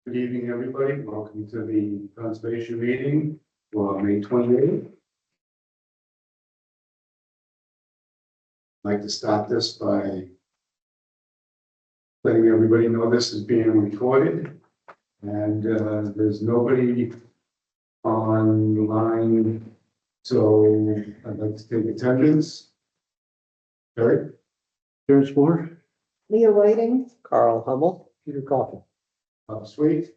Good evening, everybody. Welcome to the conservation meeting for May 28th. I'd like to start this by letting everybody know this is being recorded, and there's nobody online, so I'd like to take attendance. Eric? Terrence Moore, Leah Whiting, Carl Hummel, Peter Coffin. Sweet.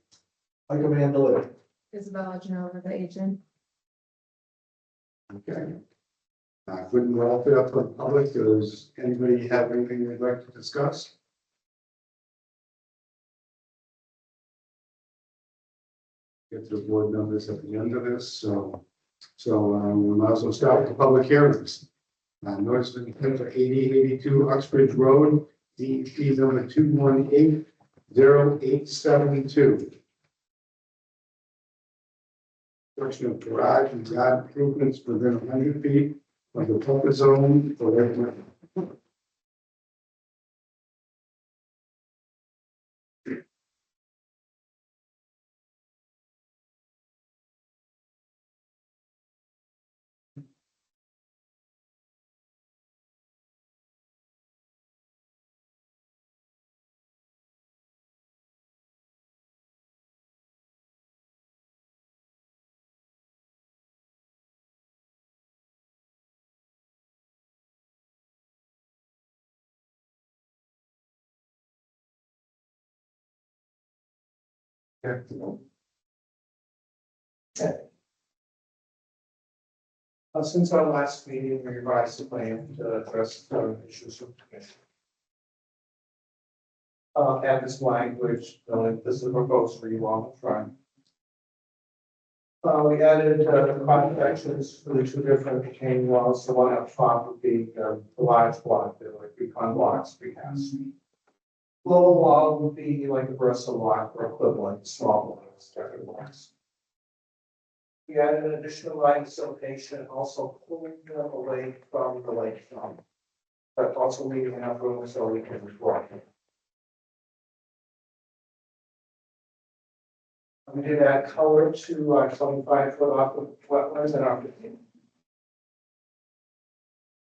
Like Amanda Lewis. Isabella Genova, the agent. Okay. Couldn't wrap it up for the public. Does anybody have anything they'd like to discuss? Get to the board members at the end of this, so we might as well start with the public hearings. Notice of intent for 8082 Uxbridge Road, DEP number 2180872. Construction of garage and yard improvements within 100 feet of the buffer zone for residential. Since our last meeting, we revised the plan to address the issues of commission. Add this language, this is proposed for you on the front. We added the five sections for the two different retaining walls. The one up top would be the large block, the like recon blocks we have. Lower wall would be like a Bristol block or equivalent, small blocks, standard blocks. We added an additional line facilitation, also pulling them away from the lakefront, but also leaving enough room so we can walk. We did add color to our 25-foot off of wetlands and our 15.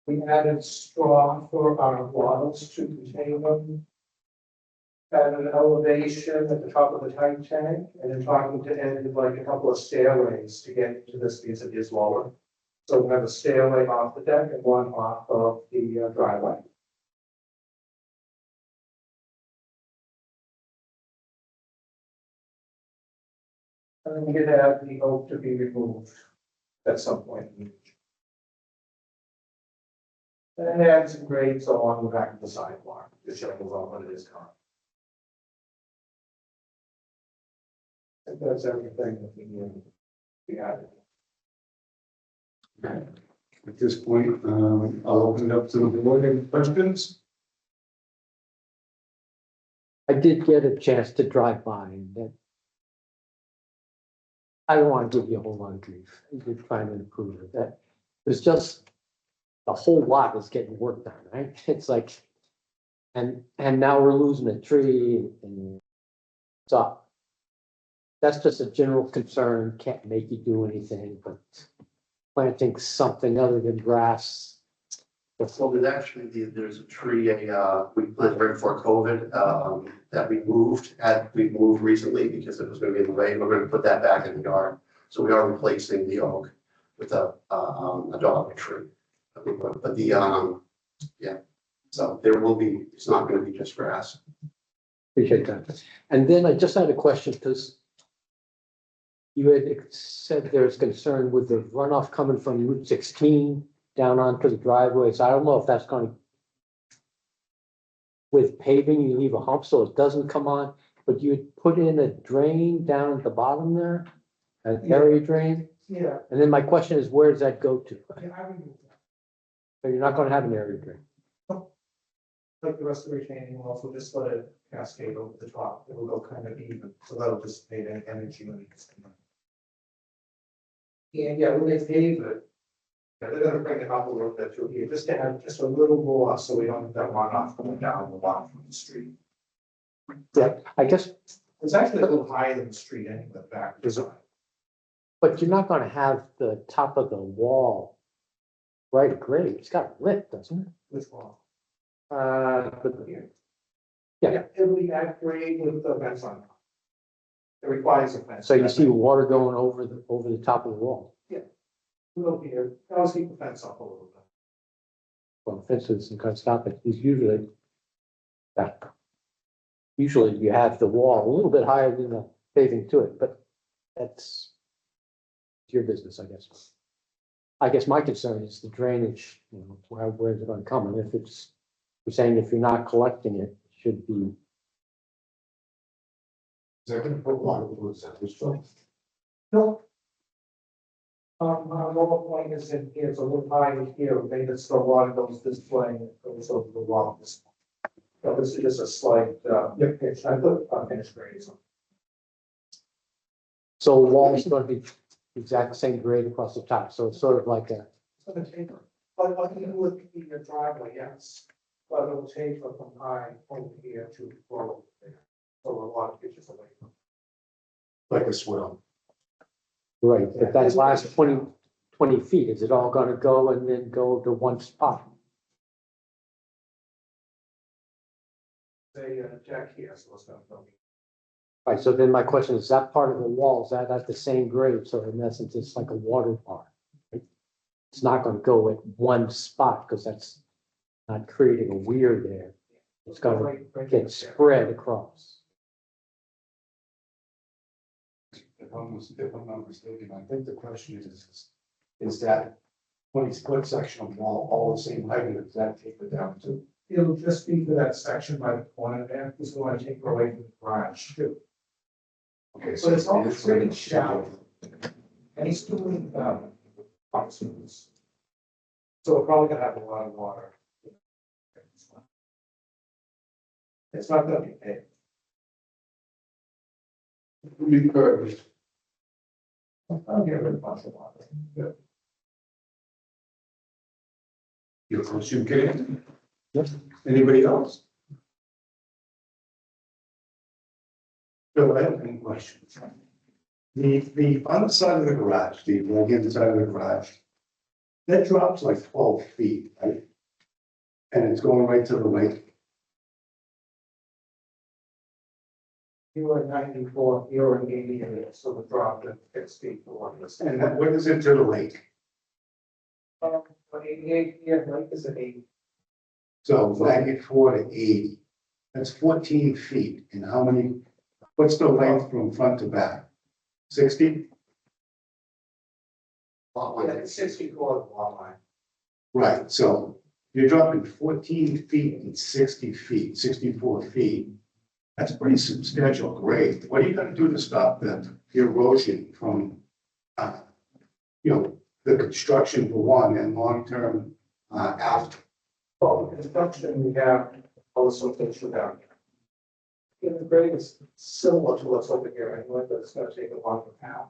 We added straw for our wattles to contain them. Added an elevation at the top of the tank, and then talking to Ed, like a couple of stairways to get to this because it is lower. So we have a stairway off the deck and one off of the driveway. And then we did add the oak to be removed at some point. And add some grades along the back of the sidewalk to show what it is currently. I think that's everything that we added. Okay. At this point, I'll open it up to the board. Any questions? I did get a chance to drive by and that. I don't want to give you a whole lot of grief. You're trying to improve it. That there's just the whole lot is getting work done, right? It's like, and now we're losing a tree and so. That's just a general concern, can't make you do anything, but planting something other than grass. So there's actually, there's a tree, we planted right before COVID, that we moved recently because it was gonna be in the way, we're gonna put that back in the yard. So we are replacing the oak with a dogwood tree. But the, yeah, so there will be, it's not gonna be just grass. Appreciate that. And then I just had a question because you had said there's concern with the runoff coming from Route 16 down onto the driveways. I don't know if that's going to, with paving, you leave a hump so it doesn't come on, but you put in a drain down at the bottom there, an area drain. Yeah. And then my question is, where does that go to? Yeah, I removed that. So you're not going to have an area drain. Like the rest of the retaining walls, we'll just let it cascade over the top. It will go kind of even, so that'll dissipate any energy when it's coming. And yeah, when they pave it, yeah, they're gonna bring it up a little bit through here, just to have just a little more, so we don't have that runoff coming down the bottom from the street. Yeah, I guess It's actually a little higher than the street anyway, the back. Is it? But you're not gonna have the top of the wall right at grade. It's got lip, doesn't it? Which one? But Here. Yeah. It'll be at grade with the fence on top. It requires a fence. so you see water going over the top of the wall. Little here, I'll keep the fence up a little bit. Well, fences and kind of stop it. Is usually. Usually you have the wall a little bit higher than the paving to it, but that's. Your business, I guess. I guess my concern is the drainage, you know, where's it gonna come, and if it's, you're saying if you're not collecting it, it should be. Is that gonna put water towards that as well? No. Our lower point is in here, it's a little higher here, maybe it's the water goes this way, it goes over the wall this way. So this is just a slight, pitch, I put, finished grades on. So the wall is gonna be exact same grade across the top, so it's sort of like a, It's gonna taper, but what you would be your driveway, yes, but it'll taper from high over here to low there. So a lot of pitches away from. Like a swell. right, but that last 20 feet, is it all gonna go and then go to one spot? Say, jack here, so it's gonna go. Right, so then my question is that part of the wall, is that at the same grade, so in essence, it's like a water park? Right? It's not gonna go at one spot, because that's not creating a weir there, it's gonna get spread across. If I'm not mistaken, I think the question is that 20-foot section of wall all the same height, or does that take it down to? It'll just be for that section by the corner there, he's going to take her away from the garage too. Okay, But it's all it's pretty shallow. And he's doing, options. So we're probably gonna have a lot of water. It's not gonna be big. Recurve. I'll get rid of a bunch of water. Good. Your first, you get it? Yes. Anybody else? Bill, I have any questions. The on the side of the garage, the right-hand side of the garage, that drops like 12 feet, right? And it's going right to the lake. You were 94, you're an 88, so the drop to 6 feet to 1 percent. And what is it to the lake? But 88 here, like is an 80. So 94 to 80. That's 14 feet. And how many, what's the length from front to back? 60? Lot Yeah, line. it's 64 the lot line. Right, so you're dropping 14 feet and 60 feet, 64 feet. That's pretty substantial grade. What are you gonna do to stop the erosion from, the construction for one and long-term, after? Well, the construction, we have all the sortation down here. The grade is similar to what's over here anyway, but it's gonna take a longer path.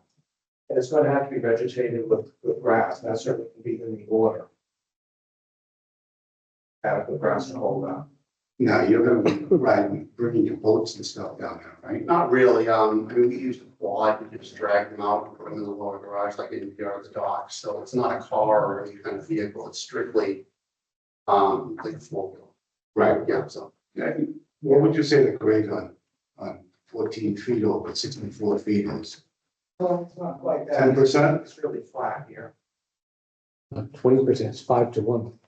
And it's gonna have to be vegetated with grass, that certainly can be in the order. Adequate grass to hold up. Now, you're gonna be riding, bringing your boats and stuff down there, right? Not really, I mean, we used a quad, we just drag them out, and put them in the lower garage, like in the yard of the dock, so it's not a car or any kind of vehicle, it's strictly. Like a four-wheel, Right. yeah, so. Yeah, what would you say the grade on 14 feet over 64 feet is? Well, it's not quite that. 10%? It's really flat here. 20% is 5 to 1.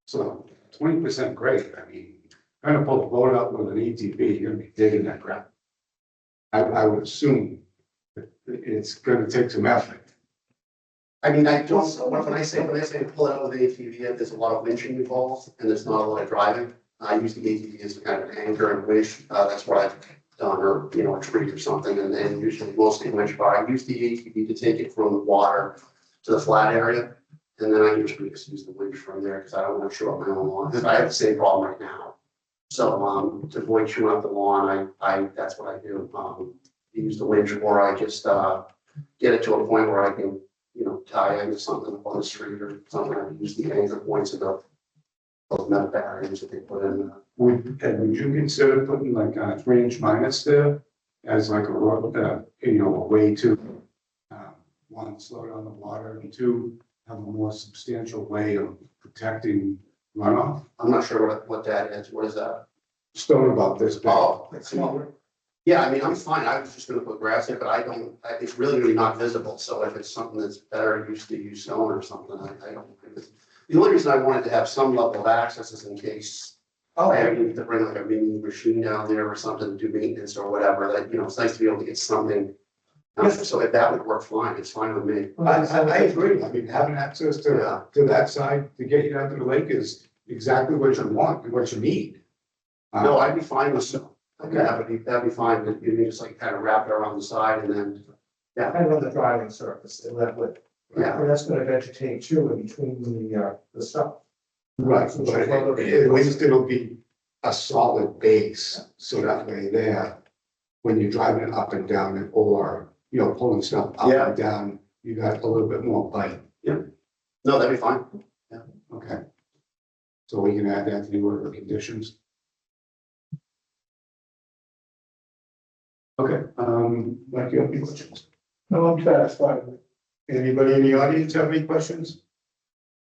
So 20% grade, I mean, trying to pull the boat out with an ATV, you're gonna be digging that ground. I would assume that it's gonna take some effort. I mean, I don't, when I say pull it out with the ATV, there's a lot of winching involved, and there's not a lot of driving. I use the ATV as a kind of anchor and winch, that's what I've done, or, a tree or something, and then usually mostly winch bar. I use the ATV to take it from the water to the flat area, and then I usually just use the winch from there, because I don't want to chew up my own lawn, because I have the same problem right now. So, to avoid chewing up the lawn, I that's what I do, use the winch, or I just, get it to a point where I can, tie into something on the street or something. I use the anchor points of those metal barriers that they put in. Would you consider putting like a 3-inch minus there as like a road, a way to, one, slow down the water, and two, have a more substantial way of protecting runoff? I'm not sure what that is. What is that? Stone about this big. Oh, yeah, I mean, I'm fine. I was just gonna put grass in, but it's really really not visible. So if it's something that's better used to use stone or something, I don't. The only reason I wanted to have some level of access is in case I need to bring like a mini machine down there or something to do maintenance or whatever, that, it's nice to be able to get something. So if that would work fine, it's fine with me. I agree. I mean, having access Yeah. to that side to get you down to the lake is exactly what you want and what you need. No, I'd be fine with some. That'd be fine. You can just like kind of wrap it around the side and then, Kind of on the driving surface, and that would, yeah. and that's gonna vegetate too in between the stuff. Right, but at least it'll be a solid base, so that way there, when you're driving it up and down it, or, pulling stuff up Yeah. and down, you got a little bit more bite. No, that'd be fine. Okay. So we can add that to the order of conditions. Okay, Mike, you have any questions? No, I'm satisfied. Anybody in the audience have any questions?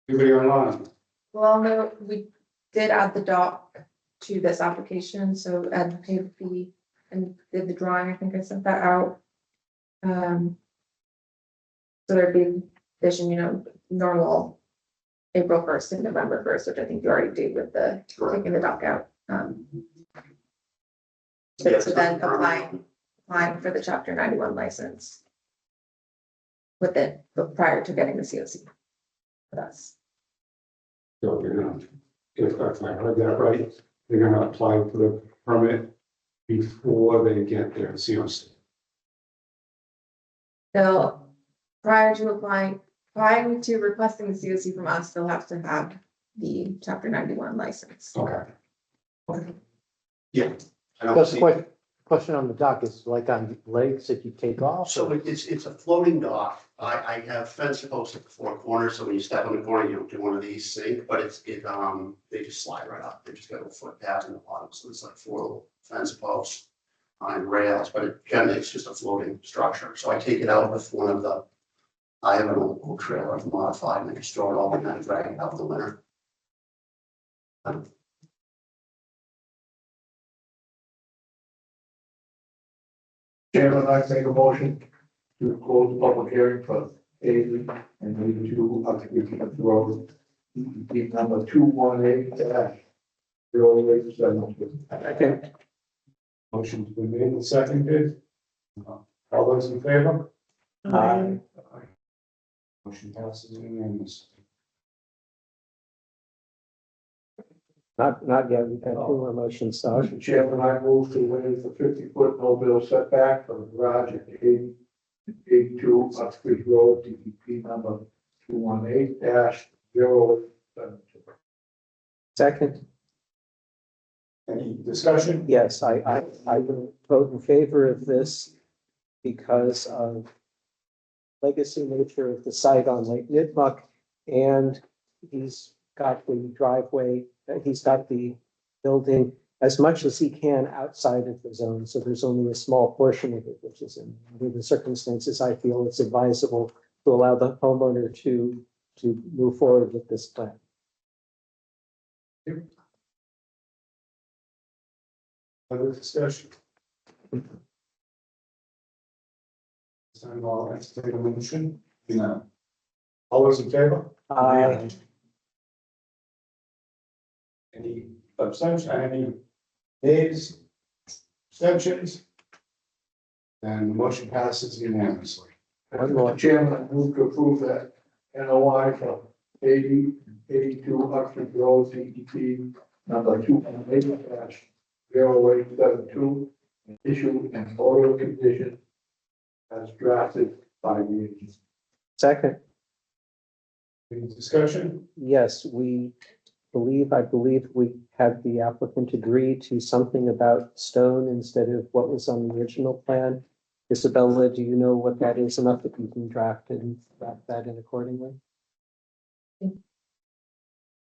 Anybody online? Well, no, we did add the dock to this application, so Ed paid the fee and did the drawing. I think I sent that out. So there'd be vision, normal April 1st and November 1st, which I think you already did with the taking the dock out. So then applying for the chapter 91 license with it, but prior to getting the COC. That's So you're gonna, if I heard that right, they're gonna apply for the permit before they get their COC. they'll, prior to requesting the COC from us, they'll have to have the chapter 91 license. Okay. Yeah. I don't Just see- a question on the dock is like on lakes, if you take off. So it's a floating dock. I have fence posts at the four corners, so when you step on the corner, you don't do one of these sink, but they just slide right up. They just got a foot pad in the bottom, so it's like 4 little fence posts on rails, but generally it's just a floating structure. So I take it out with I have an old trailer I've modified, and I just throw it all in and drag it out in the winter. Chairman, I make a motion to close the public hearing for Haley and 82 up to road. Number 218-0872. Okay. Motion's been made and seconded. All those in favor? Aye. Motion passes unanimously. Not yet, we've had 2 more motions, so Mr. Chairman, I move to waive the 50-foot no bill setback from the garage at 82 Uxbridge Road, DEP number 218-0872. second, Any discussion? yes, I will vote in favor of this because of legacy nature of the site on Lake Nipmuc, and he's got the driveway, he's got the building as much as he can outside of the zone, so there's only a small portion of it, which is under the circumstances, I feel it's advisable to allow the homeowner to move forward with this plan. Other discussion? Time all right to take a motion. No. All those in favor? Aye. Any abstention, any nays, abstentions? Then the motion passes unanimously. One more. Mr. Chairman, I move to approve that NOI from 82 Uxbridge Road, DEP number 218-0872, issue an order of condition as drafted by the agency. Second, Any discussion? yes, I believe we had the applicant agree to something about stone instead of what was on the original plan. Isabella, do you know what that is enough that you can draft that in accordingly?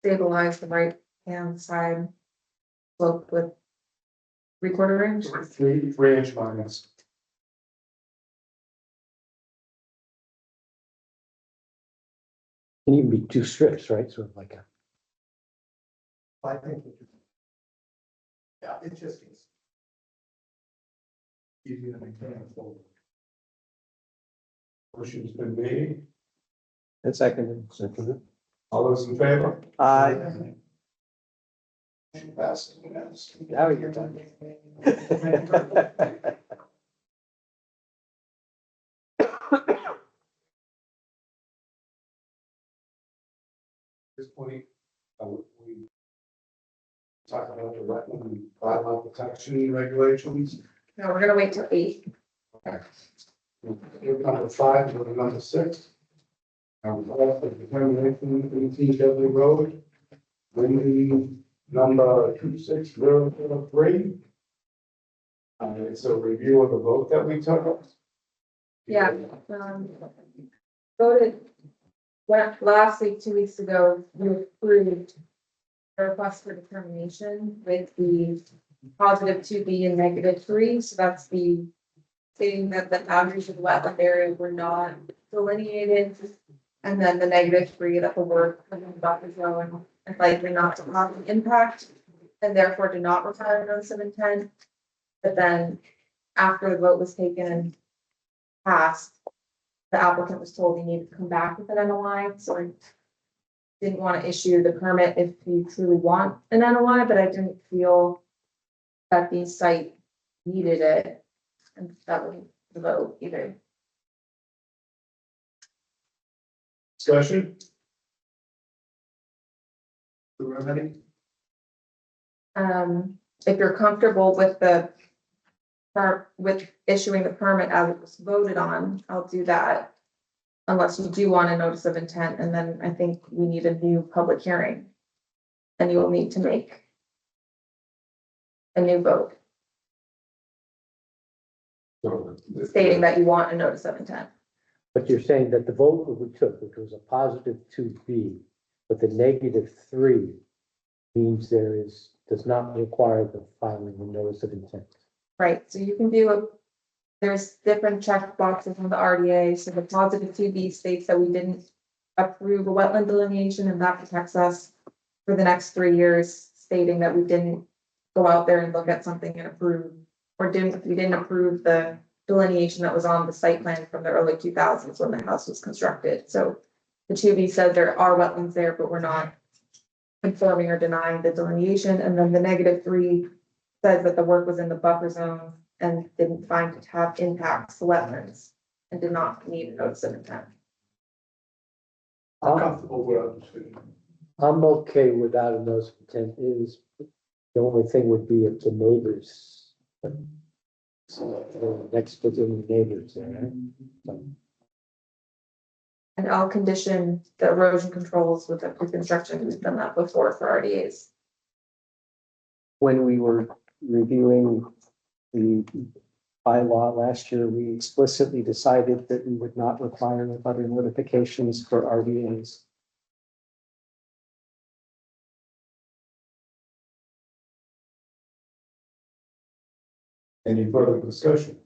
Stabilize the right and side slope with 3/4 inch. 3 inch minus. Can even be two strips, right? Sort of like a, I think. Yeah, it just is. Easy to maintain. Motion's been made. and second. All those in favor? Aye. Passes unanimously. Now you're done. At this point, we talk about the wetland bylaw protection regulations. No, we're gonna wait till 8. Number 5, number 6. For determination 18 Dudley Road. Windy number 26003. It's a review of the vote that we took. Yeah, voted, last week, 2 weeks ago, we approved a request for determination with the positive 2B and negative 3, so that's the stating that the boundaries of the wetland area were not delineated, and then the negative 3 that the work within the buffer zone is likely not to have an impact, and therefore do not require a notice of intent. But then, after the vote was taken and passed, the applicant was told he needed to come back with an NOI, so I didn't want to issue the permit if you truly want an NOI, but I didn't feel that the site needed it, and that wouldn't vote either. Discussion? The remedy? If you're comfortable with with issuing the permit as it was voted on, I'll do that. Unless you do want a notice of intent, and then I think we need a new public hearing. And you will need to make a new vote stating that you want a notice of intent. But you're saying that the vote that we took, which was a positive 2B, but the negative 3 means does not require the filing of notice of intent. Right, so you can do there's different check boxes on the RDA, so the positive 2B states that we didn't approve a wetland delineation, and that protects us for the next 3 years, stating that we didn't go out there and look at something and approve, or we didn't approve the delineation that was on the site plan from the early 2000s when the house was constructed. So the 2B said there are wetlands there, but we're not confirming or denying the delineation, and then the negative 3 says that the work was in the buffer zone and didn't find it to have impacts to wetlands and did not need a notice of intent. I'm comfortable with our decision. I'm okay without a notice of intent. The only thing would be if the neighbors. So, next to the neighbors there, right? So, And I'll condition the erosion controls with the pre-construction, we've done that before for RDAs. When we were reviewing the bylaw last year, we explicitly decided that we would not require other notifications for RDAs. Any further discussion?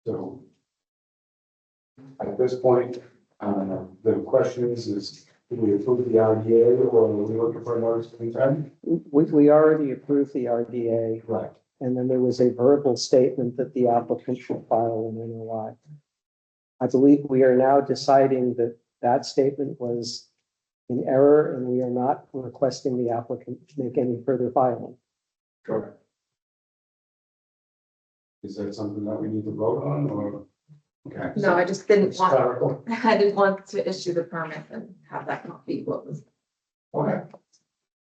So at this point, the question is, do we approve the RDA or are we looking for a notice of intent? We already approved the RDA, Right. and then there was a verbal statement that the applicant should file an NOI. I believe we are now deciding that that statement was in error, and we are not requesting the applicant to make any further filing. Correct. Is that something that we need to vote on or? Okay. No, I just didn't It's want, clerical. I didn't want to issue the permit and have that not be what was. Okay.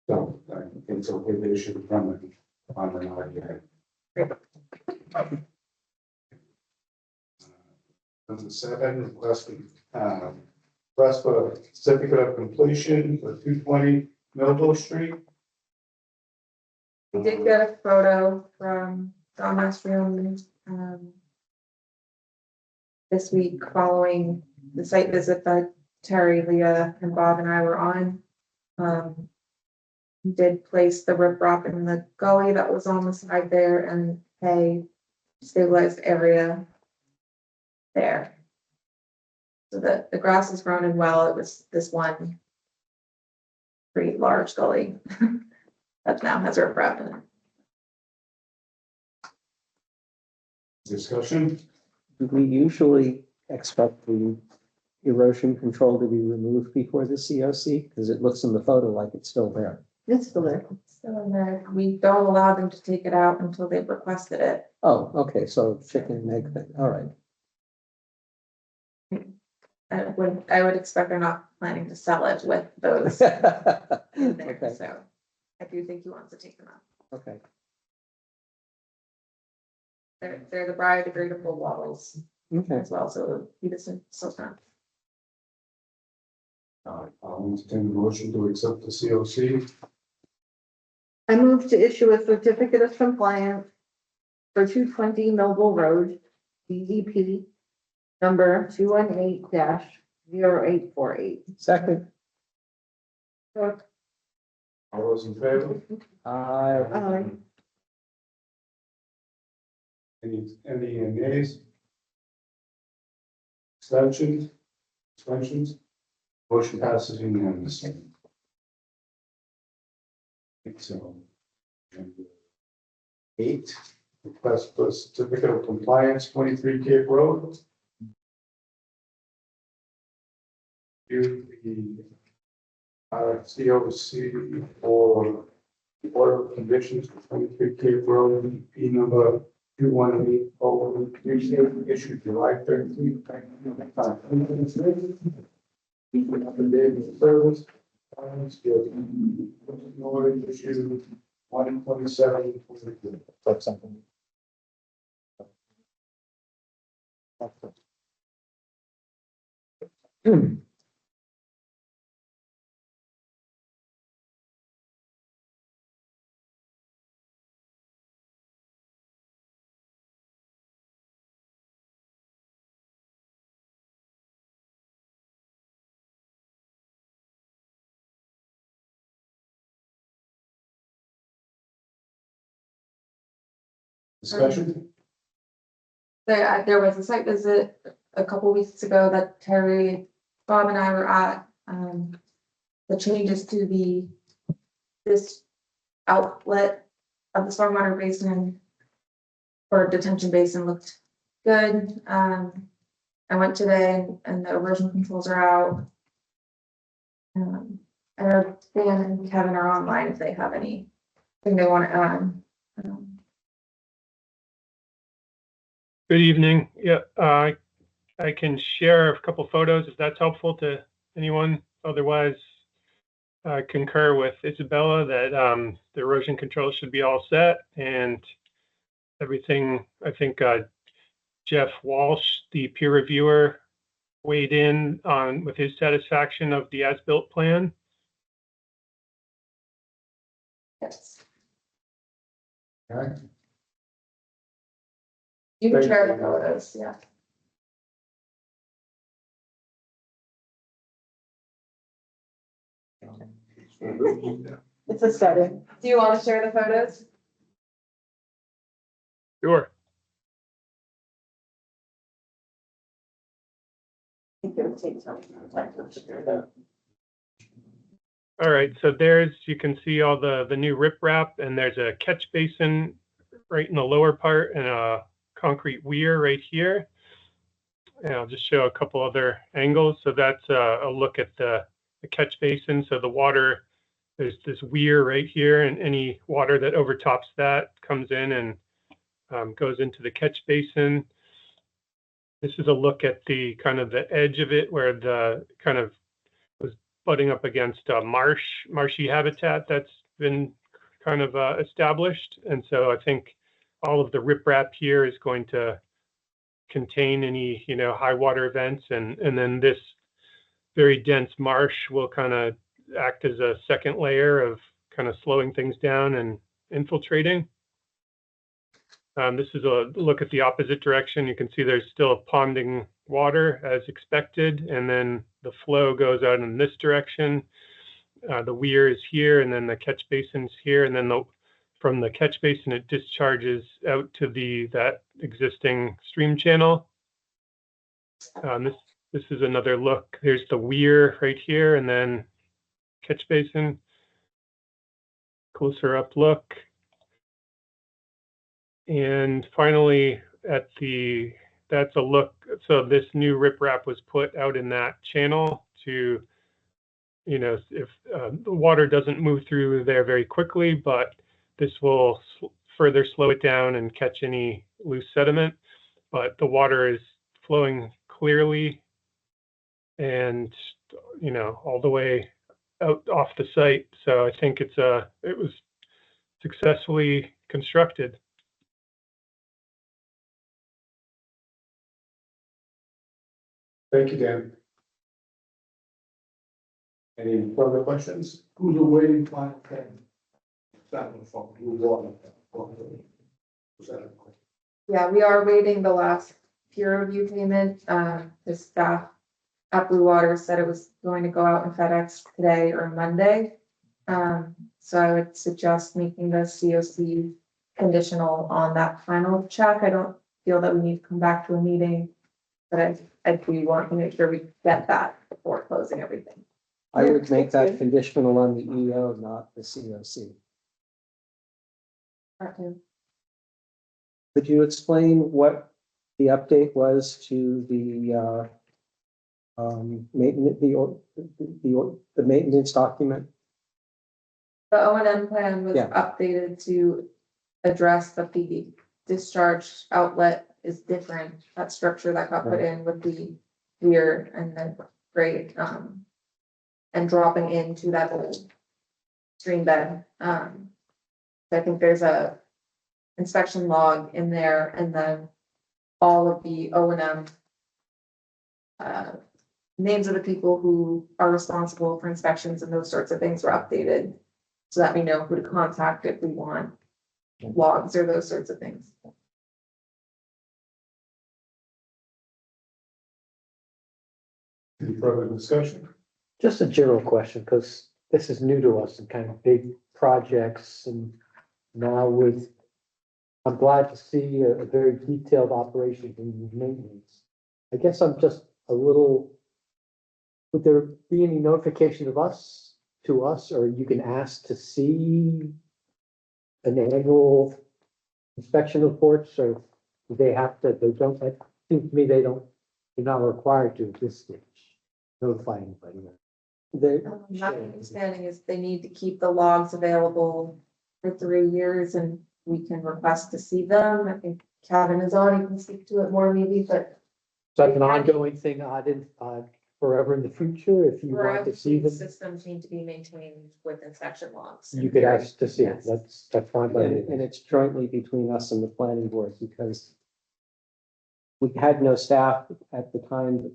So it's okay to issue the permit on an RDA. Number 7, request for a certificate of completion for 220 Millville Street. We did get a photo from Don Mastrium, this week following the site visit that Terry, Leah, and Bob and I were on. did place the riprap in the gully that was on the side there and hay stabilized area there. So the grass is grown in well. It was this one pretty large gully that now has riprap in it. Discussion? Do we usually expect the erosion control to be removed before the COC? Because it looks in the photo like it's still there. It's still there. So in there, we don't allow them to take it out until they've requested it. Oh, okay, so chicken and egg thing, all right. I would expect they're not planning to sell it with those in there, Okay, so I do think he wants to take them out. okay. They're the biodegradable bottles Okay, as well, so he doesn't still not. I'll entertain a motion to accept the COC. I move to issue a certificate of compliance for 220 Millville Road, DEP number 218-0848. second. All those in favor? Aye. Any nays? Abstentions? Abstentions? Motion passes unanimously. So. 8, request for certificate of compliance, 23 Cape Road. Do the COC for the order of conditions for 23 Cape Road, P number 218-038, issued July 13th. Service. Noise issue 127. Like something. Discussion? There was a site visit a couple weeks ago that Terry, Bob and I were at, the changes to this outlet of the stormwater basin or detention basin looked good. I went today and the erosion controls are out. And Dan and Kevin are online if they have anything they want to add. Good evening. Yeah, I can share a couple photos if that's helpful to anyone. Otherwise, I concur with Isabella that the erosion control should be all set and everything. I think Jeff Walsh, the peer reviewer, weighed in on with his satisfaction of the as-built plan. Yes. Okay. You can Thank share you. the photos, yeah. It's a setting. Do you want to share the photos? Sure. I think it would take some time to figure it out. All right, so there's, you can see all the new riprap, and there's a catch basin right in the lower part and a concrete weir right here. And I'll just show a couple other angles. So that's a look at the catch basin. So the water, there's this weir right here, and any water that overtops that comes in and goes into the catch basin. This is a look at the kind of the edge of it where the kind of was butting up against marshy habitat that's been kind of established. And so I think all of the riprap here is going to contain any, high water events. And then this very dense marsh will kind of act as a second layer of kind of slowing things down and infiltrating. This is a look at the opposite direction. You can see there's still ponding water as expected, and then the flow goes out in this direction. the weir is here, and then the catch basin's here, and then from the catch basin, it discharges out to that existing stream channel. This is another look. There's the weir right here, and then catch basin. Closer up look. And finally, that's a look. So this new riprap was put out in that channel to, if the water doesn't move through there very quickly, but this will further slow it down and catch any loose sediment. But the water is flowing clearly and, all the way out off the site. So I think it was successfully constructed. Thank you, Dan. Any further questions? Who's awaiting final payment? That one from Blue Water. Was that a question? Yeah, we are waiting the last peer review payment. The staff at Blue Water said it was going to go out in FedEx today or Monday. So I would suggest making the COC conditional on that final check. I don't feel that we need to come back to a meeting, but I do want to make sure we get that before closing everything. I would make that conditional on the EO, not the COC. Could you explain what the update was to the maintenance, the maintenance document? The O&M plan was Yeah. updated to address that the discharge outlet is different. That structure that got put in with the weir and the grate, and dropping into that old stream bed. So I think there's a inspection log in there, and then all of the O&M names of the people who are responsible for inspections and those sorts of things were updated, so that we know who to contact if we want logs or those sorts of things. Any further discussion? Just a general question, because this is new to us and kind of big projects, and now I'm glad to see a very detailed operation in maintenance. I guess I'm just a little, would there be any notification to us, or you can ask to see an annual inspection reports, or do they have to, they don't, it seems to me they're not required to at this stage notify anybody. My understanding is they need to keep the logs available for 3 years, and we can request to see them. I think Kevin has already can speak to it more maybe, but So that's an ongoing thing, forever in the future, if you want forever to see them, systems need to be maintained with inspection logs. you could ask to see it. Yes. That's fine by me. And it's jointly between us and the planning board, because we had no staff at the time that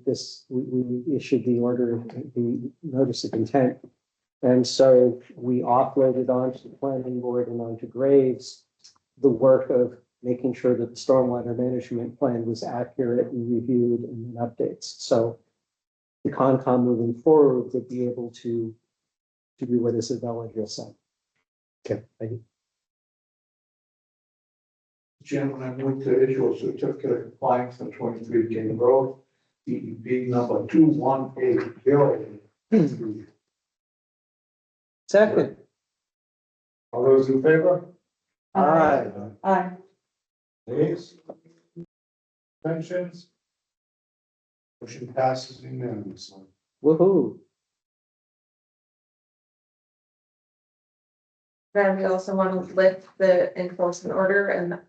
we issued the order, the notice of intent. And so we offloaded onto the planning board and onto Graves the work of making sure that the stormwater management plan was accurate and reviewed and updates. So the Concom moving forward would be able to do what Isabella just said. Okay, thank you. Chairman, I move to issue a certificate of compliance on 23 King Road, DEP number 2180. Second. All those in favor? Aye. Aye. Nays? Abstentions? Motion passes unanimously. Woohoo. Then we also want to lift the enforcement order, and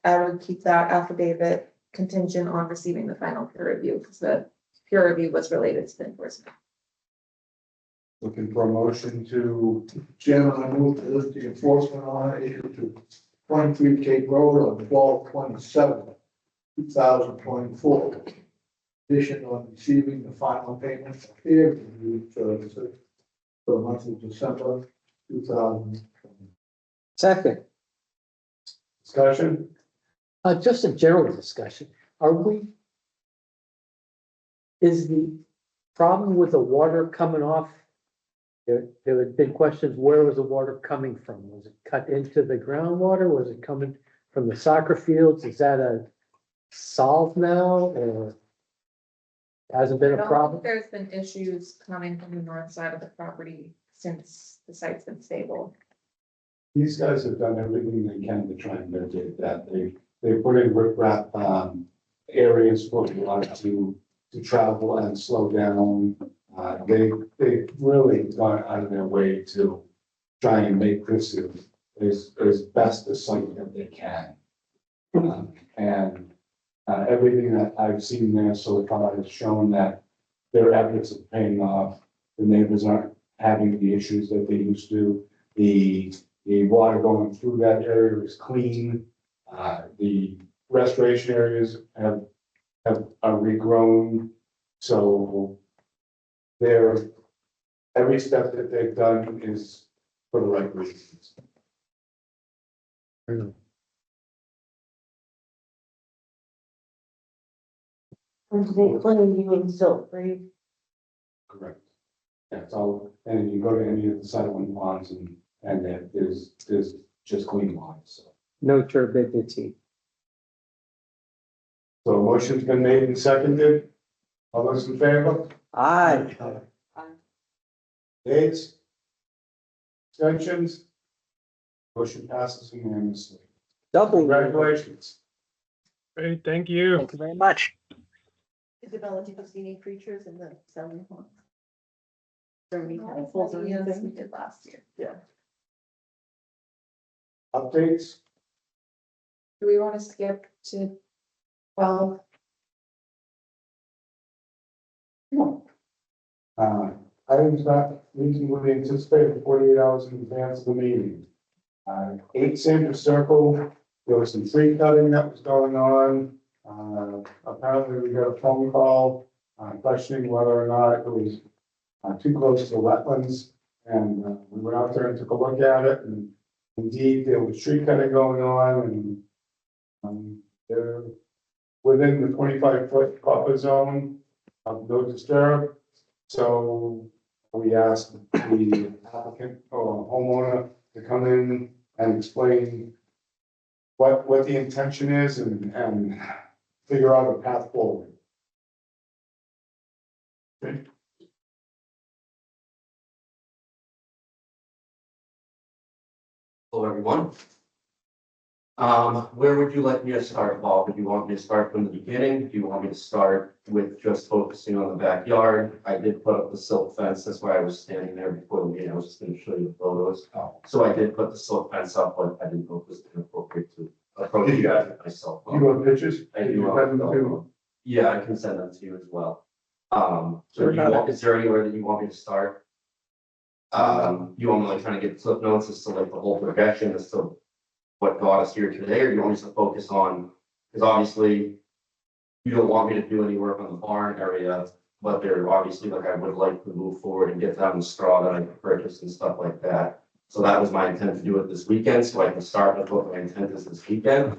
I would keep that affidavit contingent on receiving the final peer review, because the peer review was related to the enforcement. Looking for a motion to, Chairman, I move to lift the enforcement order issued to 23 Cape Road on 12/27/2024. Addition on receiving the final payment of peer review services for the month of December 2020. Second. discussion? Just a general discussion. Is the problem with the water coming off There had been questions, where was the water coming from? Was it cut into the groundwater? Was it coming from the soccer fields? Is that solved now or hasn't I been a don't problem? think there's been issues coming from the north side of the property since the site's been stable. These guys have done everything they can to try and mitigate that. They put in riprap, areas for water to travel and slow down. They've really gone out of their way to try and make this as best a site that they can. And everything that I've seen there so far has shown that their efforts are paying off. The neighbors aren't having the issues that they used to. The water going through that area is clean. The restoration areas are regrown. So every step that they've done is for the right reasons. And they claim you and silt free. Correct. That's all, and you go to any of the settlement ponds and there's just clean water, so. No turbidity. So a motion's been made and seconded. All those in favor? Aye. Aids? Abstentions? Motion passes unanimously. Double. Congratulations. Great, thank you. Thank you very much. Isabella, did you see any creatures in the selling ponds? Or any Not kind as of fools or many as we anything? did last year. Updates? Do we want to skip to 12? Items not reasonably anticipated 48 hours in advance of the meeting. 8 Sandra Circle, there was some tree cutting that was going on. Apparently we got a phone call, questioning whether or not it was too close to the wetlands. And we went out there and took a look at it, and indeed there was tree cutting going on, and they're within the 25-foot buffer zone of no disturb. So we asked the applicant or homeowner to come in and explain what the intention is and figure out a path forward. Hello, everyone. Where would you like me to start, Paul? Would you want me to start from the beginning? Do you want me to start with just focusing on the backyard? I did put up the silt fence. That's why I was standing there before the meeting. I was just going to show you the photos. So I did put the silt fence up, but I didn't know if it was inappropriate to approach you guys with my cell phone. You want pictures? I do. You have them too? Yeah, I can send them to you as well. Is there anywhere that you want me to start? You want me to like kind of get clip notes as to like the whole progression as to what got us here today, or do you want me to focus on, because obviously you don't want me to do any work on the barn area, but there obviously like I would like to move forward and get down the straw that I purchased and stuff like that. So that was my intent to do it this weekend, so I can start with what my intent is this weekend,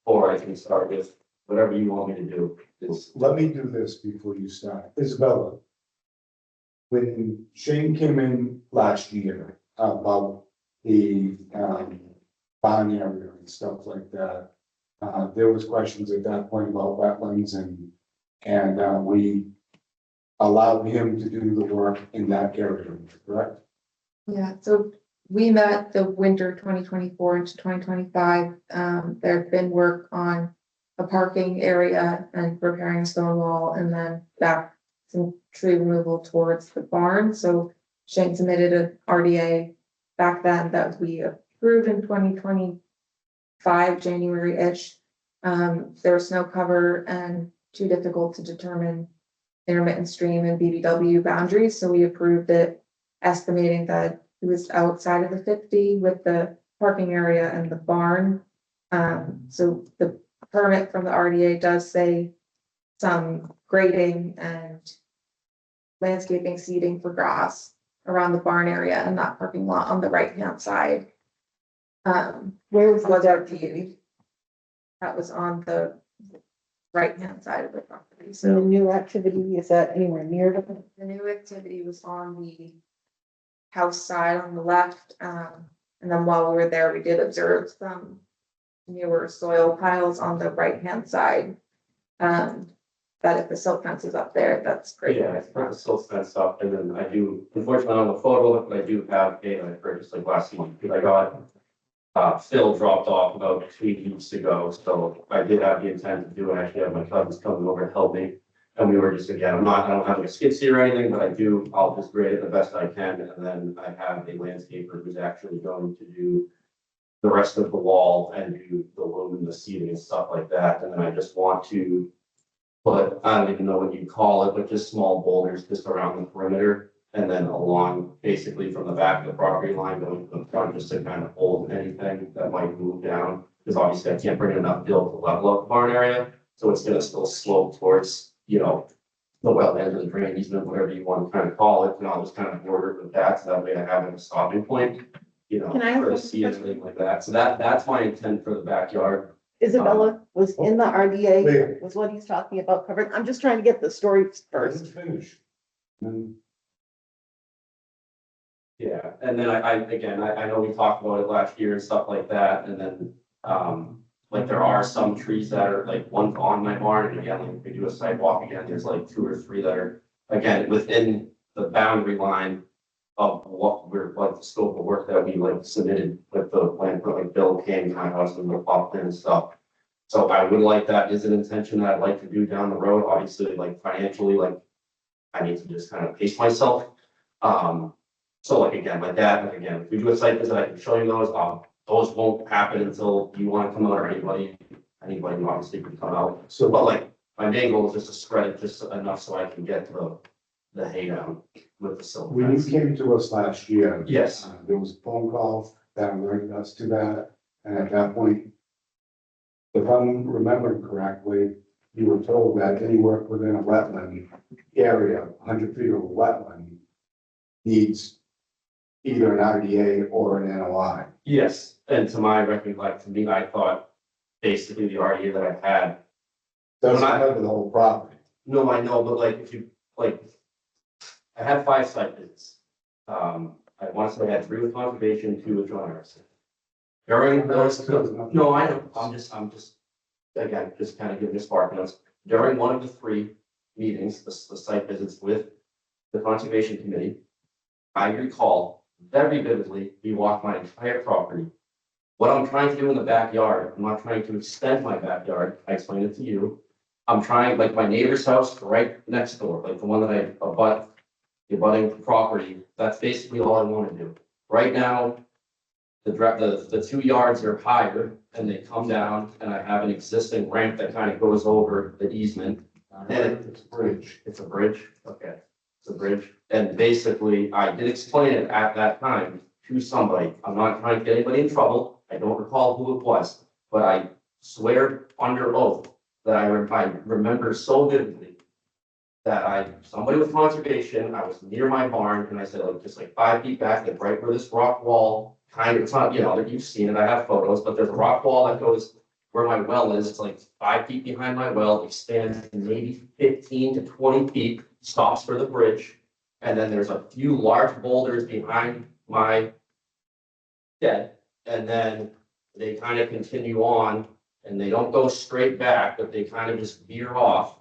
or I can start with whatever you want me to do. Let me do this before you start. Isabella, when Shane came in last year about the barn area and stuff like that, there was questions at that point about wetlands and we allowed him to do the work in that area, correct? Yeah, so we met the winter 2024 into 2025. There'd been work on a parking area and repairing a stone wall, and then back some tree removal towards the barn. So Shane submitted an RDA back then that we approved in 2025, January-ish. There was snow cover and too difficult to determine intermittent stream and BBW boundaries, so we approved it, estimating that it was outside of the 50 with the parking area and the barn. So the permit from the RDA does say some grading and landscaping seeding for grass around the barn area and that parking lot on the right-hand side. Where was Was that? our view. That was on the right-hand side of the property, So the so new activity, is that anywhere near the? the new activity was on the house side on the left. And then while we were there, we did observe some newer soil piles on the right-hand side. That if the silt fence is up there, that's great. Yeah, it's not still fenced up, and then I do, unfortunately on the photo, but I do have data I purchased like last month, because I got Phil dropped off about 2 weeks ago, so I did have the intent to do it. I actually have my cousins coming over to help me. And we were just, again, I don't have like a skid steer or anything, but I'll just grade it the best I can, and then I have a landscaper who's actually going to do the rest of the wall and do the loom and the seating and stuff like that, and then I just want to put, I don't even know what you call it, but just small boulders just around the perimeter. And then along, basically from the back of the property line going to the front, just to kind of hold anything that might move down. Because obviously I can't bring enough fill to level up the barn area, so it's gonna still slope towards, the wetland or the drain easement, whatever you want to kind of call it. And I'll just kind of border it with that, so that way I have a stopping point, Can I ask for the one seed and question? everything like that. So that's my intent for the backyard. Isabella was in the RDA, There. was what he's talking about covered. I'm just trying to get the story first. Finish. And Yeah, and then I know we talked about it last year and stuff like that, and then, like there are some trees that are like one's on my barn, and again, like if we do a sidewalk again, there's like 2 or 3 that are, again, within the boundary line of what the scope of work that we like submitted with the land, like Bill came to my house and looked up there and stuff. So I would like, that is an intention that I'd like to do down the road, obviously, like financially, like I need to just kind of pace myself. So like again, like that, like again, if we do a site visit, I can show you those won't happen until you want to come out, or anybody obviously can come out. so, But like, my main goal is just to spread it just enough so I can get the hay down with the silver. when you came to us last year. Yes. There was a phone call that alerted us to that, and at that point, if I'm remembering correctly, you were told that any work within a wetland area, 100 feet of a wetland, needs either an RDA or an NOI. Yes, and to my recollection, to me, I thought basically the RDA that I had. Doesn't When I- cover the whole property. No, I know, but like, if you, like, I had 5 site visits. I want to say I had 3 with conservation, 2 with John Harrison. During those, no, I know, I'm just, again, just kind of giving you spark notes. During one of the 3 meetings, the site visits with the conservation committee, I recall very vividly, we walked my entire property. What I'm trying to do in the backyard, I'm not trying to extend my backyard, I explained it to you. I'm trying, like my neighbor's house right next door, like the one that I abut, the abutting property, that's basically all I want to do. Right now, the 2 yards are higher and they come down, and I have an existing ramp that kind of goes over the easement. It's a bridge. It's a bridge, okay, it's a bridge, and basically, I did explain it at that time to somebody. I'm not trying to get anybody in trouble, I don't recall who it was, but I swear under oath that I remember so vividly that somebody with conservation, I was near my barn, and I said, like, just like 5 feet back, like right where this rock wall, kind of, it's not, that you've seen it, I have photos, but there's a rock wall that goes where my well is, it's like 5 feet behind my well, extends maybe 15 to 20 feet, stops for the bridge. And then there's a few large boulders behind my shed, and then they kind of continue on, and they don't go straight back, but they kind of just veer off,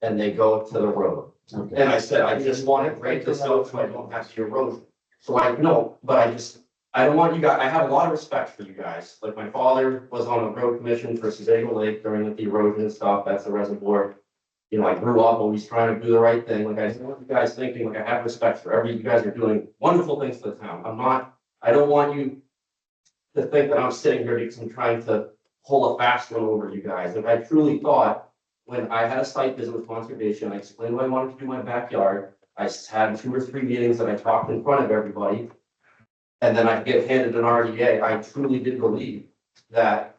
and they go to the road. Okay. And I said, I just want to break this out so I don't have to erode. So I know, but I don't want you guys, I have a lot of respect for you guys. Like my father was on the road commission for Sebago Lake during like, the erosion and stuff, that's the reservoir. I grew up always trying to do the right thing. Like I want you guys thinking, like I have respect for you guys are doing wonderful things for the town. I don't want you to think that I'm sitting here because I'm trying to pull a fast one over you guys. Like I truly thought, when I had a site visit with conservation, I explained what I wanted to do in my backyard. I had 2 or 3 meetings that I talked in front of everybody. And then I get handed an RDA. I truly did believe that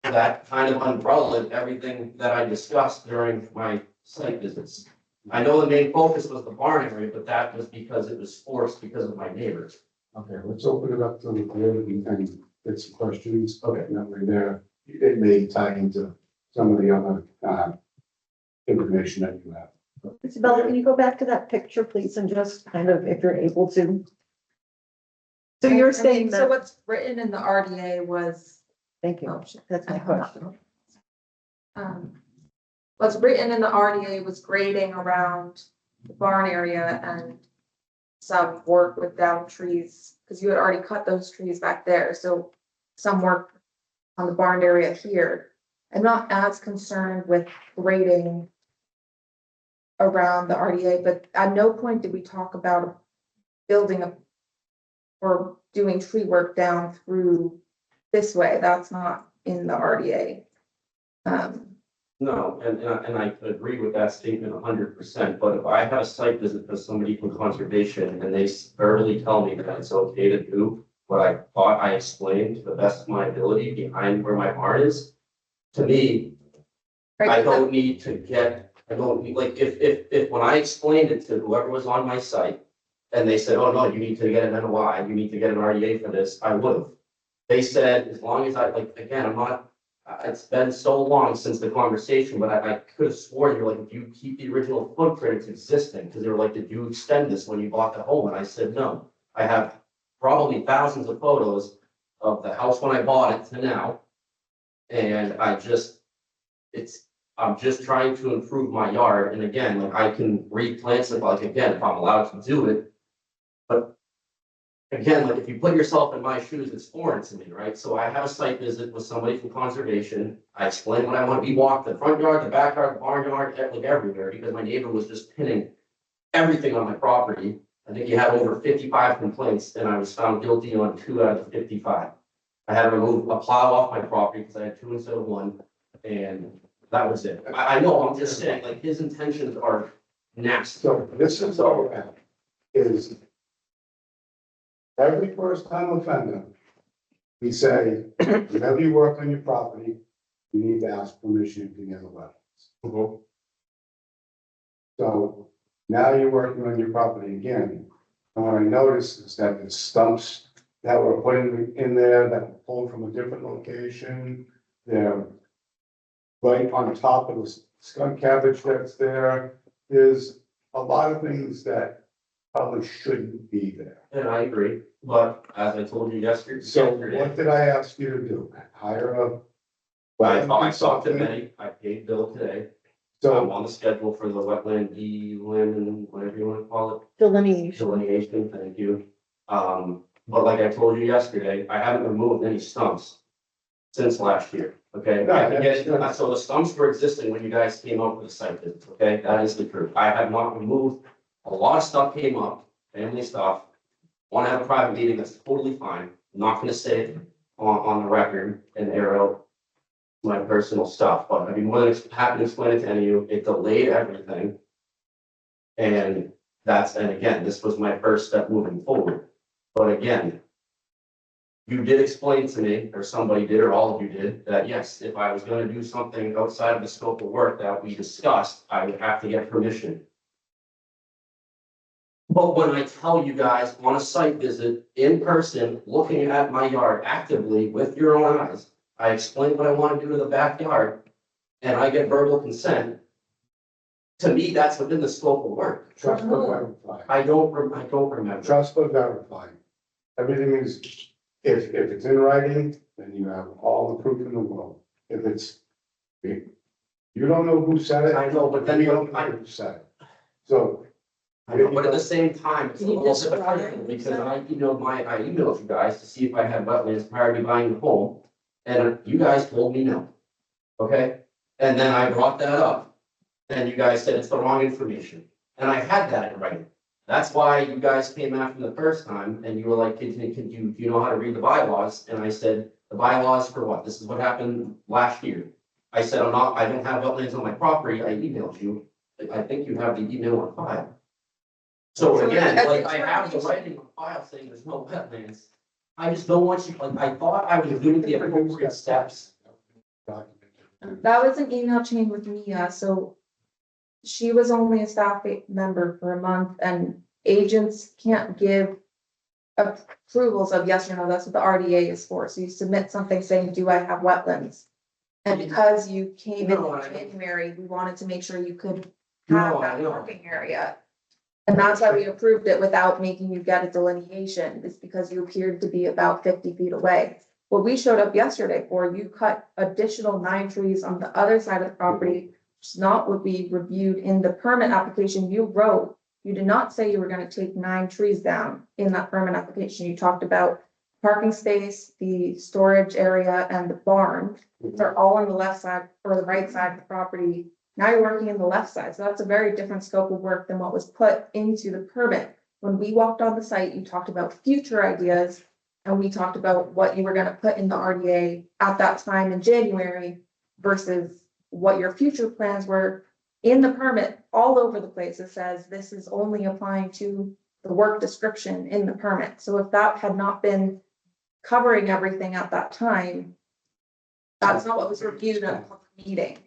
kind of umbrellaed everything that I discussed during my site visits. I know the main focus was the barn area, but that was because it was forced because of my neighbors. Okay, let's open it up to the board and get some questions. Okay. That way there, it may tie into some of the other, information that you have. Isabella, can you go back to that picture, please, and just kind of, if you're able to, So you're I saying mean, So that, what's written in the RDA was, thank you, oh, shit. that's my question. What's written in the RDA was grading around the barn area and some work with down trees, because you had already cut those trees back there, so some work on the barn area here. I'm not as concerned with grading around the RDA, but at no point did we talk about building a or doing tree work down through this way. That's not in the RDA. No, and I agree with that statement 100%, but if I have a site visit for somebody from conservation and they verbally tell me that it's okay to do what I thought I explained to the best of my ability behind where my barn is, to me, I don't need to get, I don't need, like, if when I explained it to whoever was on my site, and they said, oh, no, you need to get an NOI, you need to get an RDA for this, I would have. They said, as long as I, like, again, I'm not, it's been so long since the conversation, but I could have sworn they were like, if you keep the original footprint, it's existing, because they were like, did you extend this when you bought the home? And I said, no. I have probably thousands of photos of the house when I bought it to now. And I'm just trying to improve my yard, and again, like, I can replant it, like, again, if I'm allowed to do it. But again, like, if you put yourself in my shoes, it's foreign to me, right? So I have a site visit with somebody from conservation. I explain what I want to be walked, the front yard, the backyard, the barnyard, like everywhere, because my neighbor was just pinning everything on my property. I think he had over 55 complaints, and I was found guilty on 2 out of the 55. I had to remove a plow off my property because I had 2 instead of 1, and that was it. I know, I'm just saying, like, his intentions are nasty. So this is all we're at, is every first time offender, we say, whenever you work on your property, you need to ask permission to get a wetlands. So now you're working on your property again. And what I noticed is that the stumps that were put in there that were pulled from a different location, they're right on top of the skunk cabbage that's there. There's a lot of things that probably shouldn't be there. And I agree, but as I told you yesterday. So what did I ask you to do? Hire a. I talked to Benny, I paid Bill today. I'm So, on the schedule for the wetland and whatever you want to call it, Delineation. delineation, thank you. But like I told you yesterday, I haven't removed any stumps since last year, okay? No, I can get it, that's- so the stumps were existing when you guys came up with the site visit, okay? That is the truth. I have not removed, a lot of stuff came up, family stuff. Want to have a private meeting, that's totally fine. I'm not gonna say it on the record and air out my personal stuff, but I'd be more than happy to explain it to any of you. It delayed everything. And again, this was my first step moving forward. But again, you did explain to me, or somebody did, or all of you did, that yes, if I was gonna do something outside of the scope of work that we discussed, I would have to get permission. But when I tell you guys on a site visit, in person, looking at my yard actively with your own eyes, I explain what I want to do to the backyard, and I get verbal consent. To me, that's within the scope of work. trust but verify. I don't remember. Trust but verify. Everything is, if it's in writing, then you have all the proof in the world. If it's, you don't know who said it. I know, but then you don't know who said it. So. I know, but at the same time, it's a Can you little describe different it? because I emailed you guys to see if I had wetlands prior to buying the home. And you guys told me no. Okay? And then I brought that up. And you guys said it's the wrong information. And I had that in writing. That's why you guys came after the first time and you were like, do you know how to read the bylaws? And I said, the bylaws for what? This is what happened last year. I said, I don't have wetlands on my property. I emailed you. I think you have the email on file. So again, like, I have the writing on file saying there's no wetlands. I just don't want you, like, I thought I was doing the appropriate steps. That was an email chain with Mia, so she was only a staff member for a month, and agents can't give approvals of yes or no. That's what the RDA is for. So you submit something saying, do I have wetlands? And because you came in No, I know. January, we wanted to make sure you could No, have I that know. working area. And that's why we approved it without making you get a delineation, is because you appeared to be about 50 feet away. What we showed up yesterday for, you cut additional 9 trees on the other side of the property, which is not what we reviewed in the permit application you wrote. You did not say you were gonna take 9 trees down in that permit application. You talked about parking space, the storage area, and the barn. They're all on the left side or the right side of the property. Now you're working in the left side, so that's a very different scope of work than what was put into the permit. When we walked on the site, you talked about future ideas, and we talked about what you were gonna put in the RDA at that time in January versus what your future plans were. In the permit, all over the place, it says this is only applying to the work description in the permit. So if that had not been covering everything at that time, that's not what was reviewed at a public meeting.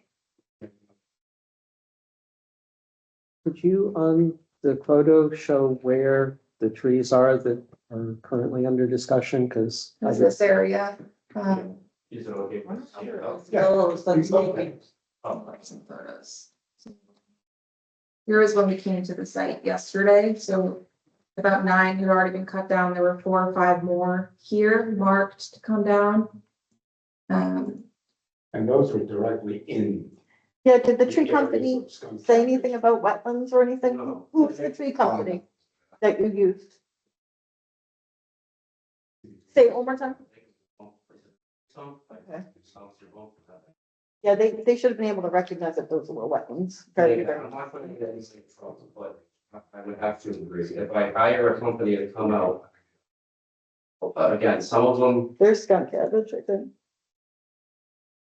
Could you on the photo show where the trees are that are currently under discussion? Because Is this area, Is it okay? some photos. Here is when we came to the site yesterday, so about 9 had already been cut down. There were 4 or 5 more here marked to come down. And those were directly in. Yeah, did the tree company say anything about wetlands or anything? No. Who's the tree company that you used? Say it one more time. Okay. Yeah, they should have been able to recognize that those were wetlands. Very, very. I'm not putting anything from, but I would have to agree, if I hire a company to come out. Again, some of them, There's skunk cabbage, I think.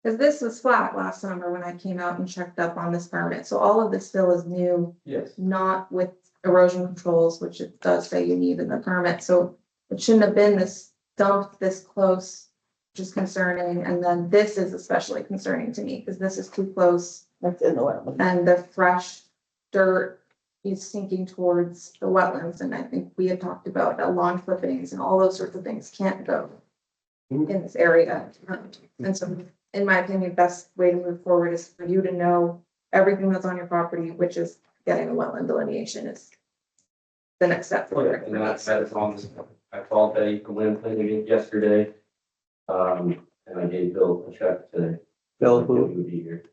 Cause this was flat last summer when I came out and checked up on this permit, so all of this fill is new, yes, not with erosion controls, which it does say you need in the permit, so. It shouldn't have been this dumped this close, which is concerning, and then this is especially concerning to me, cause this is too close. That's in the wetland. And the fresh dirt is sinking towards the wetlands, and I think we had talked about that lawn clippings and all those sorts of things can't go in this area. And so, in my opinion, best way to move forward is for you to know everything that's on your property, which is getting a wetland delineation is the next step forward. and that is on this, I called Betty from Wind Planning yesterday. And I gave Bill a check today. Bill, He who, would be here.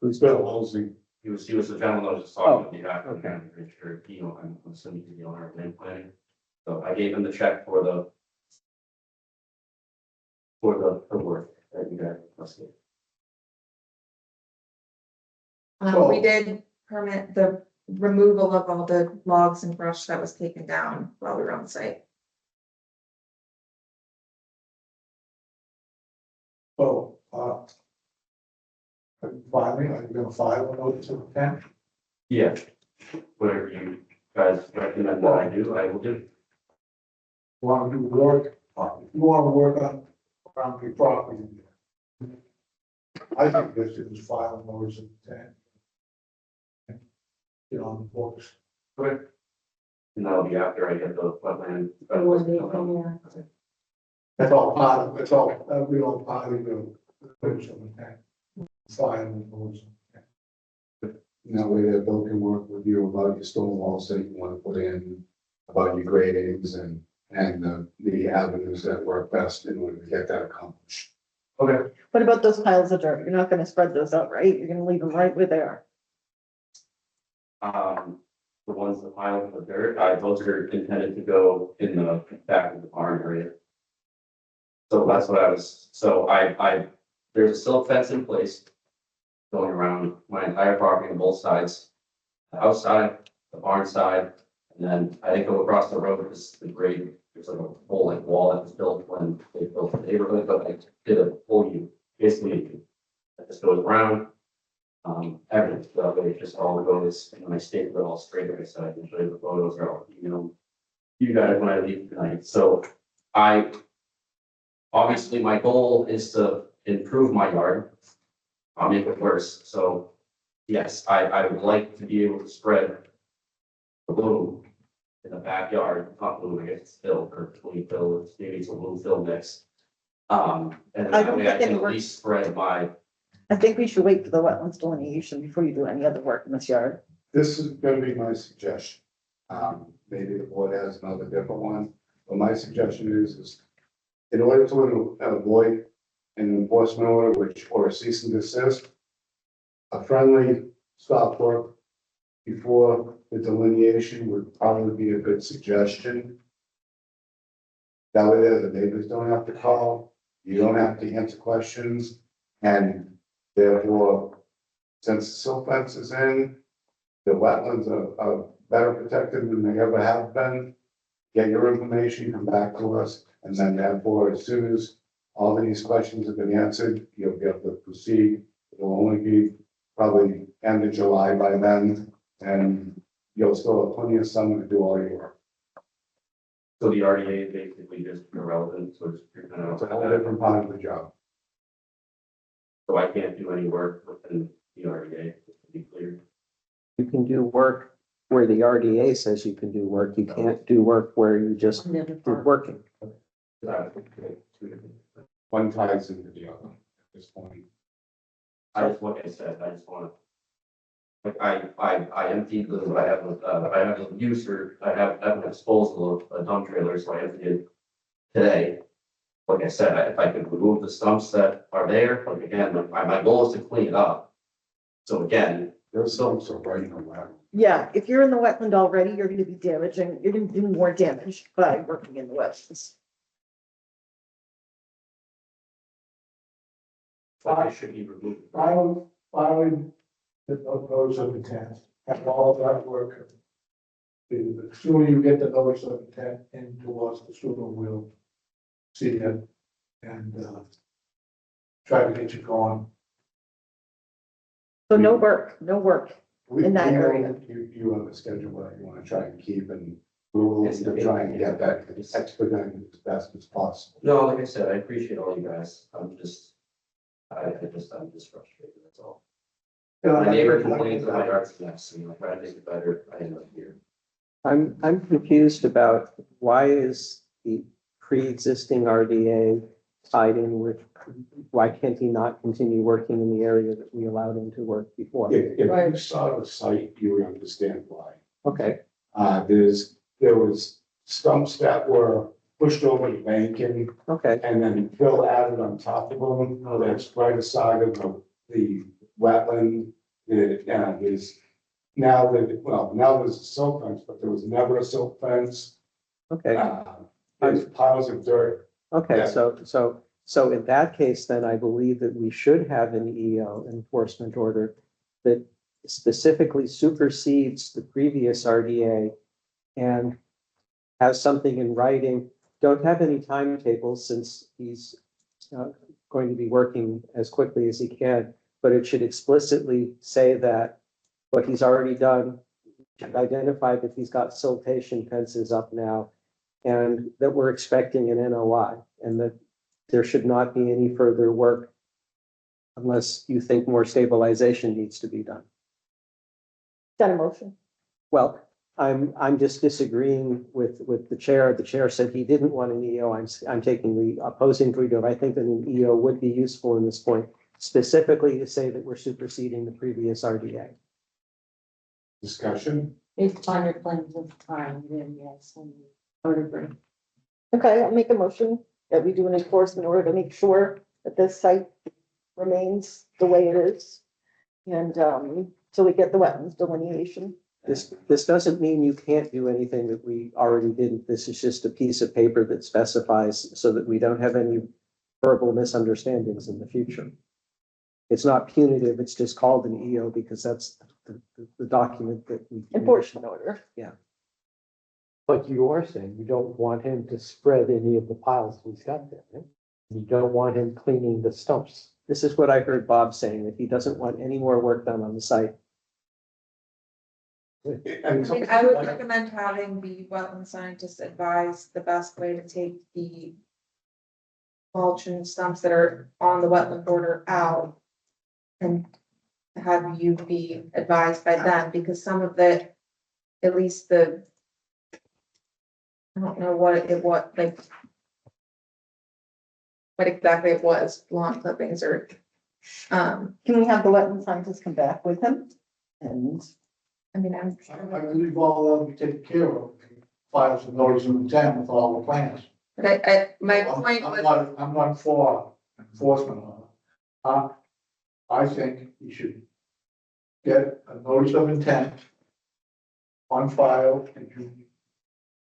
who's Bill Halsey. He was the gentleman I was just talking with you after, okay. I'm pretty sure, you know, I'm assuming he's the owner of Wind Planning. So I gave him the check for the work that you guys must get. We did permit the removal of all the logs and brush that was taken down while we were on site. So, finally, are you gonna file a notice of intent? Yeah, whatever you guys recommend that I do, I will do. Want to do work, you want to work on around your property. I think this is file a notice of intent. Get on the books. Okay. And that'll be after I get the wetland. That's all part of, that's all, that'll be all part of the notice of intent. File a notice of intent. That way that Bill can work with you about your stone walls that you want to put in, about your gradings and the avenues that work best in order to get that accomplished. Okay. What about those piles of dirt? You're not gonna spread those out, right? You're gonna leave them right where they are. The ones that pile of dirt, those are intended to go in the back of the barn area. So that's what I was, so there's a silk fence in place. Going around my entire property on both sides, the outside, the barn side, and then I didn't go across the road because the grade, there's like a whole like wall that was built when they built the neighborhood, but I did a whole U, basically. That just goes around. Everything, so that way it just all goes, and I stayed it all straight away, so I can show you the photos are all, you guys when I leave tonight, so obviously my goal is to improve my yard. I'll make it worse, so yes, I would like to be able to spread the bloom in the backyard, not bloom, I guess it's fill or between fill, it's maybe it's a blue fill mix. And I that don't way I think it can at works. least spread my, I think we should wait for the wetlands delineation before you do any other work in this yard. this is gonna be my suggestion. Maybe the board has another different one, but my suggestion is in order to avoid an enforcement order, or a cease and desist, a friendly stop work before the delineation would probably be a good suggestion. That way there, the neighbors don't have to call, you don't have to answer questions, and therefore, since the silt fence is in, the wetlands are better protected than they ever have been. Get your information, come back to us, and then therefore, as soon as all of these questions have been answered, you'll be able to proceed. It'll only be probably end of July by then, and you'll still have plenty of summer to do all your work. So the RDA is basically just irrelevant, so it's kind It's a of, whole different part of the job. so I can't do any work within the RDA, just to be clear. You can do work where the RDA says you can do work. You can't do work where you just do working. One ties into the other at this point. Like I said, I just wanna. Like I emptied the, I have a user, I have a disposal of a dump trailer, so I emptied it today. Like I said, if I could remove the stumps that are there, like again, my goal is to clean it up. So again, There's some right in the lab. Yeah, if you're in the wetland already, you're gonna be damaging, you're gonna do more damage by working in the wetlands. I should be removed. Following the notice of intent, have all that work. The sooner you get the notice of intent into us, the sooner we'll see it and try to get you going. So no work, no work. In that know area. You have a schedule that you want to try and keep, and we will try and get that expedited as best as possible. No, like I said, I appreciate all you guys. I'm just frustrated, that's all. My neighbor complains that my yard's a mess, and I try to make it better, I end up here. I'm confused about why is the pre-existing RDA tied in with, why can't he not continue working in the area that we allowed him to work before? If you saw the site, you would understand why. Okay, There was stumps that were pushed over the banking, okay, and then Phil added on top of them, that's right aside of the wetland. Is now now there's a silt fence, but there was never a silt fence. okay, There's piles of dirt. okay, Yeah. so in that case, then I believe that we should have an EO enforcement order that specifically supersedes the previous RDA and has something in writing. Don't have any timetables since he's going to be working as quickly as he can, but it should explicitly say that what he's already done, should identify that he's got siltation fences up now, and that we're expecting an NOI, and that there should not be any further work unless you think more stabilization needs to be done. Is that a motion? Well, I'm just disagreeing with the chair. The chair said he didn't want an EO. I'm taking the opposing view. I think that an EO would be useful in this point, specifically to say that we're superseding the previous RDA. Discussion. Based on your plans of time, then yes, I would agree. Okay, I'll make a motion that we do an enforcement order to make sure that this site remains the way it is. And so we get the wetlands delineation. This doesn't mean you can't do anything that we already didn't. This is just a piece of paper that specifies so that we don't have any verbal misunderstandings in the future. It's not punitive, it's just called an EO because that's the document that we. Enforcement order. But you are saying you don't want him to spread any of the piles he's got there, right? You don't want him cleaning the stumps. This is what I heard Bob saying, that he doesn't want any more work done on the site. I mean, I would recommend having the wetland scientist advise the best way to take the mulch and stumps that are on the wetland border out. And have you be advised by them, because some of the, at least the. I don't know what exactly it was, lawn clippings or, Can we have the wetland scientist come back with him? And I mean, I'm. I believe all of them be taken care of, file some notice of intent with all the plans. But my point was, I'm not for enforcement on it. I think you should get a notice of intent on file, and you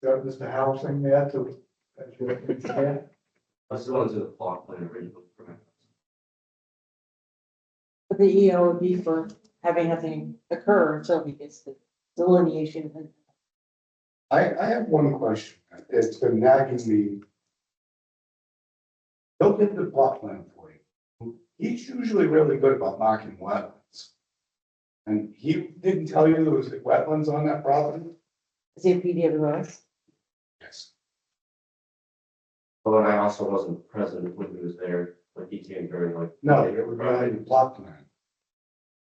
got Mr. Housing there to, as your engineer. Let's go into the plot plan originally. But the EO would be for having nothing occur until he gets the delineation. I have one question. It's been nagging me. He'll get the plot plan for you. He's usually really good about marking wetlands. And he didn't tell you there was wetlands on that property? Is he a PDF of us? Yes. But I also wasn't present when he was there, like he came during like. No, it would be on your plot plan.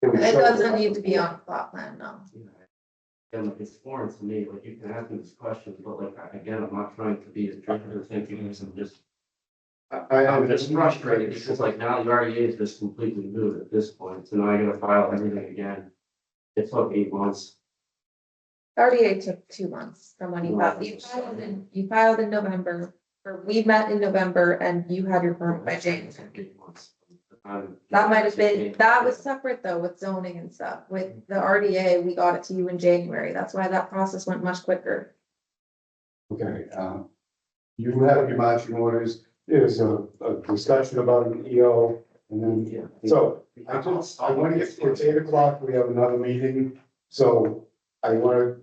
It would it show- doesn't need to be on a plot plan, no. And it's foreign to me, like you can ask me this question, but like, again, I'm not trying to be as driven or thinking this, I'm just frustrated because like now the RDA is just completely moot at this point, so now I gotta file everything again. It took 8 months. RDA took 2 months from when you filed in November, or we met in November and you had your permit by January. 8 months. That might have been, that was separate though with zoning and stuff. With the RDA, we got it to you in January. That's why that process went much quicker. Okay, you have your marching orders, there's a discussion about an EO, and then, so I want to get, it's 8 o'clock, we have another meeting, so I want to,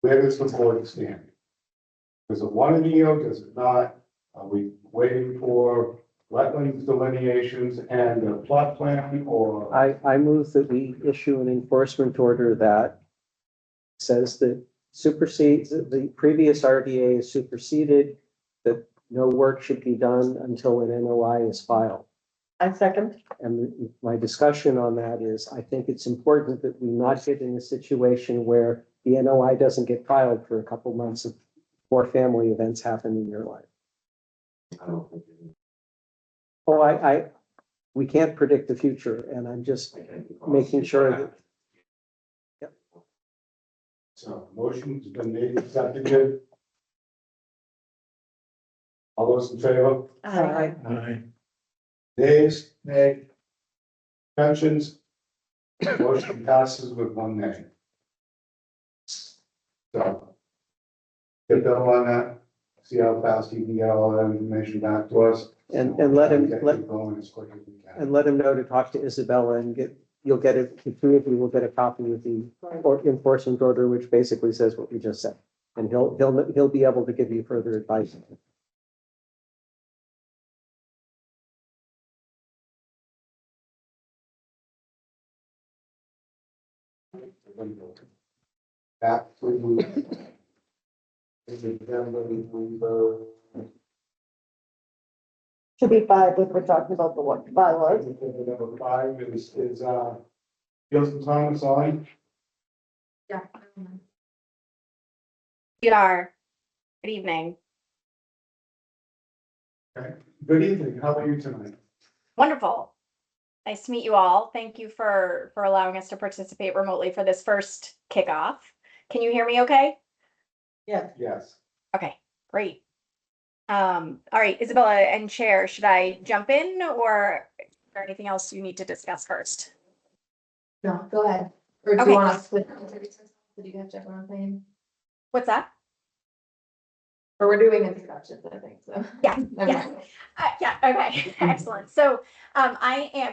where does the board stand? Does it want an EO, does it not? Are we waiting for wetlands delineations and a plot plan, or? I move that we issue an enforcement order that says that supersedes, the previous RDA is superseded, that no work should be done until an NOI is filed. I second. And my discussion on that is, I think it's important that we not get in a situation where the NOI doesn't get filed for a couple months before family events happen in your life. I don't think Oh, we can't predict the future, and I'm just making sure that, So motion's been made, seconded. All those in favor? Aye. Nays? Nay. Abstentions? Motion passes with 1 nay. So. Get Bill on that, see how fast he can get all that information back to us. and let him, Get going as quick as we can. and let him know to talk to Isabella and you'll get it, the three of you will get a copy of the enforcement order, which basically says what we just said. And he'll be able to give you further advice. Back to. Should be 5 if we're talking about the what bylaws. Number 5 is Fields and Thomas on. Yeah. You are. Good evening. Good evening, how are you tonight? Wonderful. Nice to meet you all. Thank you for allowing us to participate remotely for this first kickoff. Can you hear me okay? Yeah. Yes. Okay, great. All right, Isabella and Chair, should I jump in or is there anything else you need to discuss first? No, go ahead. Or do Okay. you want us to introduce ourselves? Did you have to everyone saying? What's that? Or we're doing introductions, I think, so. Yeah, Never yeah. mind. Yeah, okay, excellent. So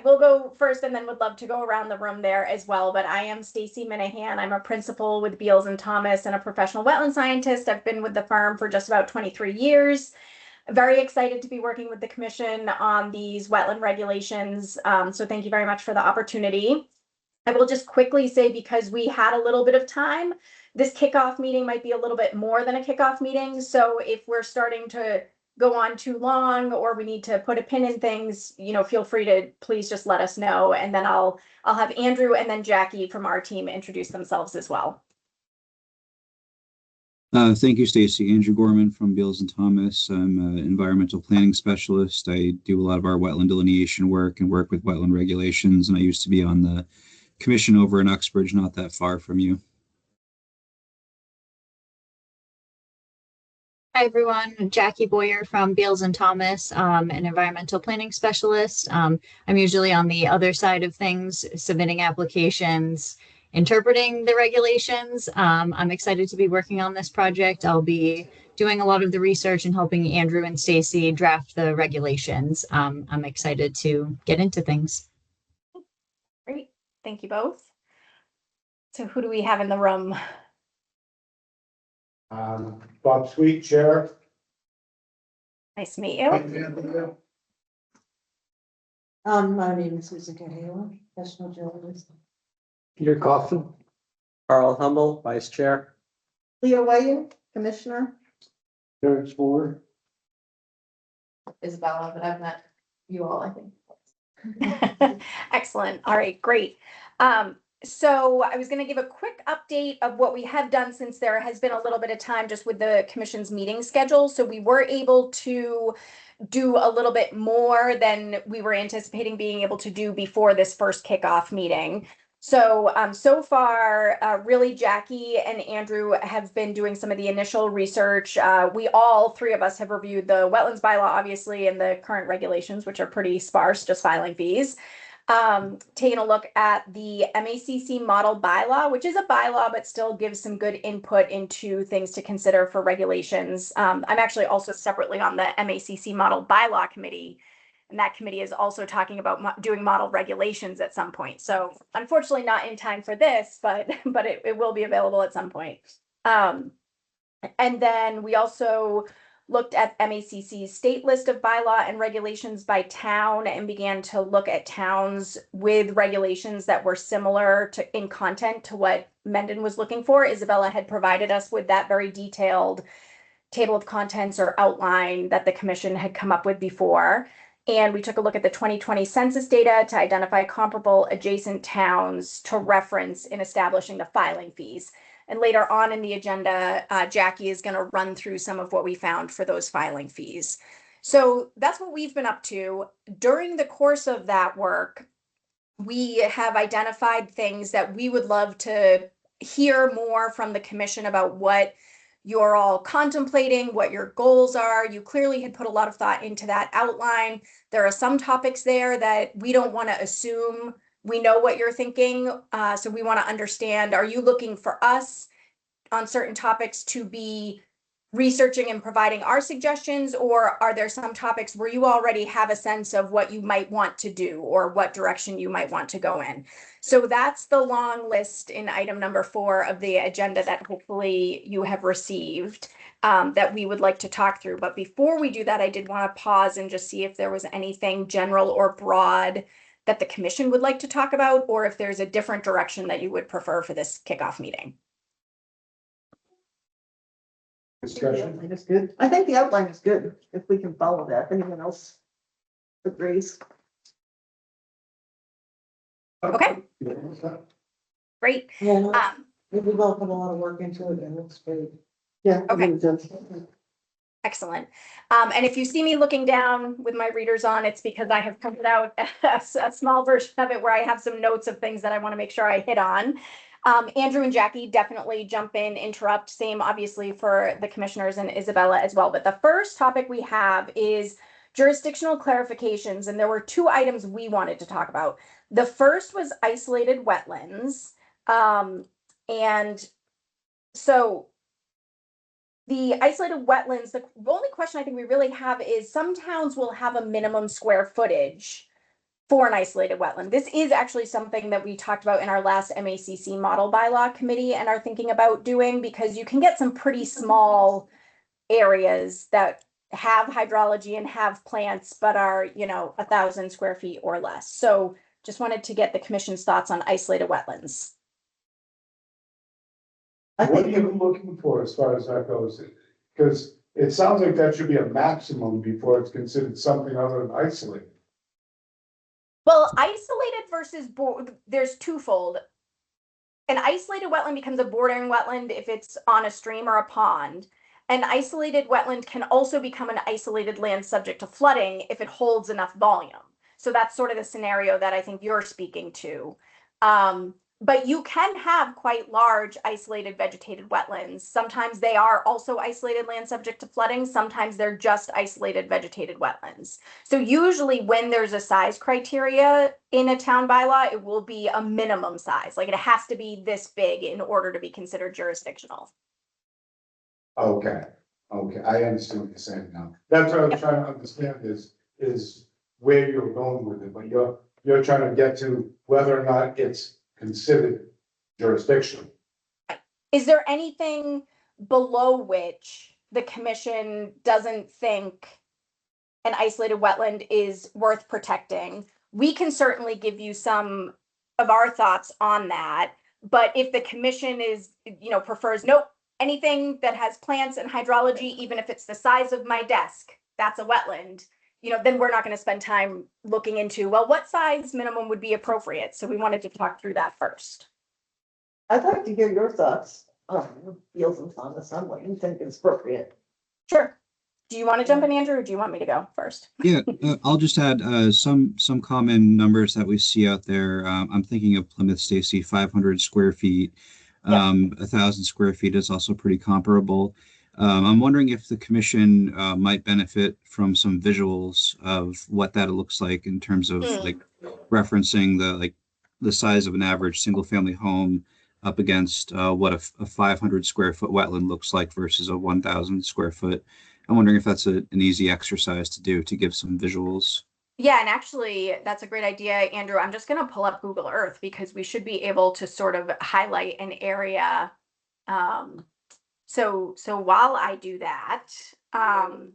we'll go first and then would love to go around the room there as well. But I am Stacy Minahan. I'm a principal with Beals and Thomas and a professional wetland scientist. I've been with the firm for just about 23 years. Very excited to be working with the commission on these wetland regulations. So thank you very much for the opportunity. I will just quickly say, because we had a little bit of time, this kickoff meeting might be a little bit more than a kickoff meeting. So if we're starting to go on too long or we need to put a pin in things, feel free to please just let us know. And then I'll have Andrew and then Jackie from our team introduce themselves as well. Thank you, Stacy. Andrew Gorman from Beals and Thomas. I'm an environmental planning specialist. I do a lot of our wetland delineation work and work with wetland regulations. And I used to be on the commission over in Uxbridge, not that far from you. Hi, everyone. I'm Jackie Boyer from Beals and Thomas, an environmental planning specialist. I'm usually on the other side of things, submitting applications, interpreting the regulations. I'm excited to be working on this project. I'll be doing a lot of the research and helping Andrew and Stacy draft the regulations. I'm excited to get into things. Great, thank you both. So who do we have in the room? Bob Sweet, Chair. Nice to meet you. My name is Susan Cahill, professional journalist. Peter Coffin. Carl Hummel, Vice Chair. Leo Wayne, Commissioner. Eric Spore. Isabella, but I've met you all, I think. Excellent. All right, great. So I was going to give a quick update of what we have done since there has been a little bit of time just with the commission's meeting schedule. So we were able to do a little bit more than we were anticipating being able to do before this first kickoff meeting. So, so far, really Jackie and Andrew have been doing some of the initial research. We all three of us have reviewed the wetlands bylaw, obviously, and the current regulations, which are pretty sparse, just filing fees. Taking a look at the MACC model bylaw, which is a bylaw, but still gives some good input into things to consider for regulations. I'm actually also separately on the MACC model bylaw committee, and that committee is also talking about doing model regulations at some point. So unfortunately not in time for this, but it will be available at some point. And then we also looked at MACC's state list of bylaw and regulations by town and began to look at towns with regulations that were similar to in content to what Mendon was looking for. Isabella had provided us with that very detailed table of contents or outline that the commission had come up with before. And we took a look at the 2020 census data to identify comparable adjacent towns to reference in establishing the filing fees. And later on in the agenda, Jackie is going to run through some of what we found for those filing fees. So that's what we've been up to. During the course of that work, we have identified things that we would love to hear more from the commission about what you're all contemplating, what your goals are. You clearly had put a lot of thought into that outline. There are some topics there that we don't want to assume we know what you're thinking. So we want to understand, are you looking for us on certain topics to be researching and providing our suggestions, or are there some topics where you already have a sense of what you might want to do or what direction you might want to go in? So that's the long list in item number 4 of the agenda that hopefully you have received that we would like to talk through. But before we do that, I did want to pause and just see if there was anything general or broad that the commission would like to talk about, or if there's a different direction that you would prefer for this kickoff meeting. Discussion. It's good. I think the outline is good, if we can follow that. If anyone else agrees. Okay. Great. Yeah, we've all put a lot of work into it and it looks great. Yeah. Okay. Excellent. And if you see me looking down with my readers on, it's because I have printed out a small version of it where I have some notes of things that I want to make sure I hit on. Andrew and Jackie definitely jump in, interrupt, same obviously for the commissioners and Isabella as well. But the first topic we have is jurisdictional clarifications. And there were 2 items we wanted to talk about. The first was isolated wetlands. And so the isolated wetlands, the only question I think we really have is some towns will have a minimum square footage for an isolated wetland. This is actually something that we talked about in our last MACC model bylaw committee and are thinking about doing, because you can get some pretty small areas that have hydrology and have plants, but are, 1,000 square feet or less. So just wanted to get the commission's thoughts on isolated wetlands. What are you looking for as far as that goes? Because it sounds like that should be a maximum before it's considered something other than isolated. Well, isolated versus there's twofold. An isolated wetland becomes a bordering wetland if it's on a stream or a pond. An isolated wetland can also become an isolated land subject to flooding if it holds enough volume. So that's sort of the scenario that I think you're speaking to. But you can have quite large isolated vegetated wetlands. Sometimes they are also isolated land subject to flooding. Sometimes they're just isolated vegetated wetlands. So usually when there's a size criteria in a town bylaw, it will be a minimum size. Like it has to be this big in order to be considered jurisdictional. Okay, okay, I understand what you're saying now. That's what I was trying to understand is where you're going with it, but you're trying to get to whether or not it's considered jurisdiction. Is there anything below which the commission doesn't think an isolated wetland is worth protecting? We can certainly give you some of our thoughts on that. But if the commission is, prefers, nope, anything that has plants and hydrology, even if it's the size of my desk, that's a wetland, then we're not going to spend time looking into, well, what size minimum would be appropriate? So we wanted to talk through that first. I'd like to hear your thoughts on Beals and Thomas on what you think is appropriate. Sure. Do you want to jump in, Andrew, or do you want me to go first? Yeah, I'll just add some common numbers that we see out there. I'm thinking of Plymouth, Stacy, 500 square feet. 1,000 square feet is also pretty comparable. I'm wondering if the commission might benefit from some visuals of what that looks like in terms of like referencing the size of an average single family home up against what a 500 square foot wetland looks like versus a 1,000 square foot. I'm wondering if that's an easy exercise to do to give some visuals. Yeah, and actually, that's a great idea, Andrew. I'm just going to pull up Google Earth because we should be able to sort of highlight an area. So while I do that, and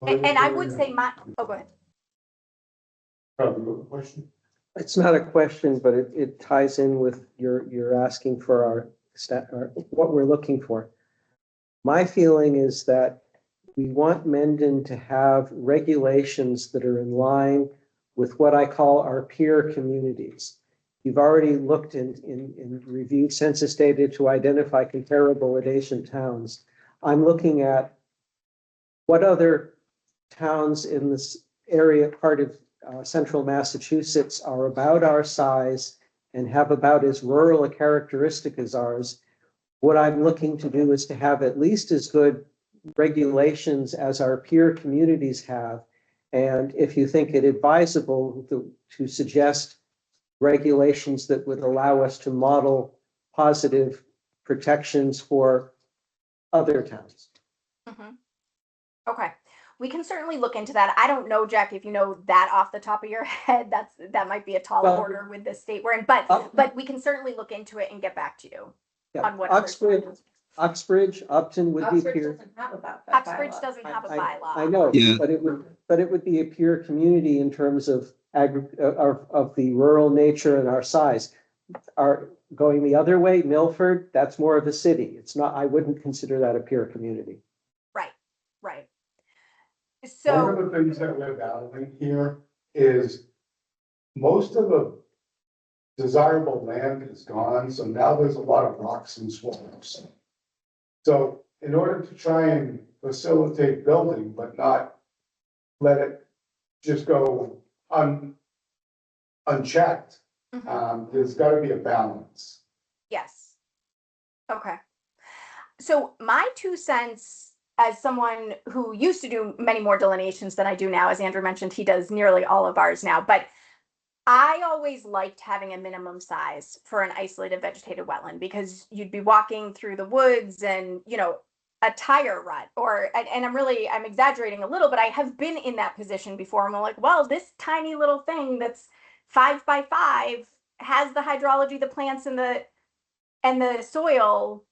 I would say oh, go ahead. Question? It's not a question, but it ties in with you're asking for our what we're looking for. My feeling is that we want Mendon to have regulations that are in line with what I call our peer communities. You've already looked and reviewed census data to identify comparable adjacent towns. I'm looking at what other towns in this area, part of central Massachusetts, are about our size and have about as rural a characteristic as ours. What I'm looking to do is to have at least as good regulations as our peer communities have. And if you think it advisable to suggest regulations that would allow us to model positive protections for other towns. Okay, we can certainly look into that. I don't know, Jack, if you know that off the top of your head. That might be a tall order with the state we're in, but we can certainly look into it and get back to you on what Uxbridge, Upton would be peer. Uxbridge doesn't have a bylaw. I know, Yeah. but it would be a peer community in terms of the rural nature and our size. Are going the other way, Milford, that's more of a city. It's not, I wouldn't consider that a peer community. Right. One So of the things that we're battling here is most of the desirable land is gone, so now there's a lot of rocks and swamps. So in order to try and facilitate building, but not let it just go unchecked, there's got to be a balance. yes. Okay. So my 2 cents as someone who used to do many more delineations than I do now, as Andrew mentioned, he does nearly all of ours now, but I always liked having a minimum size for an isolated vegetated wetland because you'd be walking through the woods and, a tire rut and I'm exaggerating a little, but I have been in that position before. And I'm like, well, this tiny little thing that's 5 by 5 has the hydrology, the plants and the soil.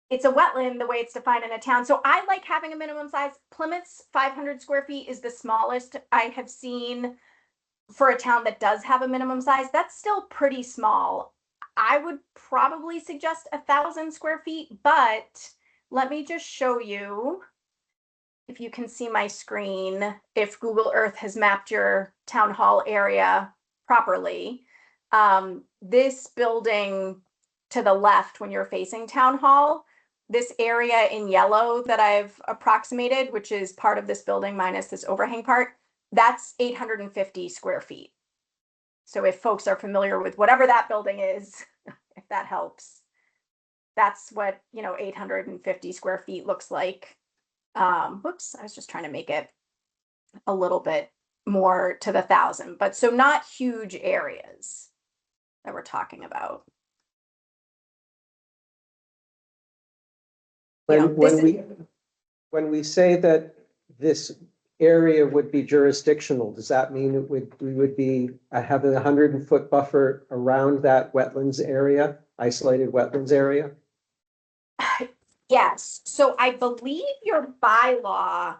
It's a wetland the way it's defined in a town. So I like having a minimum size. Plymouth's 500 square feet is the smallest I have seen for a town that does have a minimum size. That's still pretty small. I would probably suggest 1,000 square feet, but let me just show you, if you can see my screen, if Google Earth has mapped your town hall area properly. This building to the left when you're facing town hall, this area in yellow that I've approximated, which is part of this building minus this overhang part, that's 850 square feet. So if folks are familiar with whatever that building is, if that helps, that's what, 850 square feet looks like. Whoops, I was just trying to make it a little bit more to the 1,000, but so not huge areas that we're talking about. When we say that this area would be jurisdictional, does that mean we would be having a 100-foot buffer around that wetlands area, isolated wetlands area? Yes, so I believe your bylaw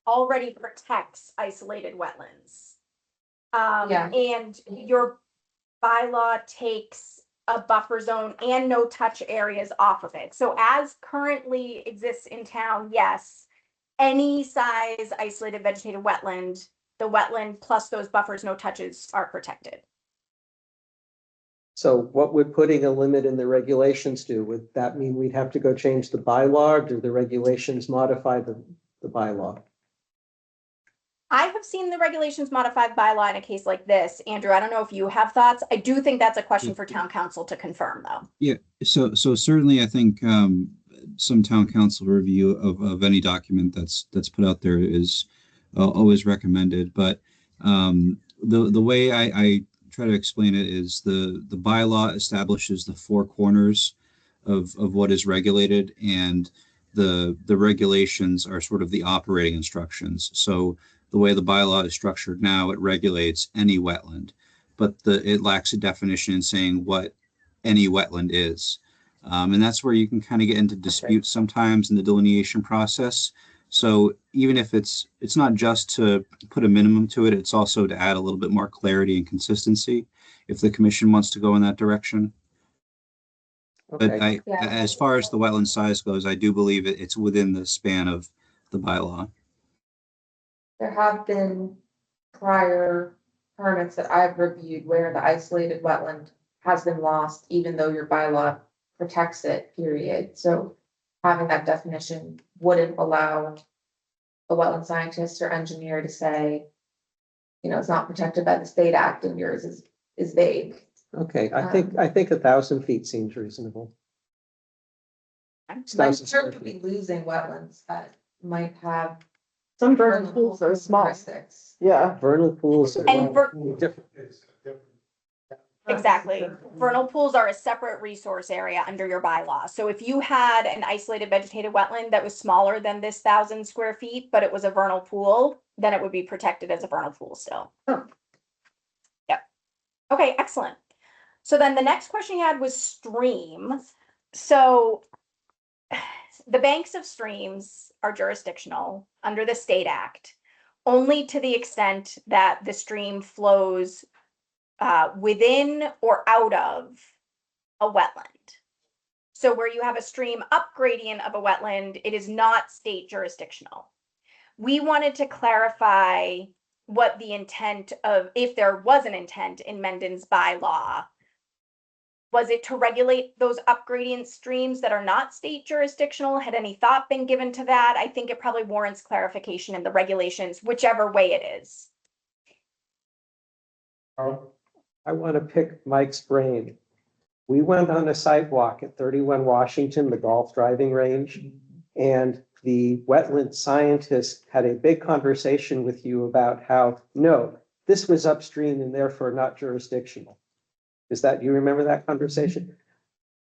already protects isolated wetlands. Yeah. And your bylaw takes a buffer zone and no touch areas off of it. So as currently exists in town, yes, any size isolated vegetated wetland, the wetland plus those buffers, no touches are protected. So what would putting a limit in the regulations do? Would that mean we'd have to go change the bylaw, or do the regulations modify the bylaw? I have seen the regulations modified bylaw in a case like this. Andrew, I don't know if you have thoughts. I do think that's a question for town council to confirm, though. Yeah, so certainly I think some town council review of any document that's put out there is always recommended. But the way I try to explain it is the bylaw establishes the four corners of what is regulated, and the regulations are sort of the operating instructions. So the way the bylaw is structured now, it regulates any wetland, but it lacks a definition in saying what any wetland is. And that's where you can kind of get into disputes sometimes in the delineation process. So even if it's not just to put a minimum to it, it's also to add a little bit more clarity and consistency if the commission wants to go in that direction. Okay. But as far as the wetland size goes, I do believe it's within the span of the bylaw. There have been prior permits that I've reviewed where the isolated wetland has been lost, even though your bylaw protects it, period. So having that definition wouldn't allow a wetland scientist or engineer to say, it's not protected by the state act and yours is vague. Okay, I think 1,000 feet seems reasonable. I'm 1,000 sure square we'll be feet. losing wetlands that might have. Some vernal pools are small. characteristics. Yeah. Vernal pools are And different. It's different. Exactly. Vernal pools are a separate resource area under your bylaw. So if you had an isolated vegetated wetland that was smaller than this 1,000 square feet, but it was a vernal pool, then it would be protected as a vernal pool still. Oh. Yep. Okay, excellent. So then the next question you had was stream. So the banks of streams are jurisdictional under the State Act, only to the extent that the stream flows within or out of a wetland. So where you have a stream up gradient of a wetland, it is not state jurisdictional. We wanted to clarify what the intent of, if there was an intent in Mendon's bylaw. Was it to regulate those up gradient streams that are not state jurisdictional? Had any thought been given to that? I think it probably warrants clarification in the regulations, whichever way it is. I want to pick Mike's brain. We went on a sidewalk at 31 Washington, the golf driving range, and the wetland scientist had a big conversation with you about how, no, this was upstream and therefore not jurisdictional. You remember that conversation?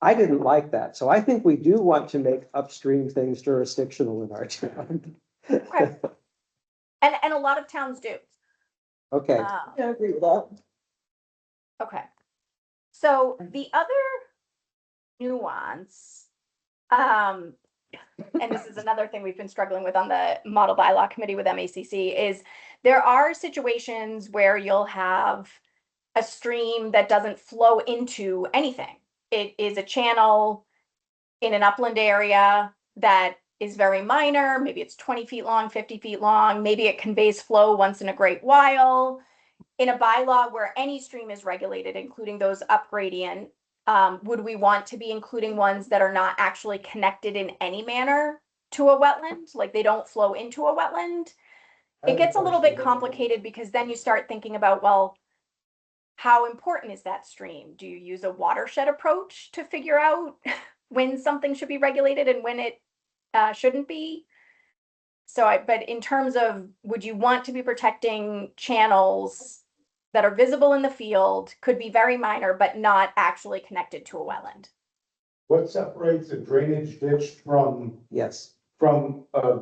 I didn't like that. So I think we do want to make upstream things jurisdictional in our town. Okay. And a lot of towns do. Okay. Yeah, I agree with that. Okay. So the other nuance, and this is another thing we've been struggling with on the model bylaw committee with MACC, is there are situations where you'll have a stream that doesn't flow into anything. It is a channel in an upland area that is very minor. Maybe it's 20 feet long, 50 feet long. Maybe it conveys flow once in a great while. In a bylaw where any stream is regulated, including those up gradient, would we want to be including ones that are not actually connected in any manner to a wetland? Like they don't flow into a wetland? It gets a little bit complicated because then you start thinking about, well, how important is that stream? Do you use a watershed approach to figure out when something should be regulated and when it shouldn't be? But in terms of, would you want to be protecting channels that are visible in the field, could be very minor, but not actually connected to a wetland? What separates a drainage ditch from Yes. a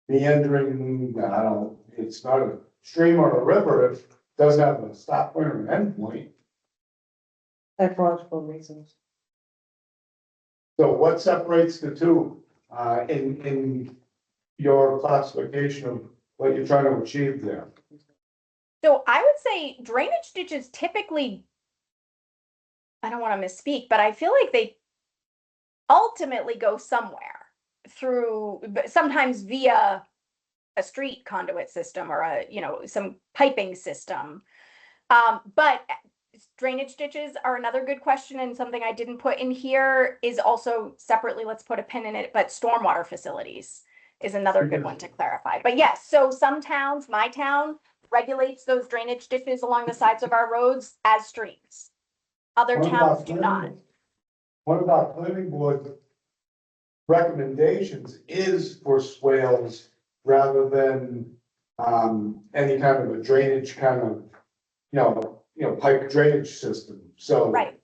meandering, I don't, it's not a stream or a river, it doesn't have a stop point or an end point. Ecological reasons. So what separates the two, in your classification of what you're trying to achieve there? So I would say drainage ditches typically, I don't want to misspeak, but I feel like they ultimately go somewhere through, but sometimes via a street conduit system or some piping system. But drainage ditches are another good question, and something I didn't put in here is also separately, let's put a pin in it, but stormwater facilities is another good one to clarify. But yes, so some towns, my town, regulates those drainage ditches along the sides of our roads as streams. Other towns do not. One of our planning board recommendations is for swales rather than, any kind of a drainage kind of, pipe drainage system. So Right.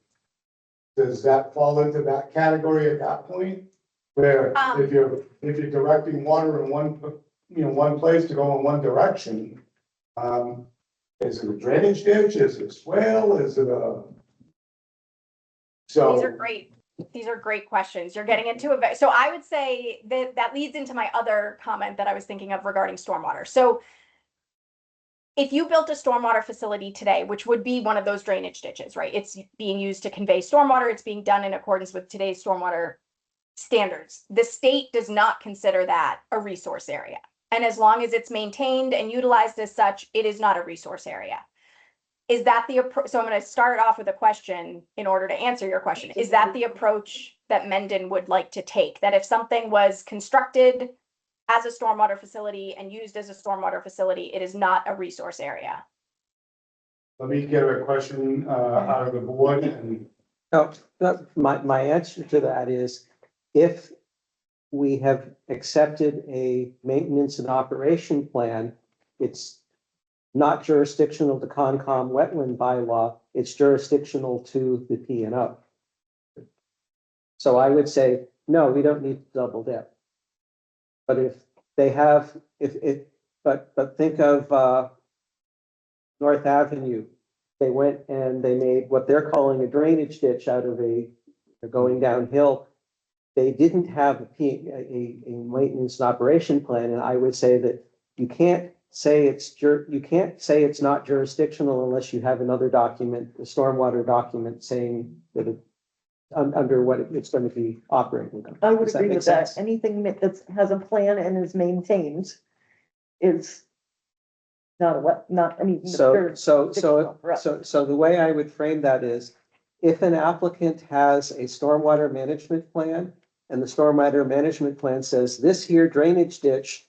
does that fall into that category at that point? Where if you're directing water in one place to go in one direction, is it a drainage ditch? Is it a swale? Is it a? So. These are great. These are great questions. You're getting into a, so I would say that leads into my other comment that I was thinking of regarding stormwater. So if you built a stormwater facility today, which would be one of those drainage ditches, right? It's being used to convey stormwater. It's being done in accordance with today's stormwater standards. The state does not consider that a resource area. And as long as it's maintained and utilized as such, it is not a resource area. Is that the approach? So I'm going to start off with a question in order to answer your question. Is that the approach that Mendon would like to take? That if something was constructed as a stormwater facility and used as a stormwater facility, it is not a resource area? Let me get a question, out of the board and. No, my answer to that is, if we have accepted a maintenance and operation plan, it's not jurisdictional to Concom wetland bylaw, it's jurisdictional to the P&O. So I would say, no, we don't need to double dip. But if they have, but think of North Avenue. They went and they made what they're calling a drainage ditch out of going downhill. They didn't have a maintenance and operation plan, and I would say that you can't say it's not jurisdictional unless you have another document, a stormwater document saying that under what it's going to be operating. I would Does agree make with that. sense? Anything that has a plan and is maintained is not I mean. So jurisdictional for us. the way I would frame that is, if an applicant has a stormwater management plan and the stormwater management plan says this here drainage ditch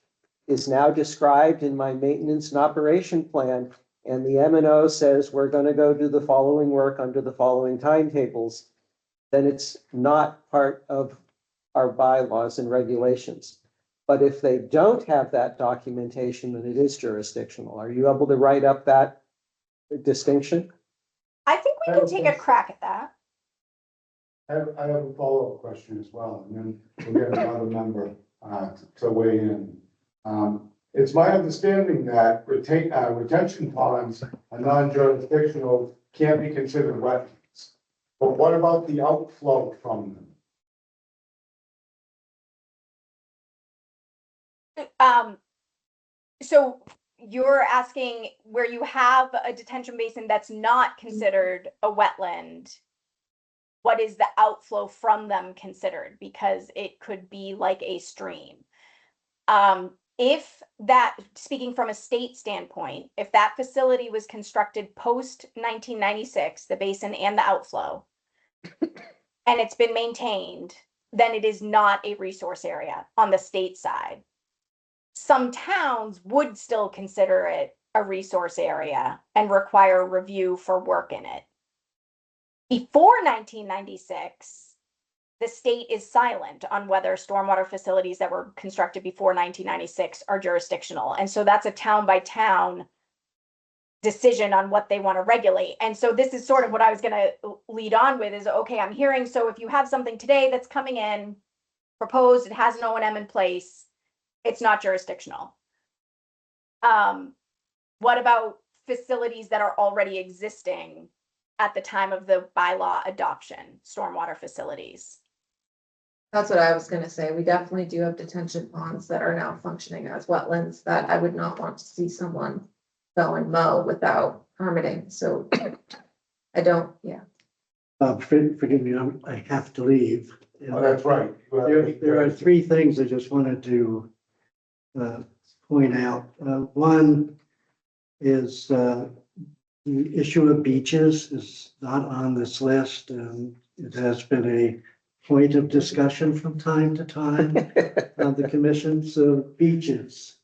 is now described in my maintenance and operation plan, and the M&O says we're going to go do the following work under the following timetables, then it's not part of our bylaws and regulations. But if they don't have that documentation, then it is jurisdictional. Are you able to write up that distinction? I think we can take a crack at that. I have a follow-up question as well, and then we'll get another member, to weigh in. It's my understanding that retention ponds are non-jurisdictional, can't be considered wetlands. But what about the outflow from them? So you're asking where you have a detention basin that's not considered a wetland, what is the outflow from them considered? Because it could be like a stream. If that, speaking from a state standpoint, if that facility was constructed post 1996, the basin and the outflow, and it's been maintained, then it is not a resource area on the state side. Some towns would still consider it a resource area and require review for work in it. Before 1996, the state is silent on whether stormwater facilities that were constructed before 1996 are jurisdictional. And so that's a town by town decision on what they want to regulate. And so this is sort of what I was going to lead on with is, okay, I'm hearing, so if you have something today that's coming in, proposed, it has an O&M in place, it's not jurisdictional. What about facilities that are already existing at the time of the bylaw adoption, stormwater facilities? That's what I was gonna say. We definitely do have detention ponds that are now functioning as wetlands that I would not want to see someone go and mow without permitting, so I don't, yeah. Forgive me, I have to leave. Oh, that's right. There are three things I just wanted to point out. One is the issue of beaches is not on this list, and it has been a point of discussion from time to time on the commission. So beaches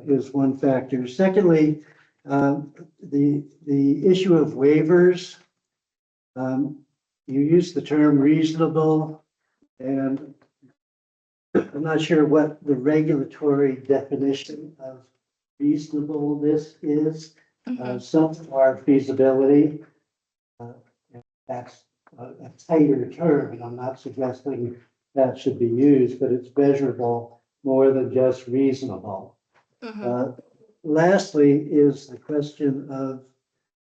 is one factor. Secondly, the issue of waivers. You use the term reasonable, and I'm not sure what the regulatory definition of reasonableness is. Some are feasibility. That's a tighter term, and I'm not suggesting that should be used, but it's measurable more than just reasonable. Lastly is the question of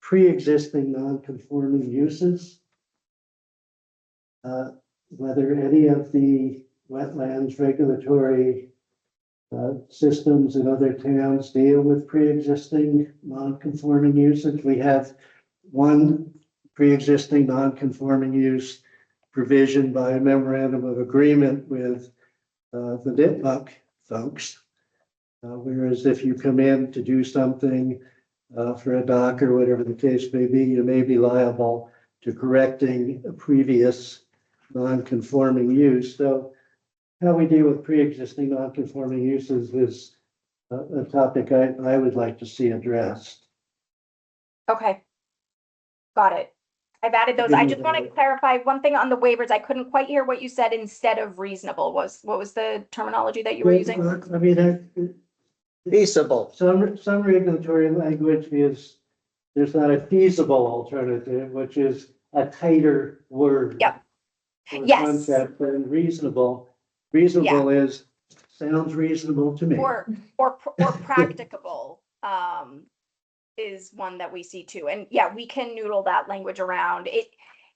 pre-existing non-conforming uses. Whether any of the wetlands regulatory systems in other towns deal with pre-existing non-conforming usage. We have one pre-existing non-conforming use provision by a memorandum of agreement with the Nipmuc folks. Whereas if you come in to do something for a dock or whatever the case may be, you may be liable to correcting a previous non-conforming use. So how we deal with pre-existing non-conforming uses is a topic I would like to see addressed. Okay. Got it. I've added those. I just want to clarify one thing on the waivers. I couldn't quite hear what you said instead of reasonable. What was the terminology that you were using? I mean, Feasible. some regulatory language is there's not a feasible alternative, which is a tighter word. Yep. Or Yes. concept than reasonable. Reasonable is sounds reasonable to me. Or practicable is one that we see too. And yeah, we can noodle that language around.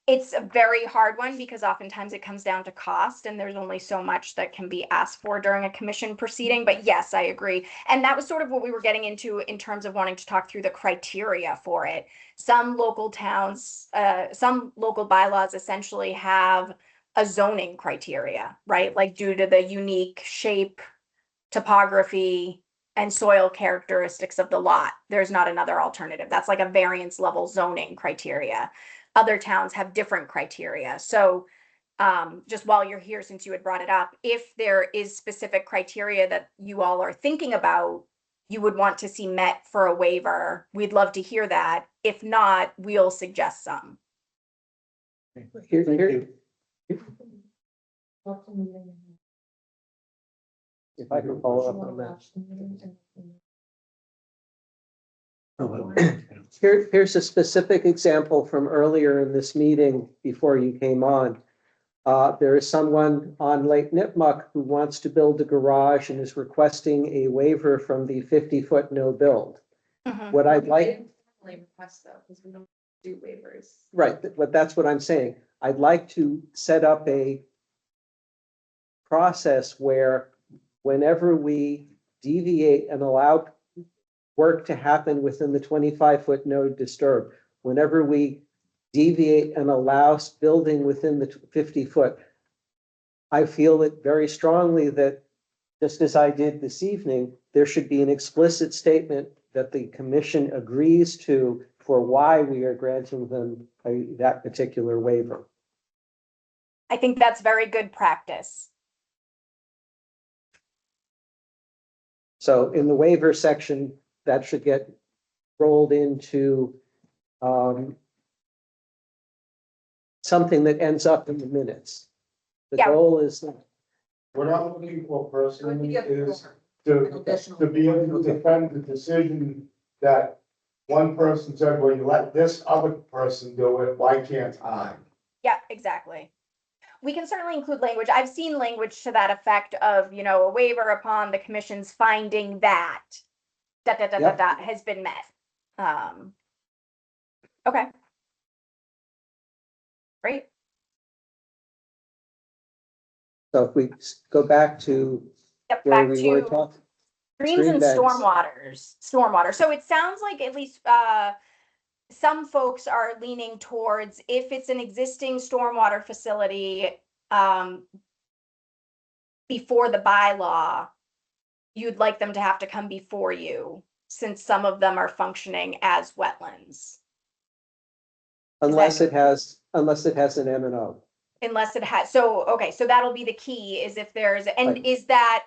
It's a very hard one because oftentimes it comes down to cost and there's only so much that can be asked for during a commission proceeding. But yes, I agree. And that was sort of what we were getting into in terms of wanting to talk through the criteria for it. Some local towns, some local bylaws essentially have a zoning criteria, right? Like due to the unique shape, topography, and soil characteristics of the lot, there's not another alternative. That's like a variance level zoning criteria. Other towns have different criteria. So just while you're here, since you had brought it up, if there is specific criteria that you all are thinking about, you would want to see met for a waiver, we'd love to hear that. If not, we'll suggest some. Thank you. If I can follow up on that. Here's a specific example from earlier in this meeting before you came on. There is someone on Lake Nipmuc who wants to build a garage and is requesting a waiver from the 50-foot no build. What I'd like. Request though, because we don't do waivers. Right, but that's what I'm saying. I'd like to set up a process where whenever we deviate and allow work to happen within the 25-foot no disturb, whenever we deviate and allow building within the 50-foot, I feel it very strongly that, just as I did this evening, there should be an explicit statement that the commission agrees to for why we are granting them that particular waiver. I think that's very good practice. So in the waiver section, that should get rolled into something that ends up in the minutes. The Yeah. goal is, What I'm looking for personally It would be a is form, an to, additional to be able to defend the decision that one person said, well, you let this other person do it, why can't I? Yeah, exactly. We can certainly include language. I've seen language to that effect of, you know, a waiver upon the commission's finding that Yep. has been met. Okay. Great. so if we go back to Yep, where back we were to talking. streams and Stream beds. stormwater. So it sounds like at least some folks are leaning towards if it's an existing stormwater facility before the bylaw, you'd like them to have to come before you since some of them are functioning as wetlands. Unless it has an M and O. Unless it has, so, okay, so that'll be the key is if there's, and Right. is that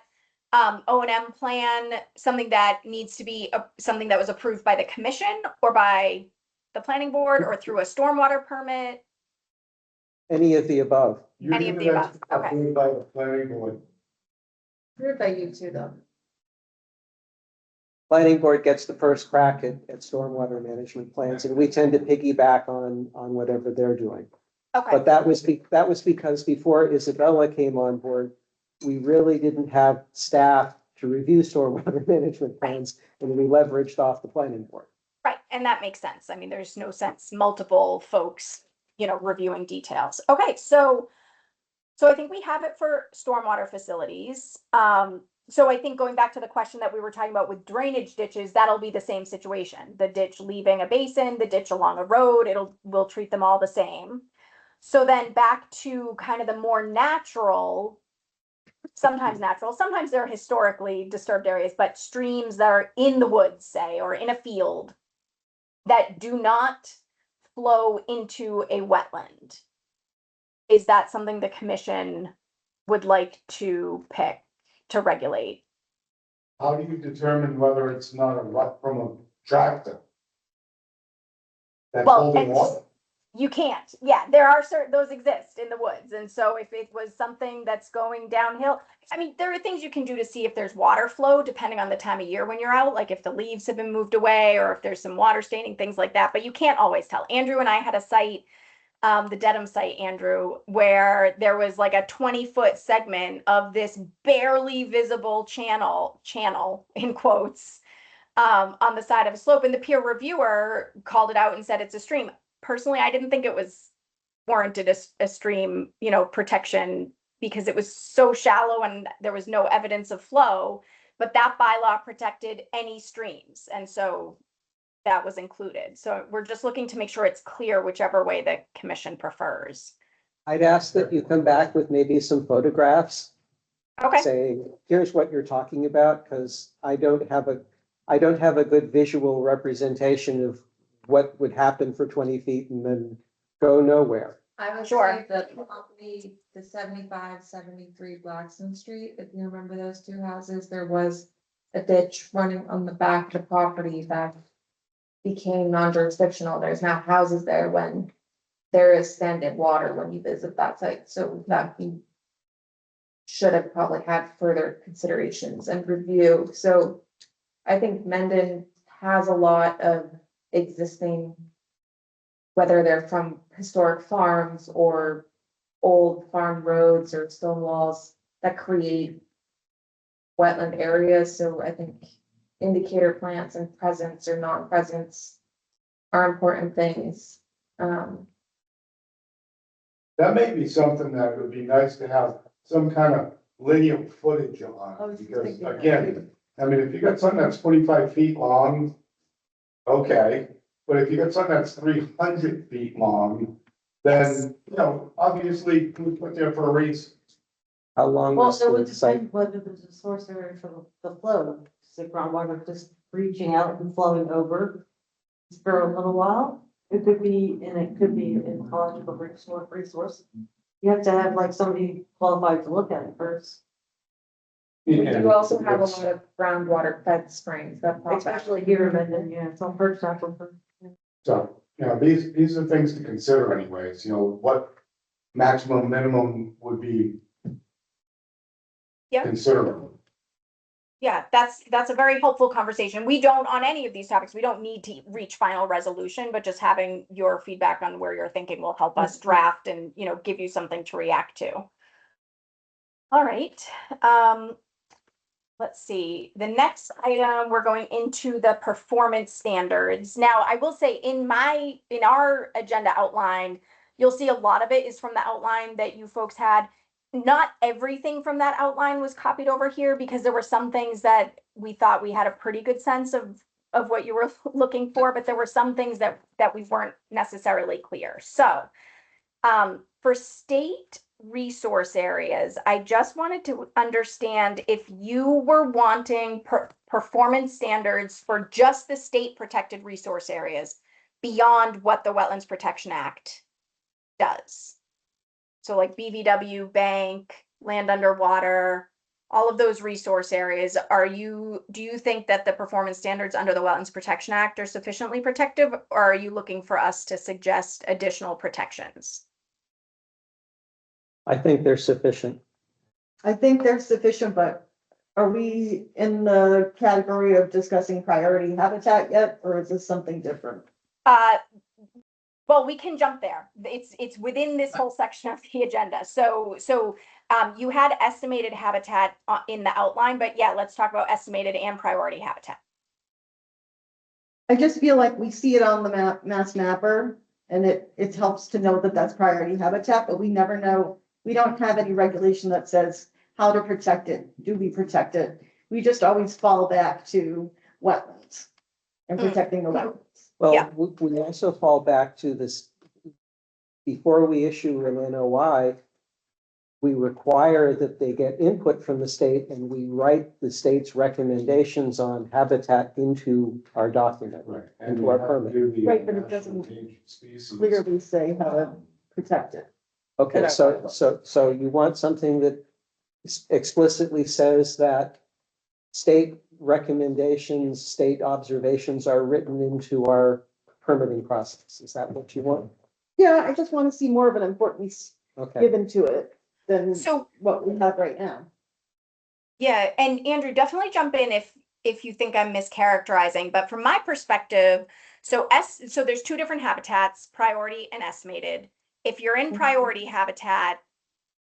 O&M plan something that needs to be something that was approved by the commission or by the planning board or through a stormwater permit? Any of the above. Any of the above, okay. Approved by the planning board. Approved by you too, though. Planning board gets the first crack at stormwater management plans, and we tend to piggyback on whatever they're doing. Okay, But that was because before Isabella came on board, we really didn't have staff to review stormwater management plans, and we leveraged off the planning board. right, and that makes sense. I mean, there's no sense multiple folks, you know, reviewing details. Okay, so I think we have it for stormwater facilities. So I think going back to the question that we were talking about with drainage ditches, that'll be the same situation. The ditch leaving a basin, the ditch along a road, we'll treat them all the same. So then back to kind of the more natural, sometimes they're historically disturbed areas, but streams that are in the woods, say, or in a field that do not flow into a wetland. Is that something the commission would like to pick to regulate? How do you determine whether it's not a rut from a tractor? That's Well, holding and water. you can't. Yeah, there are certain, those exist in the woods. And so if it was something that's going downhill, I mean, there are things you can do to see if there's water flow depending on the time of year when you're out, like if the leaves have been moved away or if there's some water staining, things like that. But you can't always tell. Andrew and I had a site, the Dedham site, Andrew, where there was like a 20-foot segment of this barely visible channel in quotes, on the side of a slope. And the peer reviewer called it out and said it's a stream. Personally, I didn't think it was warranted a stream, you know, protection because it was so shallow and there was no evidence of flow, but that bylaw protected any streams. And so that was included. So we're just looking to make sure it's clear whichever way the commission prefers. I'd ask that you come back with maybe some photographs Okay. saying, here's what you're talking about, because I don't have a good visual representation of what would happen for 20 feet and then go nowhere. I would Sure. say that probably the 75, 73 Blackstone Street, if you remember those two houses, there was a ditch running on the back of the property that became non-jurisdictional. There's now houses there when there is standing water when you visit that site. So that you should have probably had further considerations and review. So I think Mendon has a lot of existing, whether they're from historic farms or old farm roads or stone walls that create wetland areas. So I think indicator plants and presence or non-presence are important things. That may be something that would be nice to have some kind of linear footage on, because again, I mean, if you got something that's 25 feet long, okay, but if you got something that's 300 feet long, then, you know, obviously it was put there for a reason. How long Well, is it would the site? depend whether there's a source area for the flow, so groundwater just reaching out and flowing over for a little while. It could be an ecological resource. You have to have like somebody qualified to look at it first. We do also have a lot of groundwater fed springs that pop out. Especially here in Mendon, yeah, it's on first aquifer. So, these are things to consider anyways, what maximum, minimum would be Yeah. considerable. Yeah, that's a very helpful conversation. We don't, on any of these topics, we don't need to reach final resolution, but just having your feedback on where you're thinking will help us draft and, give you something to react to. All right. Let's see. The next item, we're going into the performance standards. Now, I will say in our agenda outline, you'll see a lot of it is from the outline that you folks had. Not everything from that outline was copied over here because there were some things that we thought we had a pretty good sense of what you were looking for, but there were some things that we weren't necessarily clear. So for state resource areas, I just wanted to understand if you were wanting performance standards for just the state protected resource areas beyond what the Wetlands Protection Act does. So like BVW, bank, land underwater, all of those resource areas, do you think that the performance standards under the Wetlands Protection Act are sufficiently protective, or are you looking for us to suggest additional protections? I think they're sufficient. I think they're sufficient, but are we in the category of discussing priority habitat yet, or is this something different? Well, we can jump there. It's within this whole section of the agenda. So you had estimated habitat in the outline, but yeah, let's talk about estimated and priority habitat. I just feel like we see it on the mass mapper, and it helps to know that that's priority habitat, but we never know. We don't have any regulation that says how to protect it. Do we protect it? We just always fall back to wetlands and protecting the wetlands. Well, Yeah. we also fall back to this, before we issue an NOI, we require that they get input from the state, and we write the state's recommendations on habitat into our document. Right. Into our permit. Right, but it doesn't clearly say how to protect it. Okay, so you want something that explicitly says that state recommendations, state observations are written into our permitting process. Is that what you want? Yeah, I just want to see more of an importance Okay. given to it than So what we have right now. yeah, and Andrew, definitely jump in if you think I'm mischaracterizing, but from my perspective, so there's two different habitats, priority and estimated. If you're in priority habitat,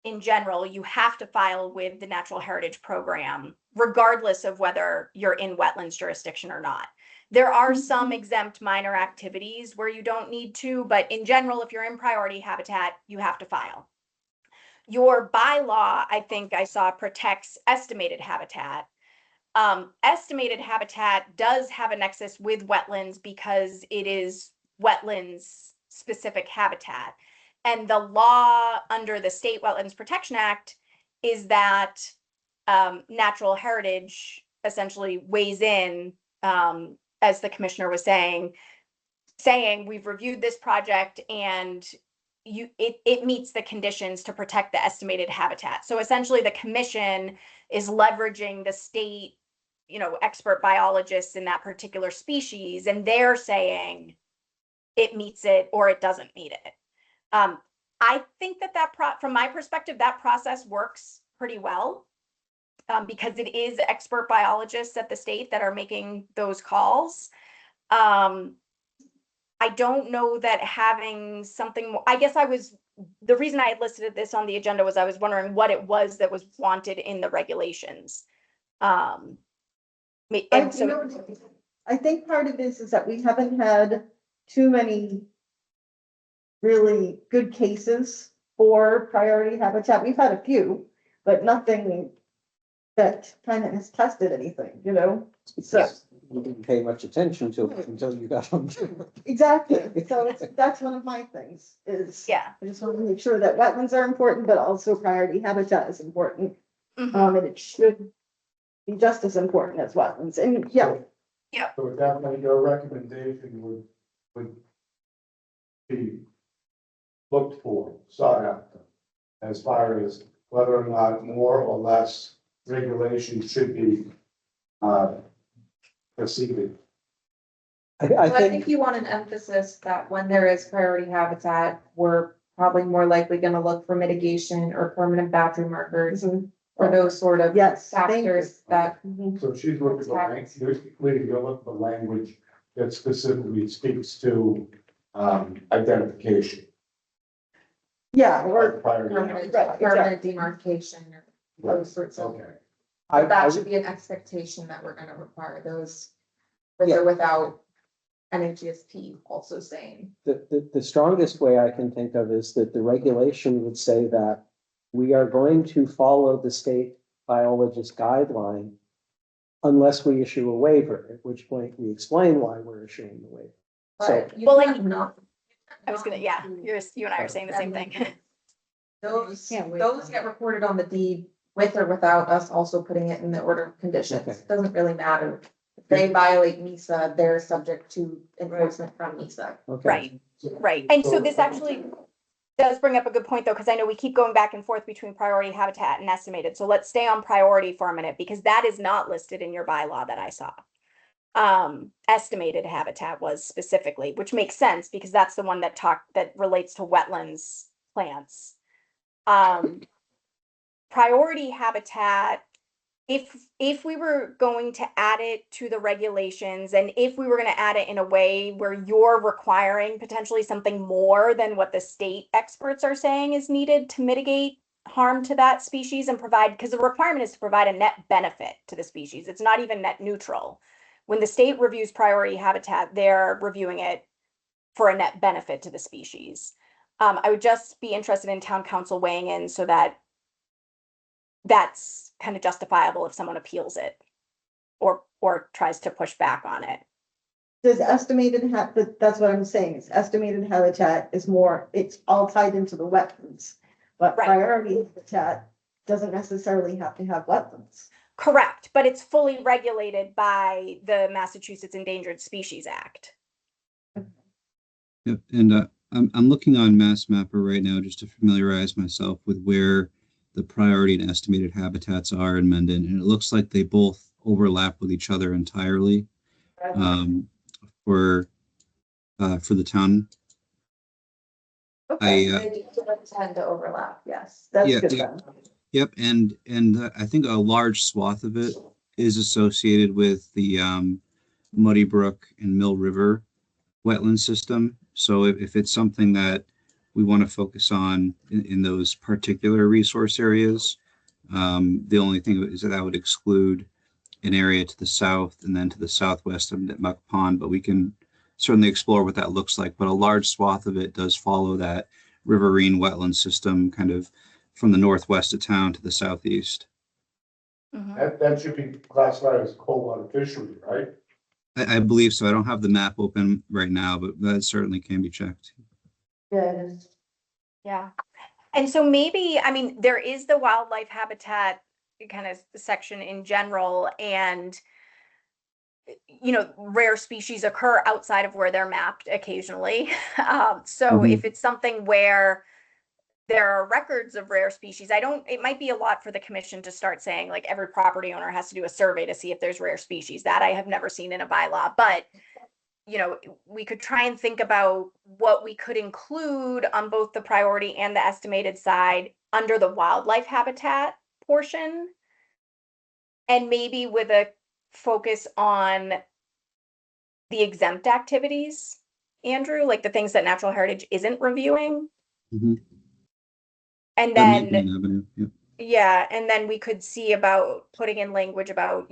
in general, you have to file with the Natural Heritage Program, regardless of whether you're in wetlands jurisdiction or not. There are some exempt minor activities where you don't need to, but in general, if you're in priority habitat, you have to file. Your bylaw, I think I saw, protects estimated habitat. Estimated habitat does have a nexus with wetlands because it is wetlands specific habitat. And the law under the State Wetlands Protection Act is that natural heritage essentially weighs in, as the commissioner was saying we've reviewed this project and it meets the conditions to protect the estimated habitat. So essentially the commission is leveraging the state, expert biologists in that particular species, and they're saying it meets it or it doesn't meet it. I think that from my perspective, that process works pretty well because it is expert biologists at the state that are making those calls. I don't know that having something more, I guess the reason I had listed this on the agenda was I was wondering what it was that was wanted in the regulations. I think part of this is that we haven't had too many really good cases for priority habitat. We've had a few, but nothing that kind of has tested anything, So You didn't pay much attention to it until you got them. exactly. So that's one of my things is Yeah. I just want to make sure that wetlands are important, but also priority habitat is important. And it should be just as important as wetlands. And yeah. So at that point, your recommendation would be looked for, sought after, as far as whether or not more or less regulation should be proceeded. I Well, I think, think you want an emphasis that when there is priority habitat, we're probably more likely gonna look for mitigation or permanent boundary markers. Or those sort of Yes, thank you. factors that, So she's looking for language, you're looking for language that specifically speaks to identification. Yeah, or, Priority. permanent, Right, permanent demarcation or those sorts of. Okay. But that should would- be an expectation that we're gonna require those with or without NHSP also saying. the strongest way I can think of is that the regulation would say that we are going to follow the state biologist guideline unless we issue a waiver, at which point we explain why we're issuing the waiver. So, But you Well, can't not. I was gonna, yeah, you and I are saying the same thing. Those, can't wait. those get recorded on the deed with or without us also putting it in the order of conditions. Okay. Doesn't really matter. If they violate NISA, they're subject to enforcement from NISA. okay. Right, right. And so this actually does bring up a good point though, because I know we keep going back and forth between priority habitat and estimated. So let's stay on priority for a minute because that is not listed in your bylaw that I saw. Estimated habitat was specifically, which makes sense because that's the one that relates to wetlands plants. Priority habitat, if we were going to add it to the regulations and if we were going to add it in a way where you're requiring potentially something more than what the state experts are saying is needed to mitigate harm to that species and provide, because the requirement is to provide a net benefit to the species. It's not even net neutral. When the state reviews priority habitat, they're reviewing it for a net benefit to the species. I would just be interested in town council weighing in so that that's kind of justifiable if someone appeals it or tries to push back on it. does estimated that's what I'm saying, is estimated habitat is more, it's all tied into the wetlands. But Right. priority habitat doesn't necessarily have to have wetlands. Correct, but it's fully regulated by the Massachusetts Endangered Species Act. Yep, and I'm looking on Mass Mapper right now just to familiarize myself with where the priority and estimated habitats are in Mendon, and it looks like they both overlap with each other entirely for the town. Okay, I, they do tend to overlap, yes. That's Yeah, good yeah. then. Yep, and I think a large swath of it is associated with the Muddy Brook and Mill River wetland system. So if it's something that we want to focus on in those particular resource areas, the only thing is that would exclude an area to the south and then to the southwest of Nipmuc Pond, but we can certainly explore what that looks like. But a large swath of it does follow that riverine wetland system kind of from the northwest of town to the southeast. That should be classified as cold water fishery, right? I believe so. I don't have the map open right now, but that certainly can be checked. Yeah, Yeah. And so maybe, I mean, there is the wildlife habitat kind of section in general, and rare species occur outside of where they're mapped occasionally. So if it's something where there are records of rare species, it might be a lot for the commission to start saying like every property owner has to do a survey to see if there's rare species. That I have never seen in a bylaw, but we could try and think about what we could include on both the priority and the estimated side under the wildlife habitat portion. And maybe with a focus on the exempt activities, Andrew, like the things that natural heritage isn't reviewing. Mhm. And That may be then, an avenue. Yep. yeah, and then we could see about putting in language about,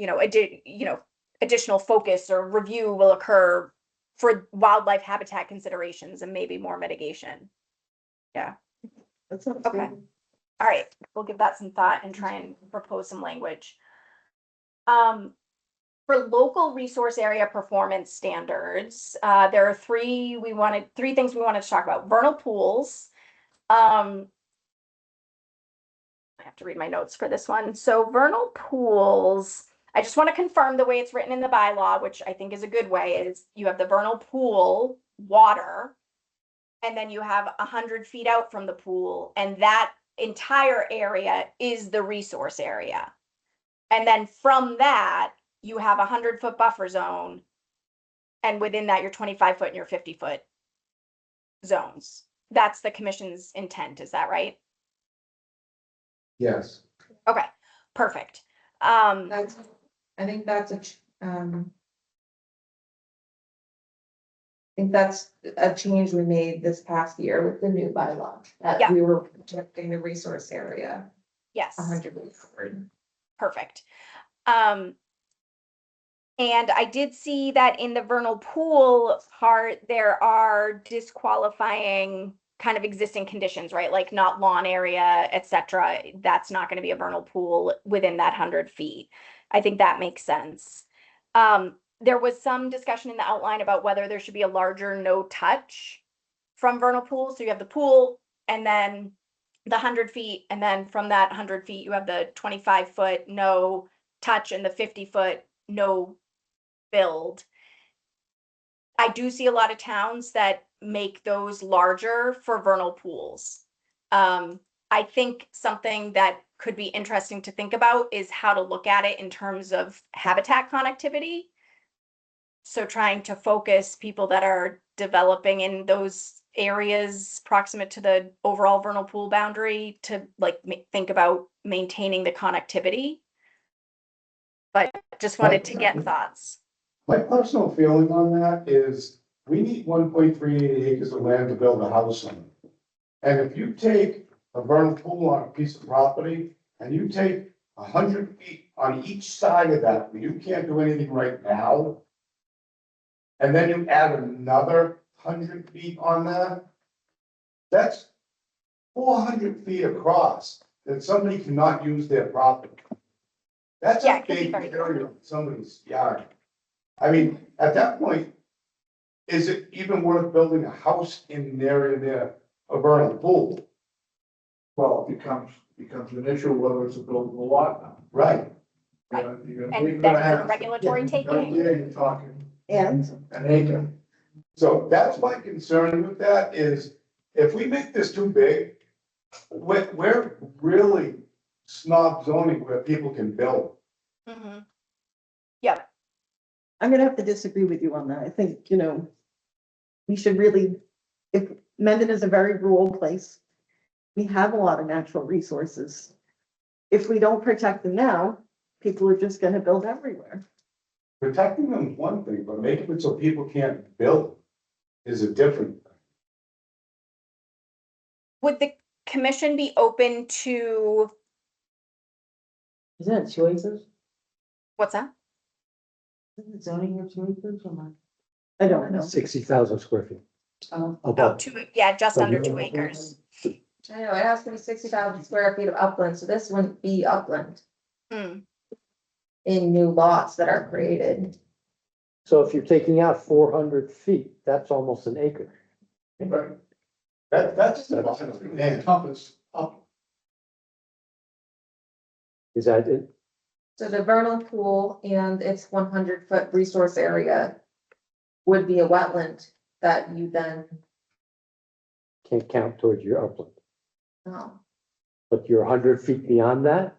additional focus or review will occur for wildlife habitat considerations and maybe more mitigation. Yeah. that sounds Okay. good. All right, we'll give that some thought and try and propose some language. For local resource area performance standards, there are three things we wanted to talk about. Vernal pools. I have to read my notes for this one. So vernal pools, I just want to confirm the way it's written in the bylaw, which I think is a good way, is you have the vernal pool water, and then you have 100 feet out from the pool, and that entire area is the resource area. And then from that, you have a 100-foot buffer zone. And within that, your 25-foot and your 50-foot zones. That's the commission's intent, is that right? Yes. Okay, perfect. That's, I think that's I think that's a change we made this past year with the new bylaw, that Yeah. we were protecting the resource area Yes, 100%. perfect. And I did see that in the vernal pool part, there are disqualifying kind of existing conditions, right? Like not lawn area, etc. That's not going to be a vernal pool within that 100 feet. I think that makes sense. There was some discussion in the outline about whether there should be a larger no touch from vernal pool. So you have the pool and then the 100 feet. And then from that 100 feet, you have the 25-foot no touch and the 50-foot no build. I do see a lot of towns that make those larger for vernal pools. I think something that could be interesting to think about is how to look at it in terms of habitat connectivity. So trying to focus people that are developing in those areas proximate to the overall vernal pool boundary to like think about maintaining the connectivity. But just wanted to get thoughts. My personal feeling on that is we need 1.38 acres of land to build a house on. And if you take a vernal pool on a piece of property and you take 100 feet on each side of that, where you can't do anything right now, and then you add another 100 feet on that, that's 400 feet across that somebody cannot use their property. That's Yeah, a it could be big very area in somebody's yard. I mean, at that point, is it even worth building a house in an area near a vernal pool? Well, it becomes an issue whether it's a buildable lot now. Right. And that's a regulatory taking. Yeah, you're talking And an acre. So that's my concern with that is if we make this too big, we're really snob zoning where people can build. Mm-hmm. Yep. I'm gonna have to disagree with you on that. I think, we should really, if Mendon is a very rural place, we have a lot of natural resources. If we don't protect them now, people are just gonna build everywhere. Protecting them is one thing, but making it so people can't build is a different thing. Would the commission be open to, Is that 2 acres? what's that? Isn't it zoning or 2 acres or not? I don't know. 60,000 square feet. Oh, Oh, Above. just under 2 acres. I know, it has to be 60,000 square feet of upland, so this wouldn't be upland Hmm. in new lots that are created. So if you're taking out 400 feet, that's almost an acre. Right. That's Encompass up. Is that it? So the vernal pool and its 100-foot resource area would be a wetland that you then, Can't count towards your upland, um, but you're 100 feet beyond that,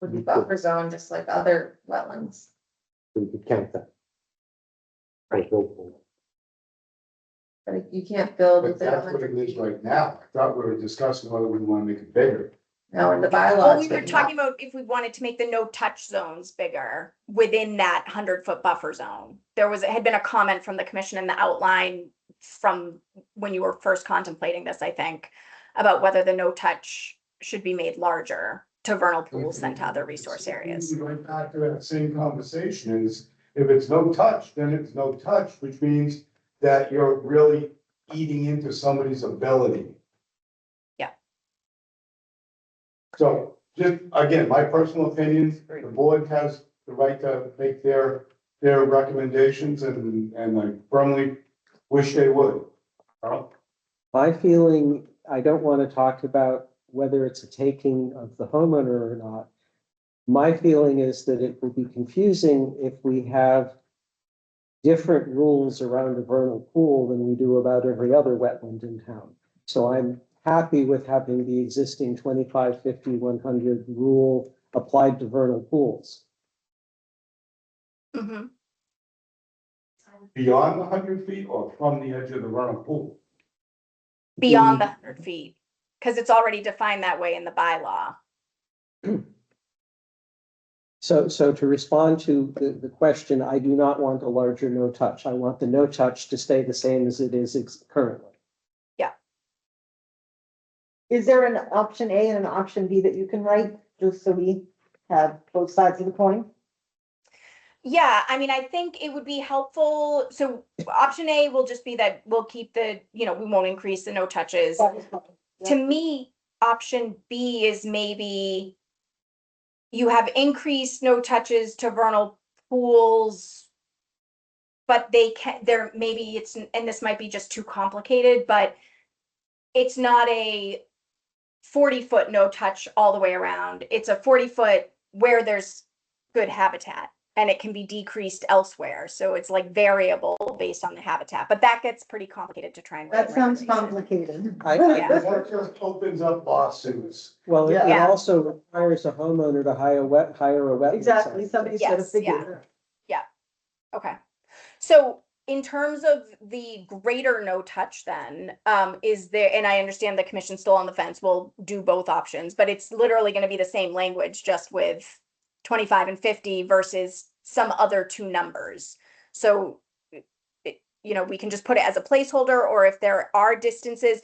would be buffer zone, just like other wetlands. so you could count that. Right. Buildable. But you can't build But within that's what 100 it is feet. right now. I thought we were discussing whether we want to make it bigger. Now in the Well, bylaws. we were but talking about if we wanted to make the no touch zones bigger within that 100-foot buffer zone. Had been a comment from the commission in the outline from when you were first contemplating this, I think, about whether the no touch should be made larger to vernal pools than to other resource areas. Right back to that same conversation is if it's no touch, then it's no touch, which means that you're really eating into somebody's ability. Yeah. So just, again, my personal opinion, the board has the right to make their recommendations and I firmly wish they would. Carl? My feeling, I don't want to talk about whether it's a taking of the homeowner or not. My feeling is that it will be confusing if we have different rules around a vernal pool than we do about every other wetland in town. So I'm happy with having the existing 25, 50, 100 rule applied to vernal pools. Mhm. Beyond 100 feet or from the edge of the vernal pool? Beyond the 100 feet, because it's already defined that way in the bylaw. So to respond to the question, I do not want a larger no touch. I want the no touch to stay the same as it is currently. Is there an option A and an option B that you can write, just so we have both sides of the coin? Yeah, I mean, I think it would be helpful. So option A will just be that we'll keep the, we won't increase the no touches. To me, option B is maybe you have increased no touches to vernal pools, but maybe it's, and this might be just too complicated, but it's not a 40-foot no touch all the way around. It's a 40-foot where there's good habitat, and it can be decreased elsewhere. So it's like variable based on the habitat, but that gets pretty complicated to try and. That sounds complicated. Yeah. That just opens up lawsuits. Well, it Yeah. also requires a homeowner to hire a wetland. Exactly, somebody's got to Yes, figure yeah. it out. Okay. So in terms of the greater no touch then, is there, and I understand the commission's still on the fence, we'll do both options, but it's literally going to be the same language, just with 25 and 50 versus some other two numbers. So, we can just put it as a placeholder, or if there are distances,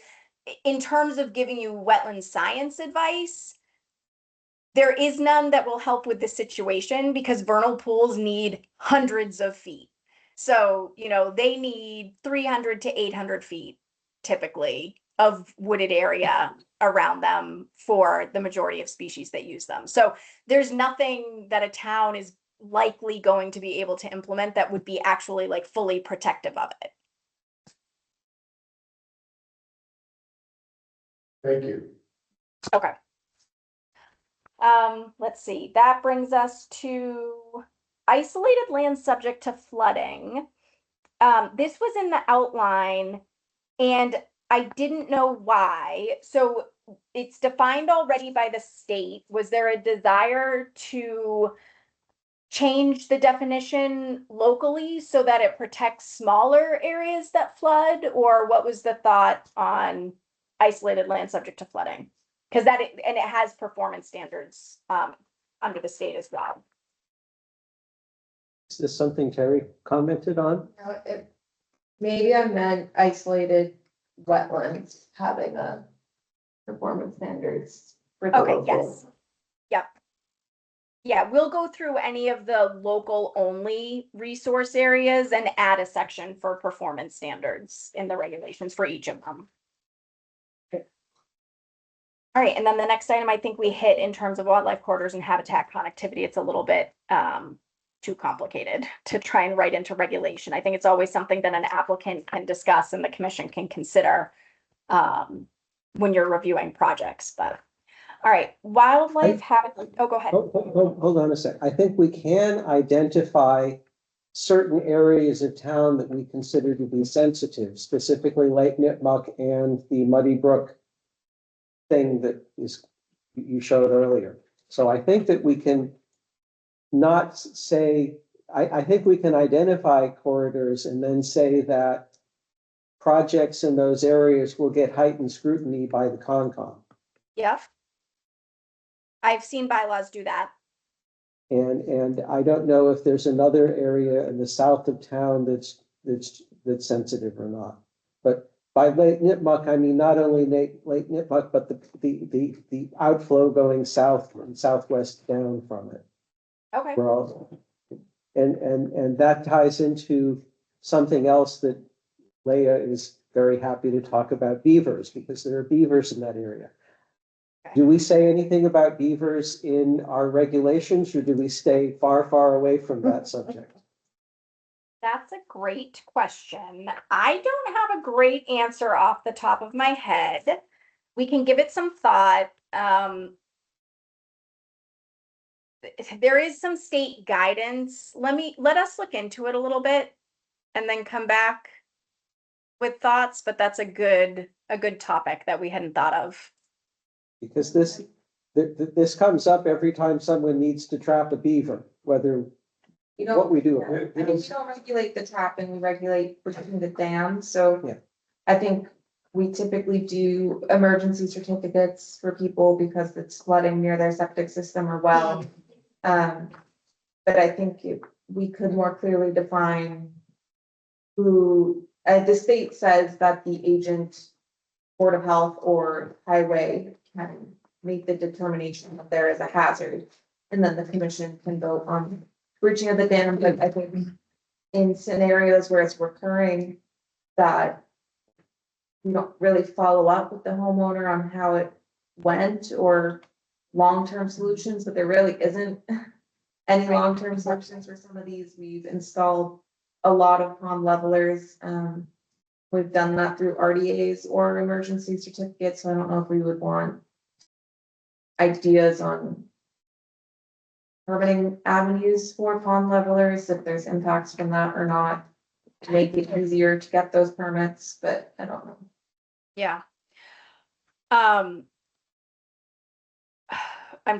in terms of giving you wetland science advice, there is none that will help with this situation because vernal pools need hundreds of feet. So, they need 300 to 800 feet typically of wooded area around them for the majority of species that use them. So there's nothing that a town is likely going to be able to implement that would be actually like fully protective of it. Thank you. Okay. Let's see, that brings us to isolated land subject to flooding. This was in the outline and I didn't know why. So it's defined already by the state. Was there a desire to change the definition locally so that it protects smaller areas that flood? Or what was the thought on isolated land subject to flooding? Because and it has performance standards under the state as well. Is this something Terry commented on? Maybe I meant isolated wetlands having a performance standards. For the Okay, local. yes. Yep. Yeah, we'll go through any of the local only resource areas and add a section for performance standards in the regulations for each of them. All right, and then the next item I think we hit in terms of wildlife corridors and habitat connectivity, it's a little bit too complicated to try and write into regulation. I think it's always something that an applicant can discuss and the commission can consider when you're reviewing projects, but all right, wildlife habitat, go ahead. Hold on a sec. I think we can identify certain areas of town that we consider to be sensitive, specifically Lake Nipmuc and the Muddy Brook thing that you showed earlier. So I think that we can not say, I think we can identify corridors and then say that projects in those areas will get heightened scrutiny by the Concom. Yeah. I've seen bylaws do that. And I don't know if there's another area in the south of town that's sensitive or not. But by Lake Nipmuc, I mean not only Lake Nipmuc, but the outflow going south and southwest down from it. Okay. And that ties into something else that Leah is very happy to talk about, beavers, because there are beavers in that area. Okay. Do we say anything about beavers in our regulations, or do we stay far, far away from that subject? That's a great question. I don't have a great answer off the top of my head. We can give it some thought. There is some state guidance. Let us look into it a little bit and then come back with thoughts, but that's a good topic that we hadn't thought of. Because this comes up every time someone needs to trap a beaver, whether We what don't, we do. I mean, we don't regulate the trapping, we regulate between the dams, so. Yeah. I think we typically do emergency certificates for people because it's flooding near their septic system or well. But I think we could more clearly define who, the state says that the agent, Board of Health or Highway can make the determination that there is a hazard. And then the commission can vote on breaching of the dam, but I think in scenarios where it's recurring, that we don't really follow up with the homeowner on how it went or long-term solutions, but there really isn't any long-term solutions for some of these. We've installed a lot of pond levelers. We've done that through RDAs or emergency certificates, so I don't know if we would want ideas on permitting avenues for pond levelers, if there's impacts from that or not, to make it easier to get those permits, but I don't know. Yeah. I'm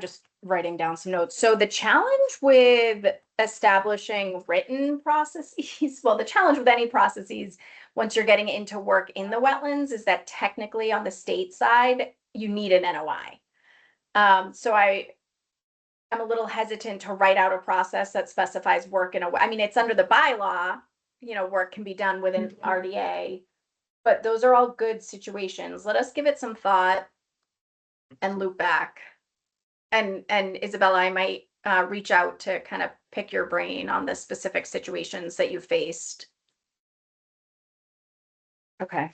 just writing down some notes. So the challenge with establishing written processes, well, the challenge with any processes, once you're getting into work in the wetlands, is that technically on the state side, you need an NOI. So I'm a little hesitant to write out a process that specifies work in a way. I mean, it's under the bylaw, you know, work can be done within RDA, but those are all good situations. Let us give it some thought and loop back. And Isabella, I might reach out to kind of pick your brain on the specific situations that you faced. Okay.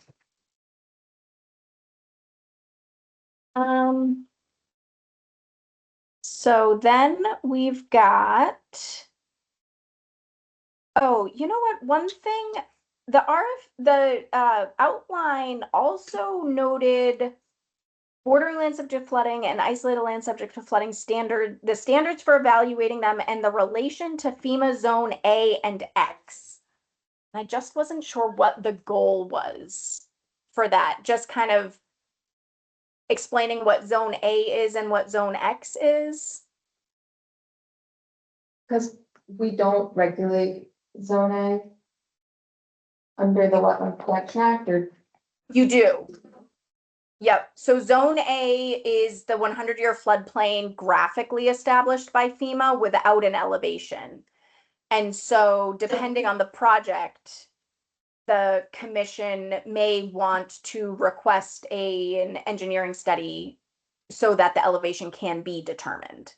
So then we've got, oh, you know what? One thing, the outline also noted bordering land subject to flooding and isolated land subject to flooding the standards for evaluating them and the relation to FEMA zone A and X. I just wasn't sure what the goal was for that, just kind of explaining what zone A is and what zone X is. Because we don't regulate zone A under the Wetland Protection Act, or You do. Yep. So zone A is the 100-year floodplain graphically established by FEMA without an elevation. And so depending on the project, the commission may want to request an engineering study so that the elevation can be determined.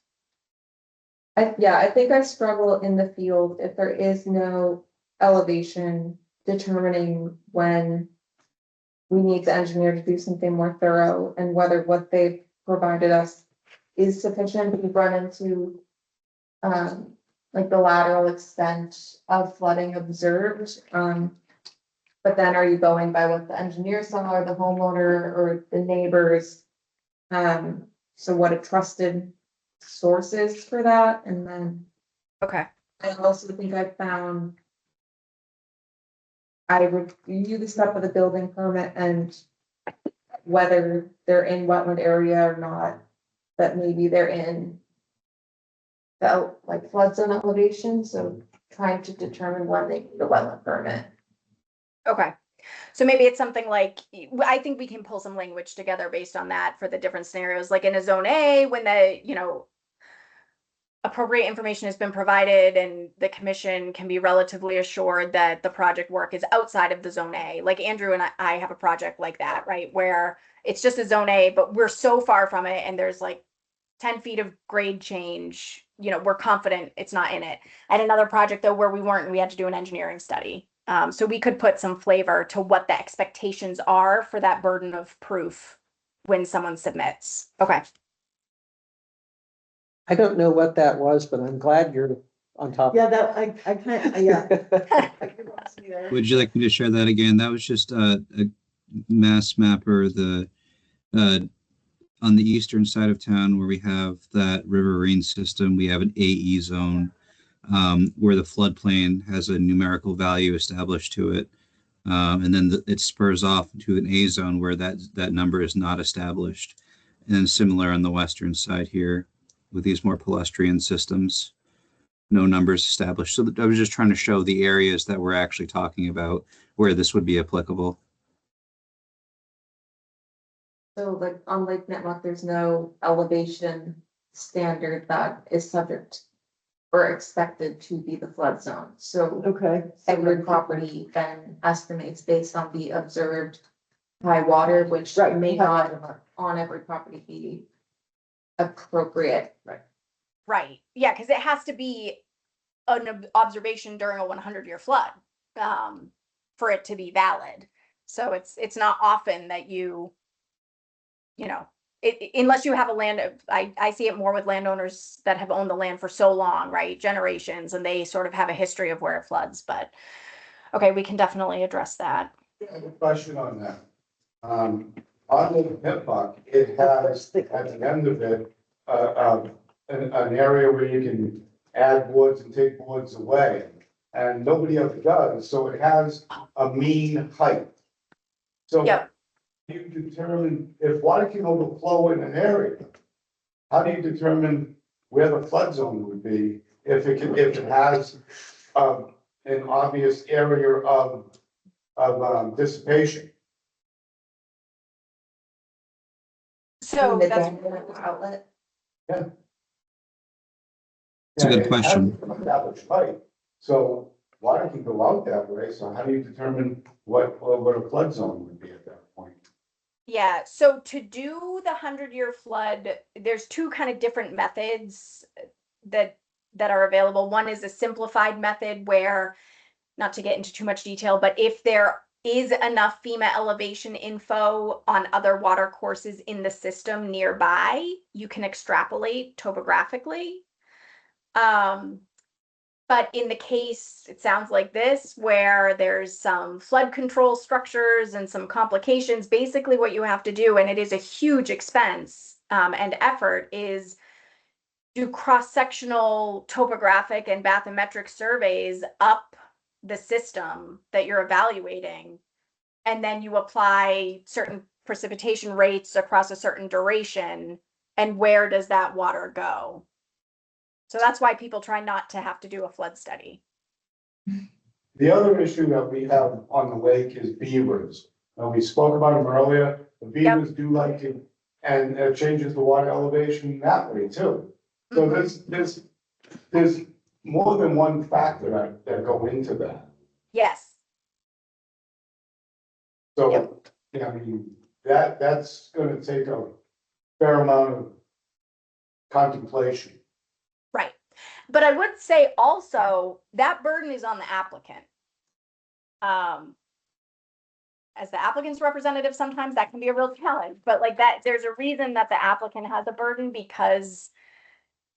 I think I struggle in the field if there is no elevation determining when we need the engineer to do something more thorough and whether what they've provided us is sufficient. We've run into like the lateral extent of flooding observed. But then are you going by what the engineer saw or the homeowner or the neighbors? So what a trusted source is for that, and then Okay. I also think I found I review the stuff of the building permit and whether they're in wetland area or not, but maybe they're in the like flood zone elevation, so trying to determine when they need a wetland permit. Okay. So maybe it's something like, I think we can pull some language together based on that for the different scenarios, like in a zone A, when the, you know, appropriate information has been provided and the commission can be relatively assured that the project work is outside of the zone A. Like Andrew and I have a project like that, right? Where it's just a zone A, but we're so far from it and there's like 10 feet of grade change, you know, we're confident it's not in it. And another project though, where we weren't, and we had to do an engineering study. So we could put some flavor to what the expectations are for that burden of proof when someone submits. Okay. I don't know what that was, but I'm glad you're on top. Yeah, that, I kind of, yeah. Would you like me to share that again? That was just a mass mapper, the on the eastern side of town where we have that riverine system, we have an AE zone where the floodplain has a numerical value established to it. And then it spurs off to an A zone where that number is not established. And then similar on the western side here with these more pedestrian systems. no numbers established. So I was just trying to show the areas that we're actually talking about where this would be applicable. So like on Lake Nipmuc, there's no elevation standard that is subject or expected to be the flood zone. So Okay. every property then estimates based on the observed high water, which may not on every property be appropriate. Right, yeah, because it has to be an observation during a 100-year flood, for it to be valid. So it's not often that you know, unless you have a land, I see it more with landowners that have owned the land for so long, right? Generations, and they sort of have a history of where it floods, but okay, we can definitely address that. I have a question on that. On the pit buck, it has at the end of it, an area where you can add boards and take boards away. And nobody ever does, so it has a mean height. So Yep. you determine if water can overflow in an area, how do you determine where the flood zone would be if it has an obvious area of dissipation? So The that's outlet. It's a good it question. has that much height, so water can go out that way, so how do you determine what a flood zone would be at that point? Yeah, so to do the 100-year flood, there's two kind of different methods that are available. One is a simplified method where, not to get into too much detail, but if there is enough FEMA elevation info on other water courses in the system nearby, you can extrapolate topographically. But in the case, it sounds like this, where there's some flood control structures and some complications, basically what you have to do, and it is a huge expense and effort, is do cross-sectional topographic and bathymetric surveys up the system that you're evaluating. And then you apply certain precipitation rates across a certain duration, and where does that water go? So that's why people try not to have to do a flood study. The other issue that we have on the lake is beavers. Now, we spoke about them earlier, the beavers do like it, and it changes the water elevation that way too. So there's more than one factor that go into that. Yes. So, I mean, that's gonna take a fair amount of contemplation. Right. But I would say also that burden is on the applicant. As the applicant's representative, sometimes that can be a real challenge, but like that, there's a reason that the applicant has a burden because,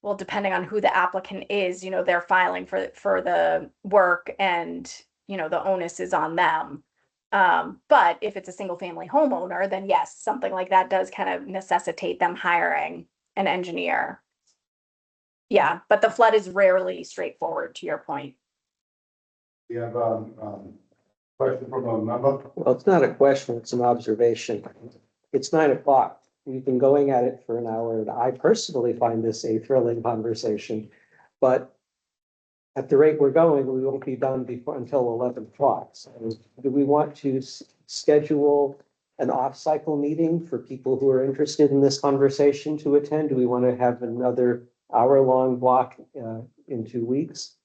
well, depending on who the applicant is, they're filing for the work and, the onus is on them. But if it's a single family homeowner, then yes, something like that does kind of necessitate them hiring an engineer. Yeah, but the flood is rarely straightforward, to your point. You have question from a member? Well, it's not a question, it's an observation. It's 9 o'clock. We've been going at it for an hour, and I personally find this a thrilling conversation. But at the rate we're going, we won't be done until 11 o'clock. So do we want to schedule an off-cycle meeting for people who are interested in this conversation to attend? Do we want to have another hour-long block in 2 weeks?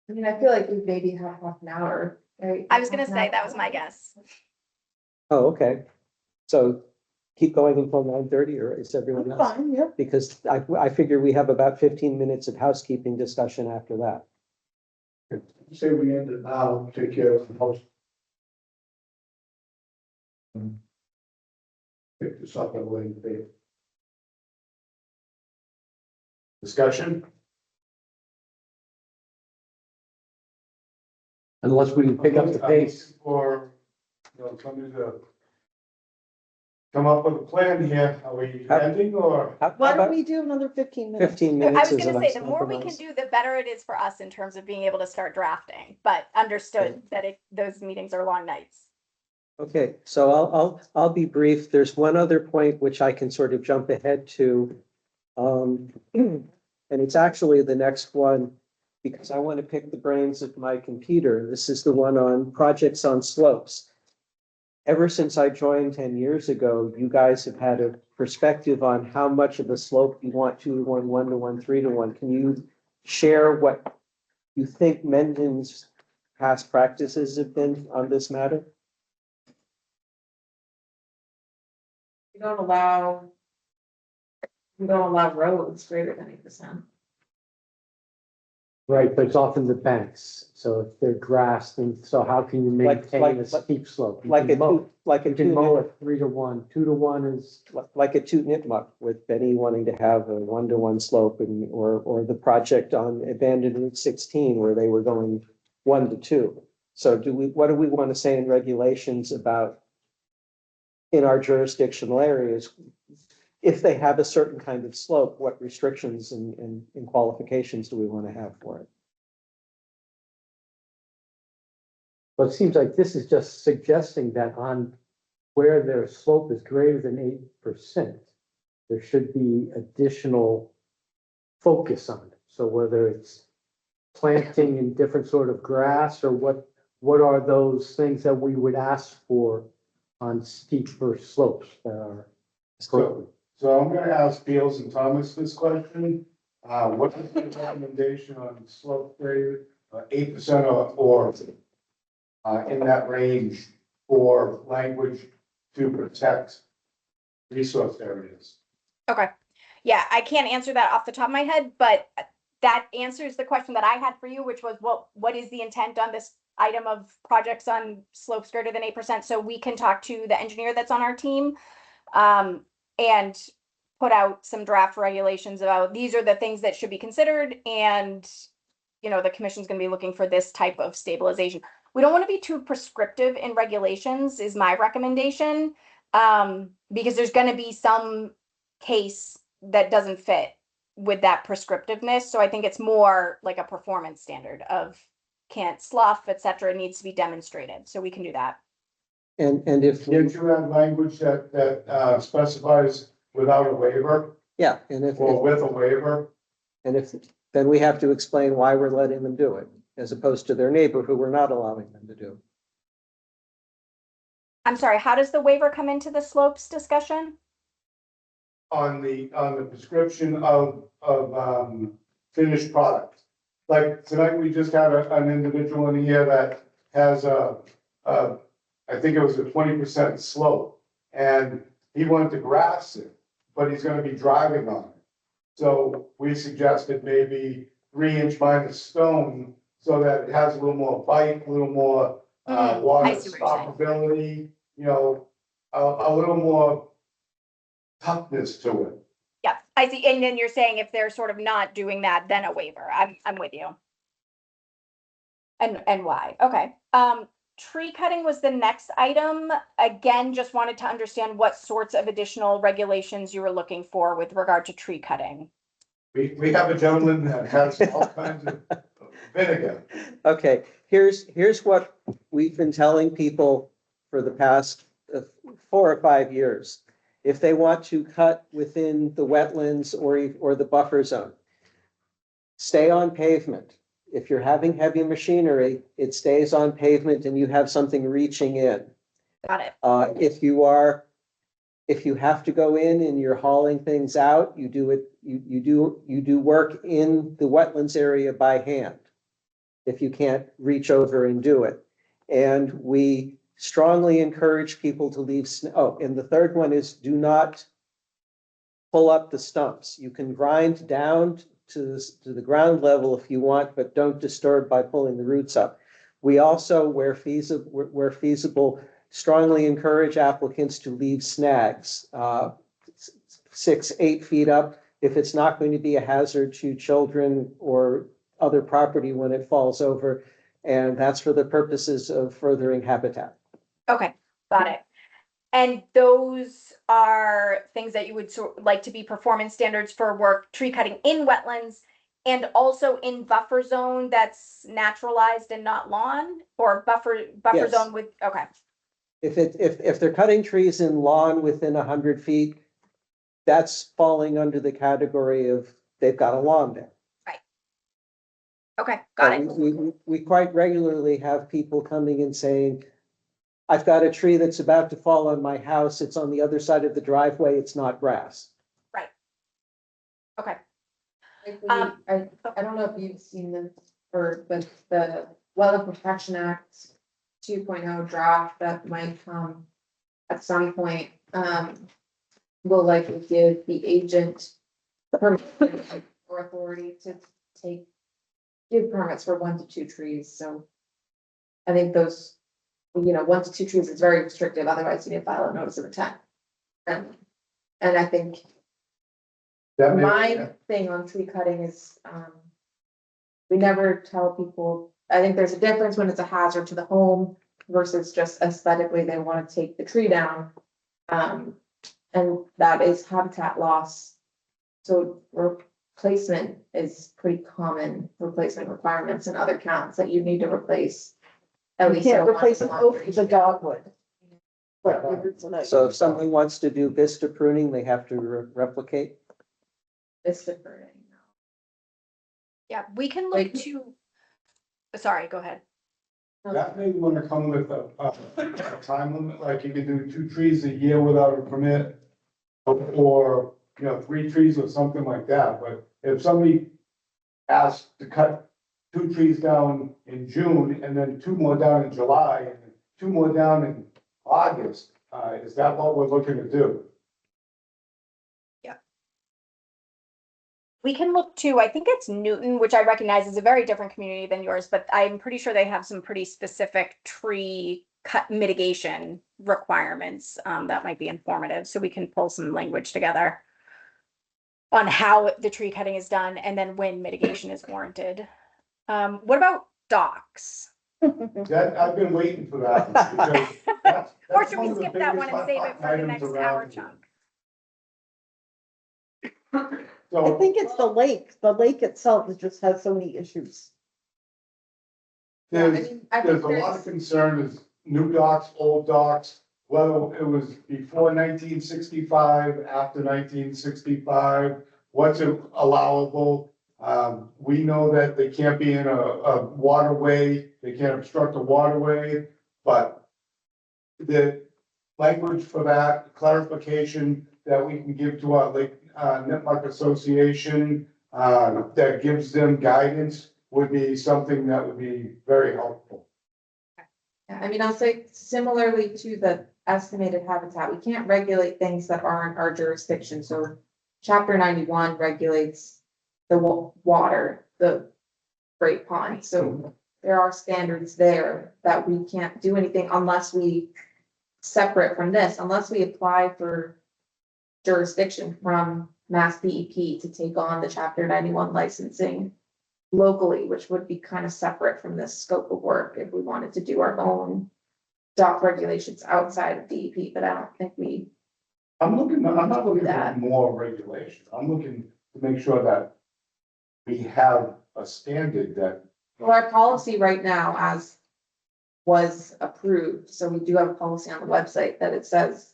I mean, I feel like we maybe have half an hour, right? I was gonna say, that was my guess. Oh, okay. So keep going until 9:30, or is everyone else? Fine, yep. Because I figure we have about 15 minutes of housekeeping discussion after that. Say we end it now, take care of the most. Pick this up at a later date. Discussion? Unless we pick up the pace. Or, somebody to come up with a plan here. Are we ending or? Why don't we do another 15 minutes? 15 I minutes was is gonna a say, nice the more we can compromise. do, the better it is for us in terms of being able to start drafting, but understood that those meetings are long nights. Okay, so I'll be brief. There's one other point which I can sort of jump ahead to. And it's actually the next one, because I want to pick the brains of my computer. This is the one on projects on slopes. Ever since I joined 10 years ago, you guys have had a perspective on how much of the slope you want 2-to-1, 1-to-1, 3-to-1. Can you share what you think Mendon's past practices have been on this matter? We don't allow roads greater than 8%. Right, but it's often the banks, so if they're grass, then, so how can you maintain like- a steep slope? You Like can mow- a You can mow it 3-to-1, 2-to-1 is, like a toot nitmuck with Benny wanting to have a 1-to-1 slope and, or the project on abandoned Route 16 where they were going 1-to-2. So what do we want to say in regulations about in our jurisdictional areas? If they have a certain kind of slope, what restrictions and qualifications do we want to have for it? but it seems like this is just suggesting that on where their slope is greater than 8%, there should be additional focus on it. So whether it's planting in different sort of grass or what are those things that we would ask for on steeper slopes that are appropriate? So I'm gonna ask Beals and Thomas this question. What is the recommendation on slope grade, 8% or in that range for language to protect resource areas? Okay. Yeah, I can't answer that off the top of my head, but that answers the question that I had for you, which was what is the intent on this item of projects on slopes greater than 8%? So we can talk to the engineer that's on our team and put out some draft regulations about these are the things that should be considered, and the commission's going to be looking for this type of stabilization. We don't want to be too prescriptive in regulations is my recommendation, because there's going to be some case that doesn't fit with that prescriptiveness. So I think it's more like a performance standard of can't slough, etc. It needs to be demonstrated. So we can do that. And if Did you have language that specifies without a waiver yeah, and or with a waiver? and if then we have to explain why we're letting them do it, as opposed to their neighbor who we're not allowing them to do. I'm sorry, how does the waiver come into the slopes discussion? On the prescription of finished product. Like tonight, we just had an individual in here that has I think it was a 20% slope, and he wanted to grass it, but he's gonna be driving on it. So we suggested maybe 3-inch minus stone, so that it has a little more bite, a little more water I see what you're saying. stoppability, a little more toughness to it. Yeah, I see. And then you're saying if they're sort of not doing that, then a waiver. I'm with you. And why? Okay. Tree cutting was the next item. Again, just wanted to understand what sorts of additional regulations you were looking for with regard to tree cutting. We have a gentleman that has all kinds of vinegar. Okay, here's what we've been telling people for the past 4 or 5 years. If they want to cut within the wetlands or the buffer zone, stay on pavement. If you're having heavy machinery, it stays on pavement and you have something reaching in. Got it. If you have to go in and you're hauling things out, you do work in the wetlands area by hand. If you can't reach over and do it. And we strongly encourage people to leave, and the third one is do not pull up the stumps. You can grind down to the ground level if you want, but don't disturb by pulling the roots up. We also, where feasible, strongly encourage applicants to leave snags 6-8 feet up if it's not going to be a hazard to children or other property when it falls over. And that's for the purposes of furthering habitat. Okay, got it. And those are things that you would like to be performance standards for work tree cutting in wetlands and also in buffer zone that's naturalized and not lawn, or buffer Yes. zone with, okay. If they're cutting trees in lawn within 100 feet, that's falling under the category of they've got a lawn there. Okay, got it. We quite regularly have people coming and saying, I've got a tree that's about to fall on my house. It's on the other side of the driveway. It's not grass. Right. Okay. I don't know if you've seen this, but the Wetland Protection Act 2.0 draft that might come at some point, will likely give the agent permission or authority to give permits for 1 to 2 trees, so I think those, 1 to 2 trees is very restrictive, otherwise you need to file a notice of intent. And I think my thing on tree cutting is, we never tell people, I think there's a difference when it's a hazard to the home versus just aesthetically, they want to take the tree down. And that is habitat loss. So replacement is pretty common, replacement requirements in other counts that you need to replace. At You least can't one replace an oak with a operation. dogwood. But the roots of it. So if somebody wants to do vista pruning, they have to replicate. It's different. Yeah, we can look Like- to, sorry, go ahead. That may want to come with a time limit, like you could do 2 trees a year without a permit. Or, 3 trees or something like that, but if somebody asked to cut 2 trees down in June and then 2 more down in July and 2 more down in August, is that what we're looking to do? We can look to, I think it's Newton, which I recognize is a very different community than yours, but I'm pretty sure they have some pretty specific tree cut mitigation requirements that might be informative. So we can pull some language together on how the tree cutting is done and then when mitigation is warranted. What about docks? That, I've been waiting for that. Because that's Or should we one of the skip that one biggest and save it for the items next around hour here. chunk? I So, think it's the lake. The lake itself just has so many issues. there's, I there's think a lot of concern, is new docks, old docks, whether it was before 1965, after 1965, what's allowable. We know that they can't be in a waterway, they can't obstruct a waterway, but the language for that, clarification that we can give to our Lake Nipmuc Association, that gives them guidance would be something that would be very helpful. Yeah, I mean, I'll say similarly to the estimated habitat, we can't regulate things that aren't our jurisdiction, so. Chapter 91 regulates the water, the Great Pond, so there are standards there that we can't do anything unless we. Separate from this, unless we apply for jurisdiction from Mass DEP to take on the Chapter 91 licensing locally, which would be kind of separate from this scope of work if we wanted to do our own dock regulations outside of DEP, but I don't think we. I'm not looking for That. more regulation, I'm looking to make sure that we have a standard that, Well, our policy right now as was approved, so we do have a policy on the website that it says.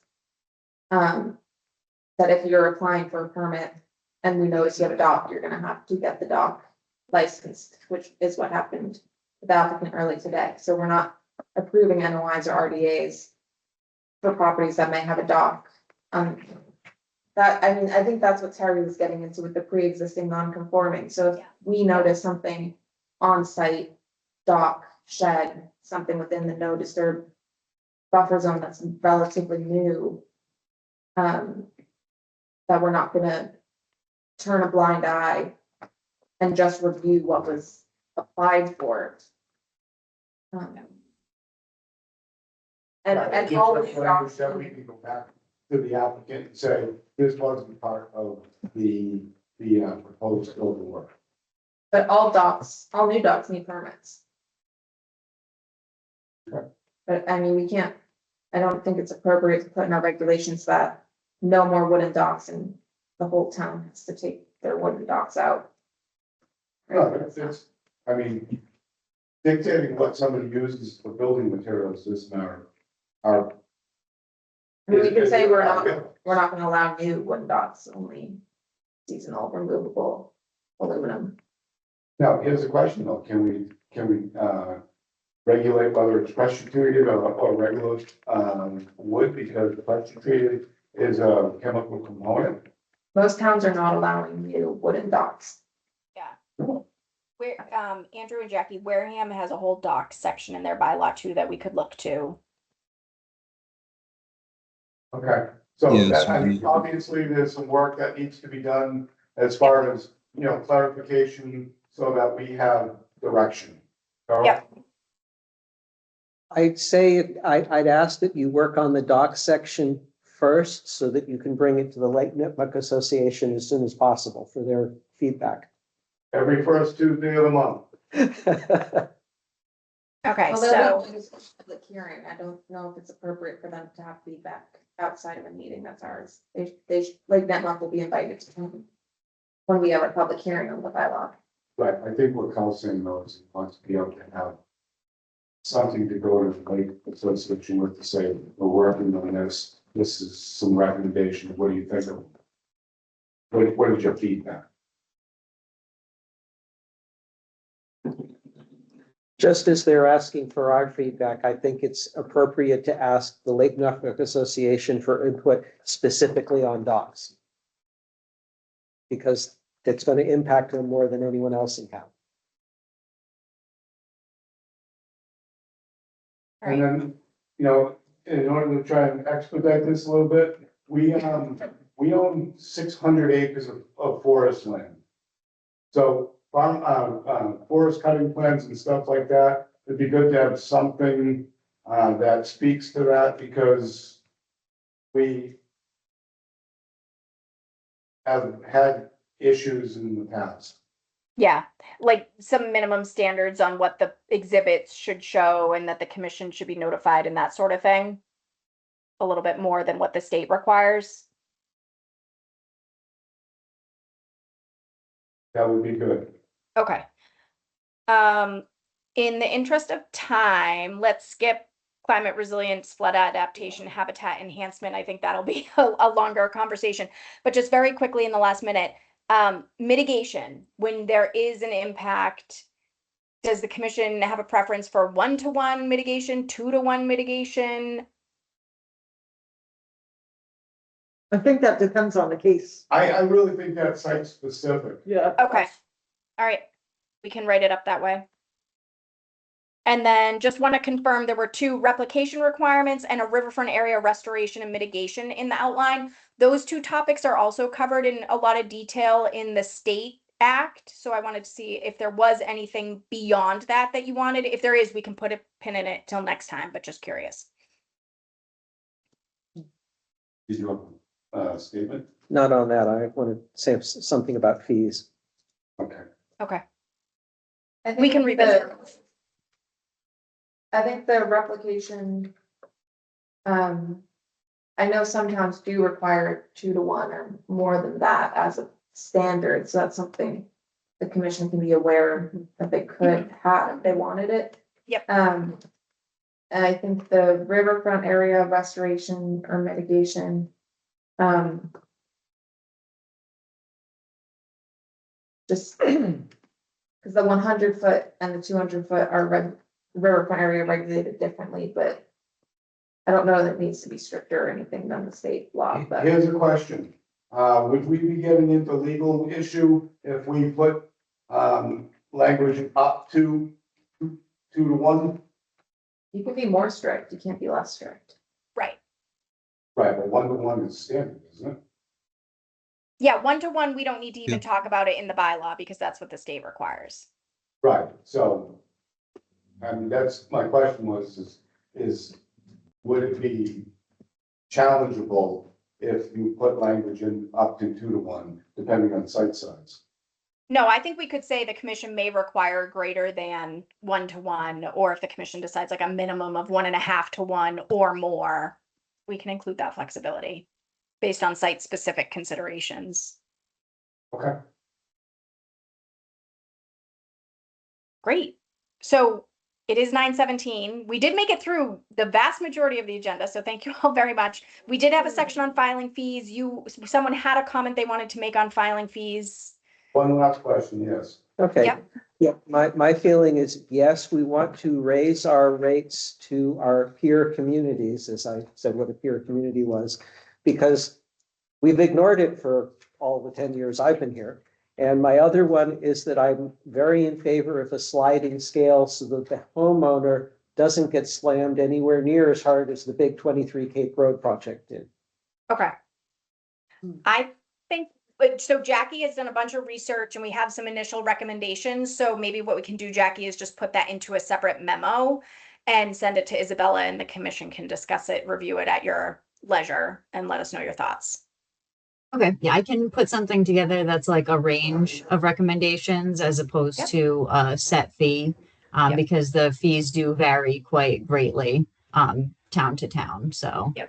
That if you're applying for a permit and we notice you have a dock, you're gonna have to get the dock licensed, which is what happened with the applicant early today. So we're not approving NOIs or RDAs for properties that may have a dock. That, I mean, I think that's what Terry was getting into with the pre-existing non-conforming. So if Yeah. we notice something on site, dock, shed, something within the no disturb buffer zone that's relatively new, that we're not gonna turn a blind eye and just review what was applied for. And gives all us these language docks, that we can go back to the applicant and say, this wasn't part of the proposed scope of work. but all docks, all new docks need permits. Okay. But I mean, we can't, I don't think it's appropriate to put in our regulations that no more wooden docks and the whole town has to take their wooden docks out. No, it's, I mean, dictating what somebody uses for building materials is our. I mean, we can say we're not gonna allow new wooden docks, only seasonal removable aluminum. Now, here's the question though, can we regulate whether it's pressure treated or regular, wood, because the pressure treated is a chemical component? Most towns are not allowing new wooden docks. Where, Andrew and Jackie, Wareham has a whole dock section in their bylaw too that we could look to. Okay, so Yes, I mean, obviously, there's some work that needs to be done as far as, you know, clarification so that we have direction. Carol? Yep. I'd say, I'd ask that you work on the dock section first so that you can bring it to the Lake Nipmuc Association as soon as possible for their feedback. Every first Tuesday of the month. Okay, Well, so, they'll do a public hearing. I don't know if it's appropriate for them to have feedback outside of a meeting that's ours. Like that month will be invited to come when we have a public hearing on the bylaw. Right, I think what Carl's saying though is he wants to be able to have something to go to the Lake Association with to say, we're working on this. This is some recommendation. What do you think of it? What is your feedback? Just as they're asking for our feedback, I think it's appropriate to ask the Lake Nipmuc Association for input specifically on docks. Because it's going to impact them more than anyone else in town. And then, you know, in order to try and expedite this a little bit, we own 600 acres of forest land. So forest cutting plans and stuff like that, it'd be good to have something that speaks to that, because we have had issues in the past. yeah, like some minimum standards on what the exhibits should show and that the commission should be notified and that sort of thing. A little bit more than what the state requires. That would be good. Okay. In the interest of time, let's skip climate resilience, flood adaptation, habitat enhancement. I think that'll be a longer conversation, but just very quickly in the last minute, mitigation, when there is an impact, does the commission have a preference for 1-to-1 mitigation, 2-to-1 mitigation? I think that depends on the case. I really think that's site specific. Yeah. Okay. All right. We can write it up that way. And then just want to confirm there were 2 replication requirements and a riverfront area restoration and mitigation in the outline. Those 2 topics are also covered in a lot of detail in the state act. So I wanted to see if there was anything beyond that that you wanted. If there is, we can put a pin in it till next time, but just curious. Did you have a statement? Not on that. I want to say something about fees. Okay. Okay. I We can think revisit. I think the replication, I know some towns do require 2-to-1 or more than that as a standard, so that's something the commission can be aware that they could have if they wanted it. Yep. And I think the riverfront area restoration or mitigation, just because the 100-foot and the 200-foot are riverfront area regulated differently, but I don't know that it needs to be stricter or anything than the state law, but Here's a question. Would we be getting into legal issue if we put, language up to 2-to-1? you can be more strict, you can't be less strict. Right. Right, but 1-to-1 is standard, isn't it? Yeah, 1-to-1, we don't need to even Yeah. talk about it in the bylaw because that's what the state requires. Right, so, I mean, that's, my question was, is would it be challengeable if you put language in up to 2-to-1, depending on site size? No, I think we could say the commission may require greater than 1-to-1, or if the commission decides like a minimum of 1.5-to-1 or more, we can include that flexibility based on site-specific considerations. Okay. Great. So It is 9:17. We did make it through the vast majority of the agenda, so thank you all very much. We did have a section on filing fees. Someone had a comment they wanted to make on filing fees. One last question, yes. Okay. Yep. Yeah, my feeling is, yes, we want to raise our rates to our peer communities, as I said what a peer community was, because we've ignored it for all the 10 years I've been here. And my other one is that I'm very in favor of a sliding scale so that the homeowner doesn't get slammed anywhere near as hard as the big 23 Cape Road project did. Okay. I think, but so Jackie has done a bunch of research and we have some initial recommendations. So maybe what we can do, Jackie, is just put that into a separate memo and send it to Isabella, and the commission can discuss it, review it at your leisure, and let us know your thoughts. Okay, yeah, I can put something together that's like a range of recommendations as opposed Yep. to a set fee, Yep. because the fees do vary quite greatly, town to town, so. Yep.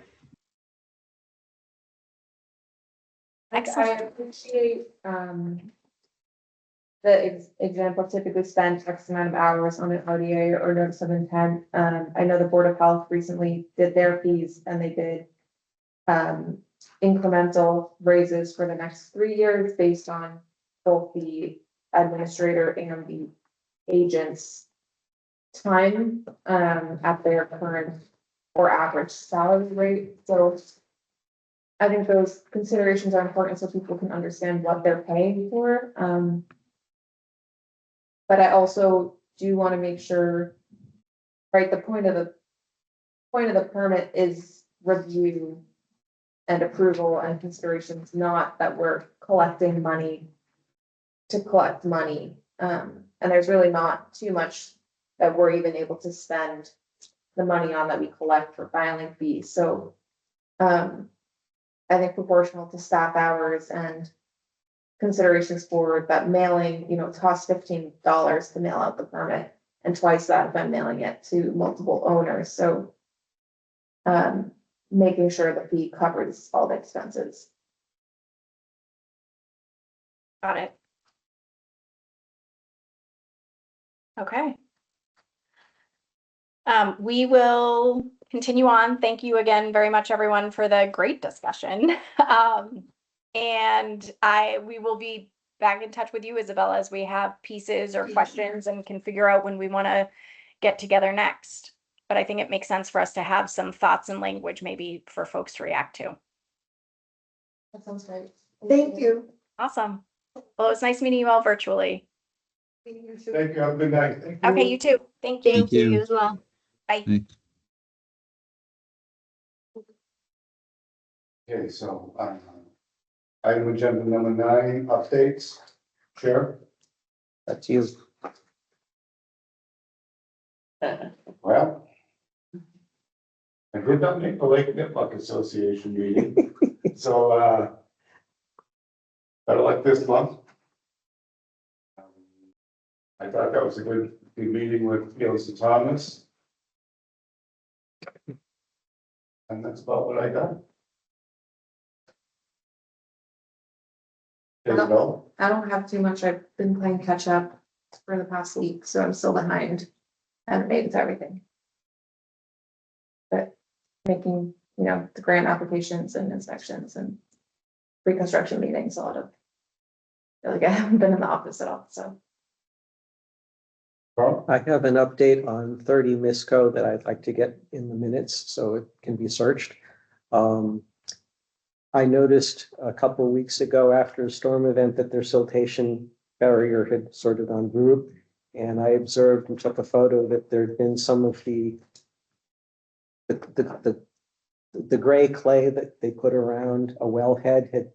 I appreciate, the example typically spend X amount of hours on an ODA or notice of intent. I know the Board of Health recently did their fees and they did incremental raises for the next 3 years based on both the administrator and the agent's time at their current or average salary rate. So I think those considerations are important so people can understand what they're paying for. But I also do want to make sure, right, the point of the permit is review and approval and considerations, not that we're collecting money to collect money. And there's really not too much that we're even able to spend the money on that we collect for filing fees. So I think proportional to staff hours and considerations for that mailing, it costs $15 to mail out the permit and twice that if I'm mailing it to multiple owners. So making sure the fee covers all the expenses. Got it. Okay. We will continue on. Thank you again very much, everyone, for the great discussion. And we will be back in touch with you, Isabella, as we have pieces or questions and can figure out when we want to get together next. But I think it makes sense for us to have some thoughts and language maybe for folks to react to. That sounds great. Thank you. Awesome. Well, it was nice meeting you all virtually. Thank you. Have a good night. Thank Okay, you too. Thank you. Thank you as well. Bye. Thank- Okay, so item agenda number 9, updates. Chair. That's you. Well, I did not make the Lake Nipmuc Association meeting, so better luck this month. I thought that was a good meeting with Beals and Thomas. And that's about what I got. There you go. I don't have too much. I've been playing catch up for the past week, so I'm still behind. I haven't made it to everything. But making, the grant applications and inspections and reconstruction meetings, I feel like I haven't been in the office at all, so. Carl? I have an update on 30 Misco that I'd like to get in the minutes so it can be searched. I noticed a couple of weeks ago after a storm event that their siltation barrier had sort of gone through. And I observed and took a photo that there'd been some of the gray clay that they put around a wellhead had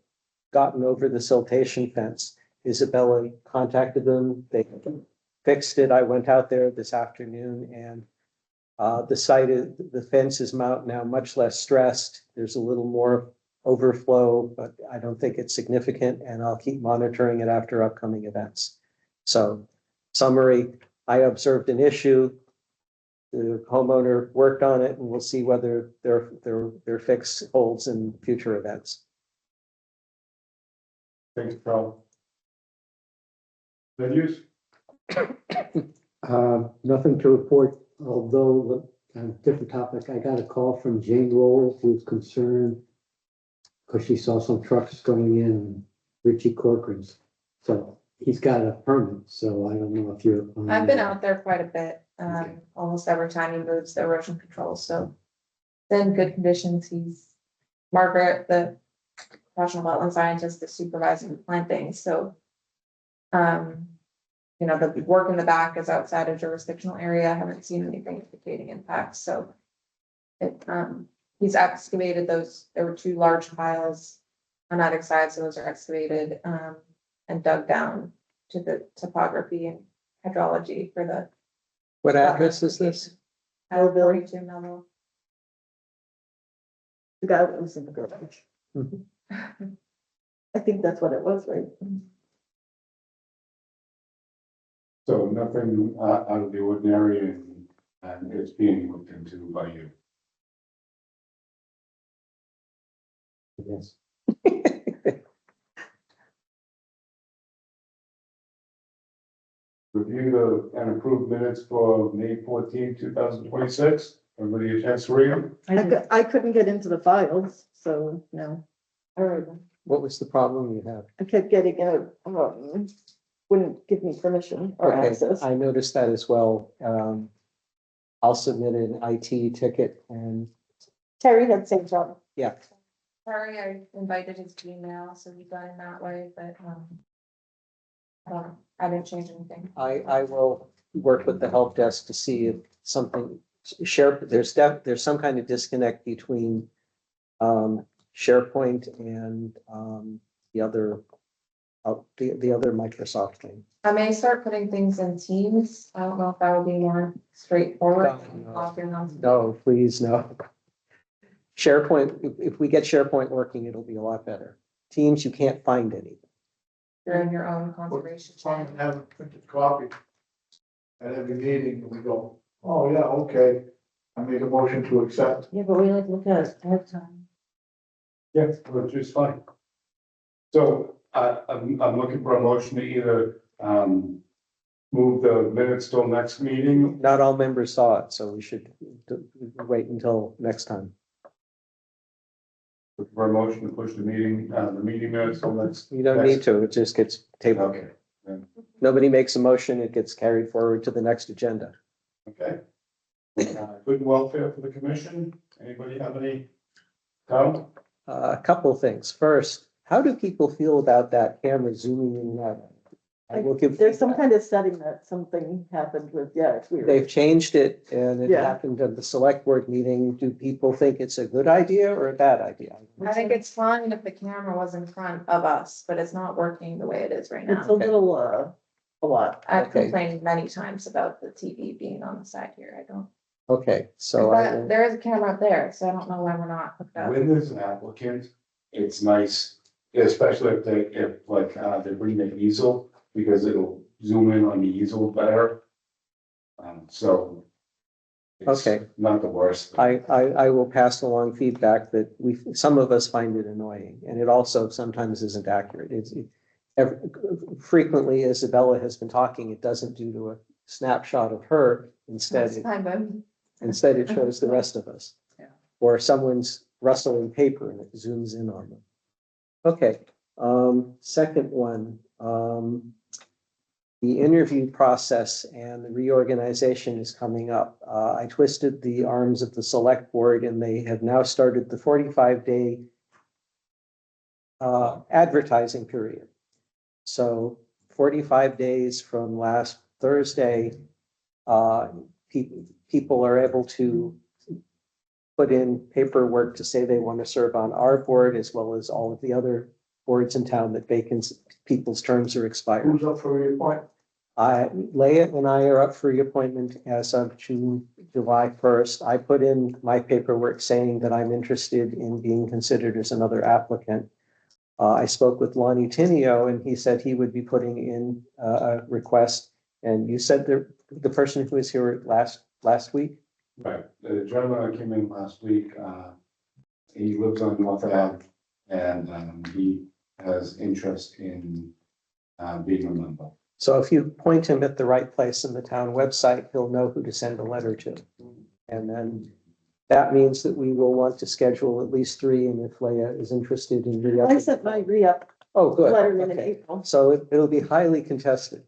gotten over the siltation fence. Isabella contacted them. They fixed it. I went out there this afternoon and the fence is now much less stressed. There's a little more overflow, but I don't think it's significant, and I'll keep monitoring it after upcoming events. So, summary, I observed an issue. The homeowner worked on it, and we'll see whether their fix holds in future events. Thanks, Carl. Venues? Nothing to report, although, different topic, I got a call from Jane Roll, who's concerned because she saw some trucks going in Richie Corcoran's. So he's got a permit, so I don't know if you're. I've been out there quite a bit, Okay. almost every time he moves the erosion control, so. It's in good conditions, he's Margaret, the professional wetland scientist, is supervising the planting, so. You know, the work in the back is outside of jurisdictional area, I haven't seen anything indicating impacts, so. It, he's excavated those, there were two large piles on either side, so those are excavated, and dug down to the topography and hydrology for the. What address is this? L 42 Melville. The guy that was in the garage. Mhm. I think that's what it was, right? So nothing out of the ordinary and it's being looked into by you. Yes. Review and approve minutes for May 14, 2026. Everybody a chance to read them? I couldn't get into the files, so no. All right. What was the problem you had? I kept getting wouldn't give me permission or Okay, access. I noticed that as well. I'll submit an IT ticket and, Terry had the same job. yeah, Sorry, I invited his Gmail, so he got in that way, but, I didn't change anything. I will work with the help desk to see if something, there's some kind of disconnect between SharePoint and the other Microsoft thing. I may start putting things in Teams. I don't know if that would be more straightforward. No. Logging on. No, please, no. SharePoint, if we get SharePoint working, it'll be a lot better. Teams, you can't find anything. You're in your own conservation. Fine, have a printed copy. At every meeting, we go, oh, yeah, okay, I make a motion to accept. Yeah, but we like to look at it ahead of time. Yes, which is fine. So I'm looking for a motion to either move the minutes till next meeting. Not all members saw it, so we should wait until next time. For a motion to push the meeting minutes till next. You don't need to, it just gets tabled. Okay, Nobody makes a motion, it gets carried forward to the next agenda. okay. Good welfare for the commission. Anybody have any comment? A couple of things. First, how do people feel about that camera zooming in and out? I will give. There's some kind of setting that something happened with, yeah, it's weird. They've changed it and it Yeah. happened at the select board meeting. Do people think it's a good idea or a bad idea? I think it's fine if the camera was in front of us, but it's not working the way it is right It's now. a little, a lot. I've Okay. complained many times about the TV being on the side here. I don't. Okay, so I will, But there is a camera up there, so I don't know why we're not hooked up. When there's an applicant, it's nice, especially if they bring the easel, because it'll zoom in on the easel better. So. it's Okay. Not the worst. I will pass along feedback that some of us find it annoying and it also sometimes isn't accurate. Frequently, Isabella has been talking, it doesn't do to a snapshot of her. Instead, That's fine, but Instead, it shows the rest of us. Yeah. Or someone's rustling paper and it zooms in on them. Okay, second one, the interview process and the reorganization is coming up. I twisted the arms of the select board and they have now started the 45-day advertising period. So 45 days from last Thursday, people are able to put in paperwork to say they want to serve on our board as well as all of the other boards in town that people's terms are expired. Who's up for reappointment? Leah and I are up for reappointment as of July 1st. I put in my paperwork saying that I'm interested in being considered as another applicant. I spoke with Lonnie Tinio and he said he would be putting in a request. And you said the person who was here last week? Right, the gentleman that came in last week, he lives on North Ave and he has interest in being a member. So if you point him at the right place in the town website, he'll know who to send a letter to. And then that means that we will want to schedule at least 3, and if Leah is interested in I re-upping. sent my re-up Oh, good. letter in Okay. April. So it'll be highly contested.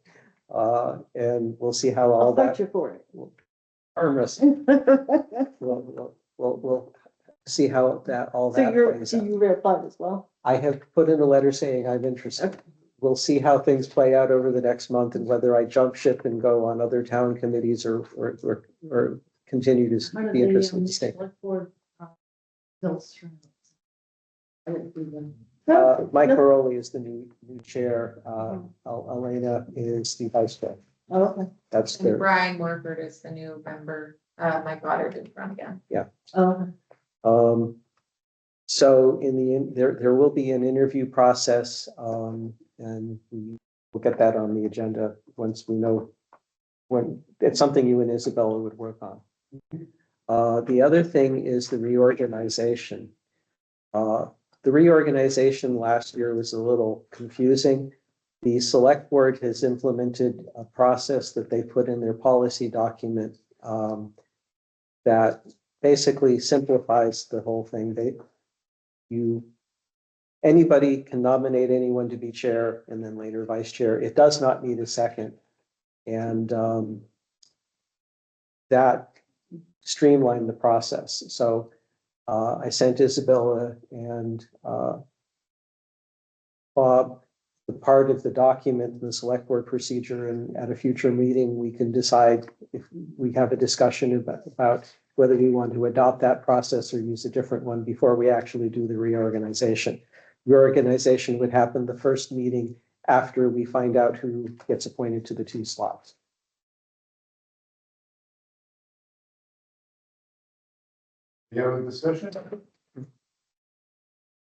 And we'll see how all I'll fight that you for it. arm wrestle. We'll see how all So that you're, plays so out. you replied as well? I have put in a letter saying I'm interested. We'll see how things play out over the next month and whether I jump ship and go on other town committees or continue to be interested in staying. Mike Caroli is the new chair. Elena is the vice chair. Oh, okay. That's And their, Brian Morford is the new member. Mike Goddard did run again. Oh, so there will be an interview process, and we'll get that on the agenda once we know when it's something you and Isabella would work on. The other thing is the reorganization. The reorganization last year was a little confusing. The select board has implemented a process that they put in their policy document that basically simplifies the whole thing. Anybody can nominate anyone to be chair and then later vice chair. It does not need a second. And that streamlined the process. So I sent Isabella and Bob the part of the document, the select board procedure, and at a future meeting, we can decide if we have a discussion about whether we want to adopt that process or use a different one before we actually do the reorganization. Reorganization would happen the first meeting after we find out who gets appointed to the 2 slots. You have a discussion?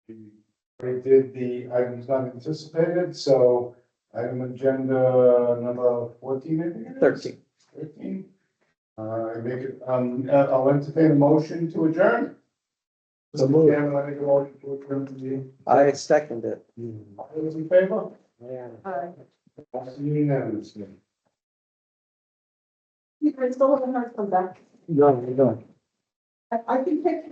We did the items not anticipated, so item agenda number 14, I think it is? 13. 13. I make it, I'll entertain a motion to adjourn. So move. I make a motion to adjourn to the. I second it. All those in favor? Yeah. That's unanimous. you still haven't heard from back. No. I can take.